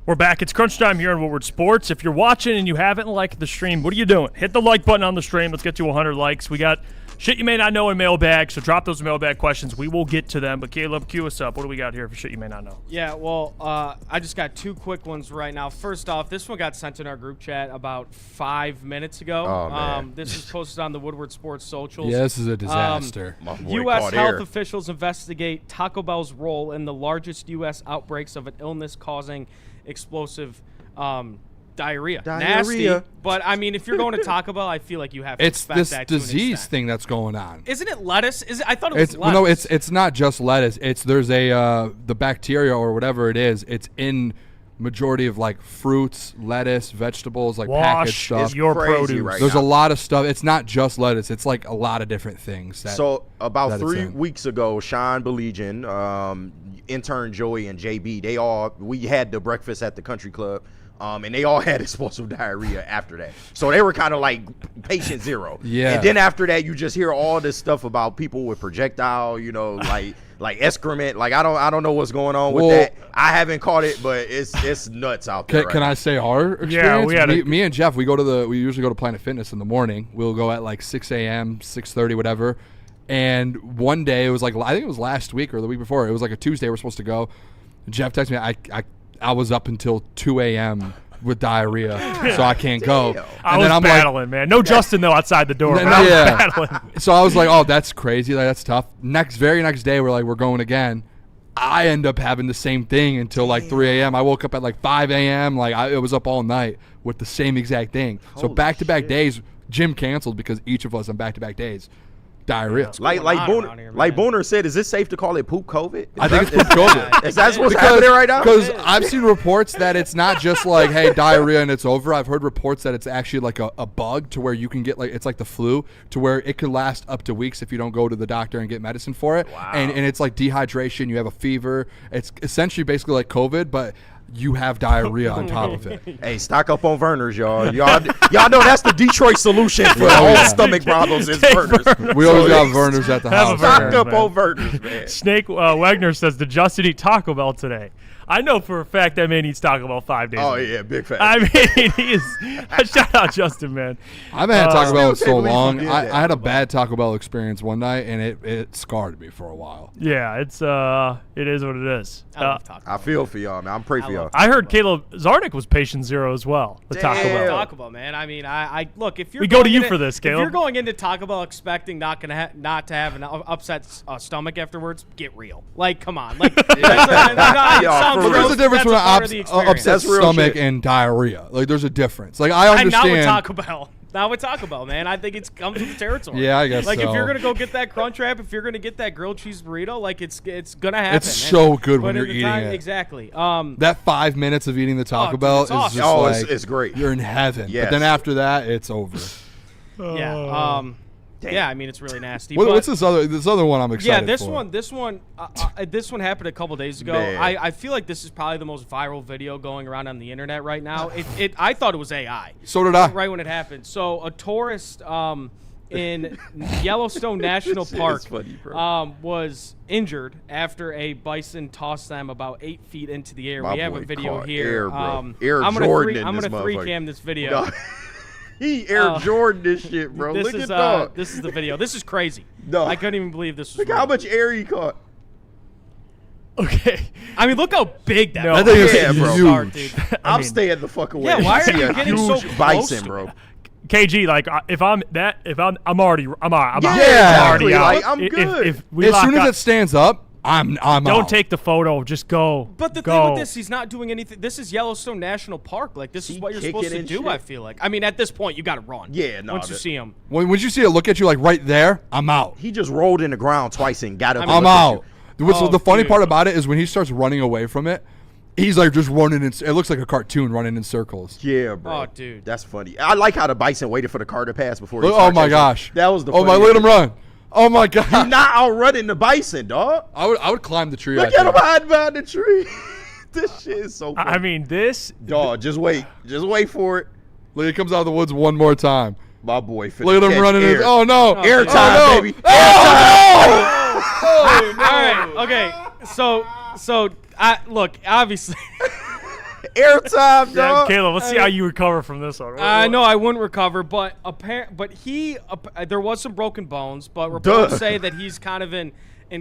We're back. It's crunch time here on Woodward Sports. If you're watching and you haven't liked the stream, what are you doing? Hit the like button on the stream. Let's get to 100 likes. We got shit you may not know in mailbag, so drop those mailbag questions. We will get to them. But Caleb, cue us up. What do we got here for shit you may not know? Yeah, well, I just got 2 quick ones right now. First off, this one got sent in our group chat about 5 minutes ago. Oh, man. This is posted on the Woodward Sports socials. Yeah, this is a disaster. U.S. health officials investigate Taco Bell's role in the largest U.S. outbreaks of an illness causing explosive diarrhea. Nasty, but I mean, if you're going to Taco Bell, I feel like you have to expect this that to an disease extent. thing that's going on. Isn't it lettuce? I thought it was lettuce. No, it's not just lettuce. There's the bacteria or whatever it is. It's in majority of like fruits, lettuce, vegetables, like packaged stuff. Your produce. Right There's now. a lot of stuff. It's not just lettuce. It's like a lot of different things. So about 3 weeks ago, Sean Belegian, intern Joey, and JB, we had the breakfast at the country club. And they all had explosive diarrhea after that. So they were kind of like patient zero. Yeah. And then after that, you just hear all this stuff about people with projectile, like excrement. Like I don't know what's going on with that. I haven't caught it, but it's nuts out there. Can I say our experience? Yeah, me and Jeff, we usually go to Planet Fitness in the morning. We'll go at like 6 a.m., 6:30, whatever. And one day, it was like, I think it was last week or the week before. It was like a Tuesday. We're supposed to go. Jeff texted me. I was up until 2 a.m. with diarrhea, so I can't go. I was battling, man. No Justin, though, outside the door. I was battling. So I was like, oh, that's crazy. Like, that's tough. Very next day, we're going again. I end up having the same thing until like 3 a.m. I woke up at like 5 a.m. It was up all night with the same exact thing. So back-to-back days, gym canceled because each of us on back-to-back days. Diarrhea. Like Booner said, is it safe to call it poop COVID? I think it's poop COVID. Is that what's happening right now? Because I've seen reports that it's not just like, hey, diarrhea and it's over. I've heard reports that it's actually like a bug to where you can get it's like the flu to where it could last up to weeks if you don't go to the doctor and get medicine for it. Wow. And it's like dehydration. You have a fever. It's essentially basically like COVID, but you have diarrhea on top of it. Hey, stock up on Vernors, y'all. Y'all know that's the Detroit solution for all stomach problems is Vernors. We always got Vernors at the house. Stock up on Vernors, man. Snake Wagner says, did Justin eat Taco Bell today? I know for a fact that man eats Taco Bell 5 days a week. Yeah, big fact. I mean, he is. Shout out Justin, man. I haven't had Taco Bell in so long. I had a bad Taco Bell experience one night, and it scarred me for a while. Yeah, it is what it is. I feel for y'all, man. I'm praying for y'all. I heard Caleb Zarnick was patient zero as well with Taco Bell. Taco Bell, man. I mean, I look, if you're we go to you for this, Caleb. If you're going into Taco Bell expecting not to have an upset stomach afterwards, get real. Like, come on. Like, there's a difference between upset stomach and diarrhea. Like, there's a difference. Like, I understand. I'm not with Taco Bell. Now with Taco Bell, man, I think it comes with the territory. Yeah, I guess like so. if you're gonna go get that crunch wrap, if you're gonna get that grilled cheese burrito, like it's gonna happen. It's so good when you're at the eating time, it. Exactly. That 5 minutes of eating the Taco dude, Bell it's is awesome. just like it's great. You're in heaven. Yes. But then after that, it's over. Yeah. Yeah, I mean it's really nasty. What's this other one I'm excited Yeah, this for? this one happened a couple days ago. Man. I feel like this is probably the most viral video going around on the internet right now. I thought it was AI. So did I. Right when it happened. So a tourist in Yellowstone National This shit Park is funny, bro. was injured after a bison tossed them about 8 feet into the air. My We have boy a video caught here. air, bro. I'm Jordan in gonna this three motherfucker. cam this video. No. He Air Jordan this shit, bro. This Look is, at dog. This is the video. This is crazy. No. I couldn't even believe this was Look real. how much air he caught. Okay. I mean, look how big that No. was. That thing is Yeah, bro. huge. I'm staying the fuck away. Yeah, why are you See a getting huge so close bison, to bro? KG, like I'm already Yeah, already exactly. out. Like, I'm If- good. If we As lock soon as up- it stands up, I'm don't out. take the photo. Just go. But the go. thing with this, he's not doing anything. This is Yellowstone National Park. Like, this is He what you're kicking supposed to and do, shit. I feel like. I mean, at this point, you got to run. Yeah, no, Once you that- see him. When you see it look at you like right there, I'm out. He just rolled in the ground twice and got up. and I'm looked at out. What's Oh, the funny dude. part about it is when he starts running away from it, he's like just running in. It looks like a cartoon running in circles. you. Yeah, bro. Oh, dude. That's funny. I like how the bison waited for the car to pass before. He Oh started my chasing. gosh. That was the. Oh my! funniest Look at him shit. run. Oh my god. He's not outrunning the bison, dog. I would climb the tree. Look I at him think. hiding behind the tree. This shit is so funny. I mean, this. Dog, just wait. Just wait for it. Look, he comes out of the woods one more time. My boy finna Look at him catch running. air. Oh no! Air Oh, time, no. baby. Oh, All right. Okay. So look, obviously. Air time, Yeah, dog. Caleb, let's see how you recover from this one. No, I wouldn't recover, but there was some broken bones, but reports Duh. say that he's kind of in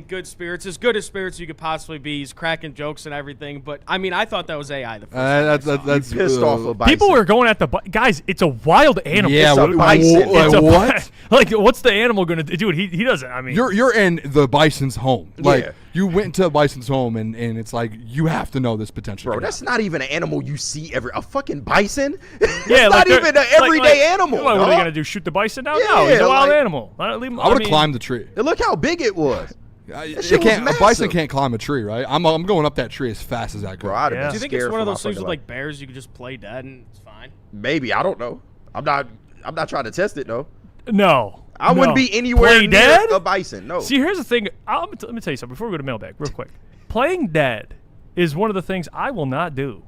good spirits, as good as spirits you could possibly be. He's cracking jokes and everything, but I mean, I thought that was AI the first time I saw it. That's Pissed off of bison. People were going at the guys. It's a wild animal. Yeah, It's a what- bison. It's a what? Like, what's the animal gonna do? Dude, he doesn't. I mean, You're in the bison's home. Like Yeah. you went to a bison's home and it's like you have to know this potential. Bro, that's not even an animal you see a fucking bison. yeah, It's like not even an everyday animal. What are they dog. gonna do? Shoot the bison down? Yeah, no, he's a wild like- animal. I would have climbed the tree. And look how big it was. It shit was can't, a bison massive. can't climb a tree, right? I'm going up that tree as fast as I could. Bro, I'd have Yeah. been Do you think scared it's one of for my those things fucking with life. like bears you could just play dead and it's fine? Maybe, I don't know. I'm not trying to test it though. No, I wouldn't no. be anywhere Play near dead? a bison. No. See, here's the thing. Let me tell you something before we go to mailbag, real quick. Playing dead is one of the things I will not do.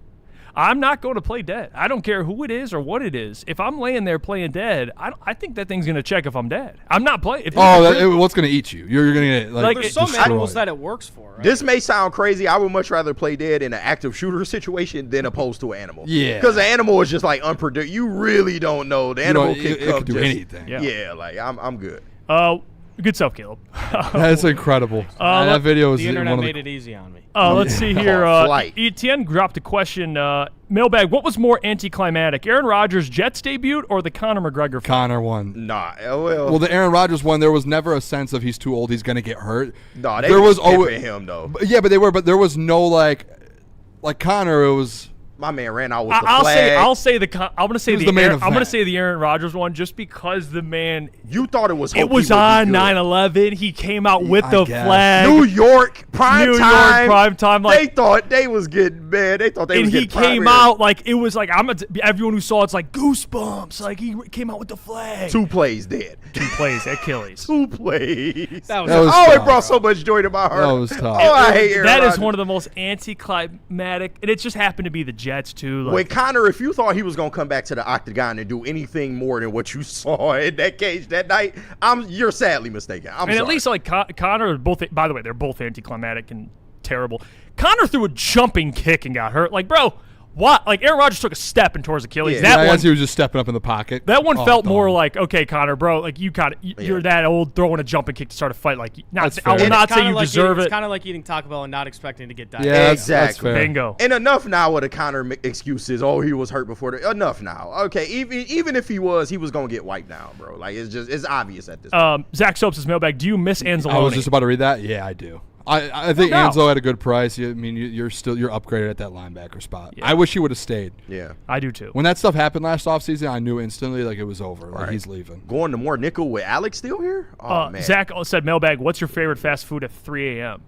I'm not going to play dead. I don't care who it is or what it is. If I'm laying there playing dead, I think that thing's going to check if I'm dead. I'm not playing. What's going to eat you? You're going to get like There's some destroyed. animals that it works for. Right? This may sound crazy. I would much rather play dead in an active shooter situation than opposed to an animal. Yeah. Because the animal is just like unpredictable. You really don't know. The animal know, can it come could do just- anything. Yeah, like I'm good. Good stuff, Caleb. That's incredible. that video is the internet one of made the, it easy on me. Let's see here. Flight. Etienne dropped a question. Mailbag, what was more anticlimactic, Aaron Rodgers' Jets debut or the Conor McGregor fight? Connor one. Nah, Well, the Aaron Rodgers one, there was never a sense of he's too old, he's going to get hurt. Nah, they there was was always him though. Yeah, but there was no like Connor. It was. My man ran out with the I'm flag. gonna say He was the main I'm gonna event. say the Aaron Rodgers one just because the man. You thought it was. It was on 9/11. He came out with I the guess. flag. New York prime New time. York prime time. They Like, thought they was getting mad. They thought they and was he getting came primary. out like it was like everyone who saw it's like goosebumps. Like he came out with the flag. 2 plays dead. 2 plays, Achilles. 2 plays. That was tough. It brought so much joy to my heart. That was tough. Oh, I hate Aaron That is Rodgers. one of the most anticlimactic, and it just happened to be the Jets too. When Like, Connor, if you thought he was gonna come back to the octagon and do anything more than what you saw in that cage that night, you're sadly mistaken. I'm and sorry. at least like Connor, both. By the way, they're both anticlimactic and terrible. Connor threw a jumping kick and got hurt. Like, bro, what? Like Aaron Rodgers took a step and tore his Achilles. Yeah, I That guess one. he was just stepping up in the pocket. That one Oh, felt dog. more like, okay, Connor, bro, like you're that old throwing a jumping kick to start a fight. Like, That's I will fair. not say Kinda you like deserve It's it. kind of like eating Taco Bell and not expecting to get died. Yeah, that's Exactly. fair. Bingo. And enough now with the Connor excuses. Oh, he was hurt before. Enough now. Okay, even if he was gonna get wiped down, bro. Like it's obvious at this point. Zach Soaps' mailbag. Do you miss Anzalone? I was just about to read that. Yeah, I do. I think No. Ansel at a good price. You're upgraded at that linebacker spot. Yeah. I wish he would have stayed. Yeah. I do too. When that stuff happened last offseason, I knew instantly like it was over. Like Right. he's leaving. Going to more nickel with Alex still here? Oh, man. Zach said, mailbag, what's your favorite fast food at 3 a.m.?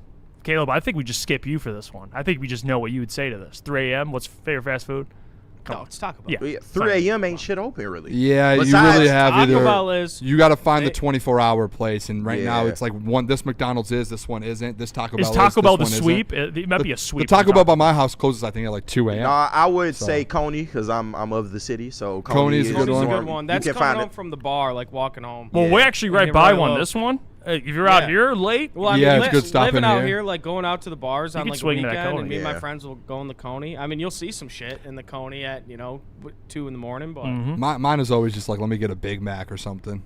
Caleb, I think we just skip you for this one. I think we just know what you would say to this. 3 a.m., what's your favorite fast food? No, it's Taco Bell. Yeah. Yeah, 3 a.m. ain't shit open, really. Yeah, you Besides really have Taco either. Bell is- You got to find the 24-hour place, and right now Yeah. it's like one. This McDonald's is, this one isn't. This Taco Bell Is Taco Bell the this one sweep? isn't. It might be a sweep. The Taco Bell by my house closes, I think, at like 2 a.m. No, I would So. say Coney because I'm of the city. So Coney's a good Coney's a one. good one. You That's can coming find home it. from the bar, like walking home. Well, we're actually right And by right one. low. This one? If you're out Yeah. here late, Well, I Yeah, mean, it's good stopping living out here. here, like going out to the bars on can like a swing that weekend, Coney. and me and my Yeah. friends will go in the Coney. I mean, you'll see some shit in the Coney at 2 in the morning, but Mine is always just like, let me get a Big Mac or something.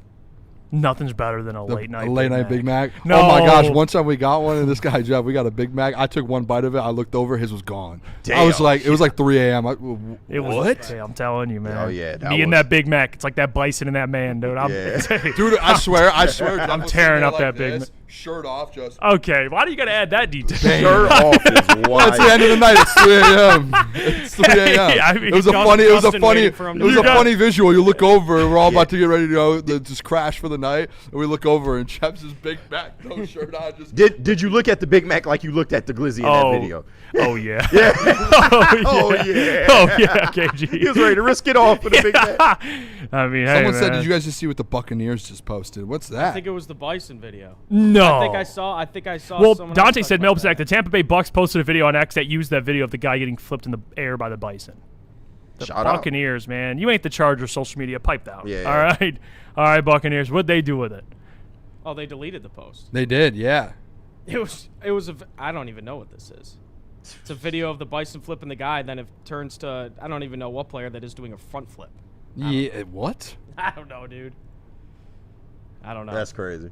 nothing's better than a The- late night a late night Big Mac. No. Oh my gosh! One time we got one, and this guy Jeff, we got a Big Mac. I took one bite of it. I looked over, his was gone. I was Damn. like, it was like 3 a.m. It was, What? Hey, I'm telling you, man. Oh, yeah, that Me and was- that Big Mac. It's like that bison and that man, dude. Yeah. Dude, I swear, I'm Jeff was tearing sitting up there that Big Mac. shirt off, just. Okay, why do you got to add that detail? Shirt off is Well, it's the wild. end of the night. It's 3 a.m. It's 3 a.m. I mean, it was a Justin- funny. It was a Justin funny. waiting for him It to was do a that. funny visual. You look over. We're all about to get ready to just crash for the night, and we look over, and Jeff's his Big Mac, no shirt on, just. Did you look at the Big Mac like you looked at the Glizzy in that video? Oh yeah. Yeah. Oh Oh, yeah. Oh yeah. KG. He was ready to risk it all for the Big Mac. I mean, hey, Someone said, man. "Did you guys just see what the Buccaneers just posted? What's I that?" think it was the Bison video. No. I think I saw. Well, someone Dante else said, talk about Melbsack, the Tampa Bay Bucks posted a video on X that used that video of the guy getting flipped in the air by the Bison. The Shout out. Buccaneers, man. You ain't the Chargers social media. Pipe down. Yeah. All right, Buccaneers. What'd they do with it? Oh, they deleted the post. They did, yeah. It was I don't even know what this is. It's a video of the Bison flipping the guy, then it turns to I don't even know what player that is doing a front flip. Yeah. What? I don't know, dude. I don't know. That's crazy.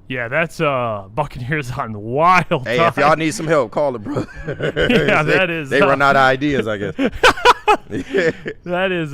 Yeah, that's Buccaneers on wild. Hey, if y'all need some help, call it, bro. Yeah, that is. They run out of ideas, I guess. That is.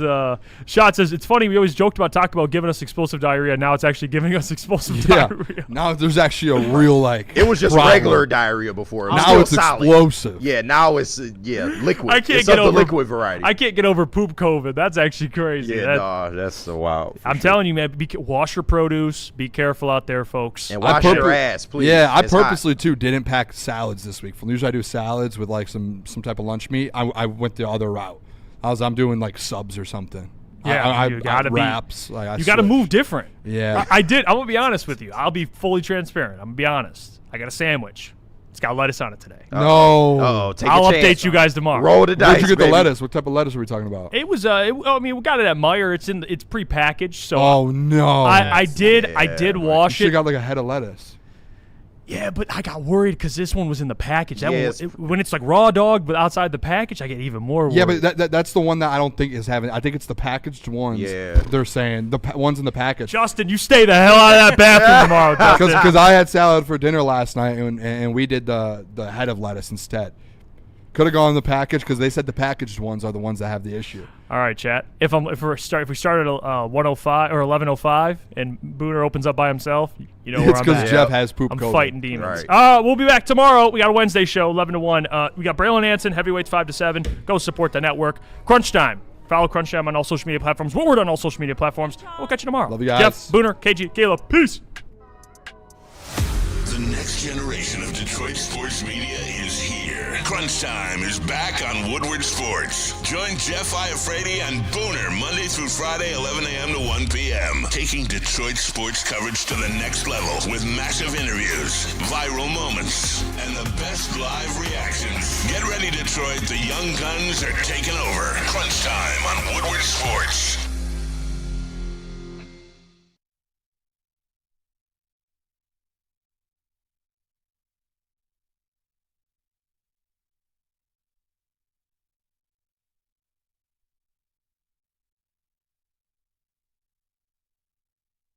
Shot says it's funny. We always joked about Taco Bell giving us explosive diarrhea. Now it's actually giving us explosive Yeah. diarrhea. Now there's actually a real like. It was just problem. regular diarrhea before. It was Now still it's solid. explosive. Yeah, now it's liquid. I can't it's get of over the liquid variety. I can't get over poop COVID. That's actually crazy. Yeah, That- nah, that's so wild. I'm telling you, man. Wash your produce. Be careful out there, folks. And wash your ass, please. Yeah, I It's hot. purposely too didn't pack salads this week. Usually I do salads with like some type of lunch meat. I went the other route. I'm doing like subs or something. Yeah, you gotta be wraps. Like I you gotta switched. move different. Yeah. I did. I'm gonna be honest with you. I'll be fully transparent. I'm gonna be honest. I got a sandwich. It's got lettuce on it today. No. Oh, take I'll a chance. update you guys tomorrow. Roll the dice. Where'd you get baby. the lettuce? What type of lettuce are we talking about? It was. I mean, we got it at Meyer. It's pre-packaged. So Oh no. I did wash You it. got like a head of lettuce. Yeah, but I got worried because this one was in the package. That Yes. when it's like raw dog, but outside the package, I get even more worried. Yeah, but that's the one that I don't think is having. I think it's the packaged ones. Yeah. They're saying the ones in the package. Justin, you stay the hell out of that bathroom tomorrow, Justin. Because I had salad for dinner last night and we did the head of lettuce instead. Could have gone in the package because they said the packaged ones are the ones that have the issue. All right, chat. If we start at 105 or 11:05 and Booner opens up by himself, you know where It's I'm because at. Jeff has poop I'm COVID. fighting demons. Right. We'll be back tomorrow. We got a Wednesday show, 11 to 1. We got Braylon Anson, heavyweights 5 to 7. Go support the network. Crunch Time. Follow Crunch Time on all social media platforms. Woodward on all social media platforms. We'll catch you tomorrow. Love you guys. Jeff, Booner, KG, Caleb. Peace. The next generation of Detroit sports media is here. Crunch Time is back on Woodward Sports. Join Jeff Iafrate and Booner Monday through Friday, 11 a.m. to 1 p.m. Taking Detroit sports coverage to the next level with massive interviews, viral moments, and the best live reactions. Get ready, Detroit. The young guns are taking over. Crunch Time on Woodward Sports.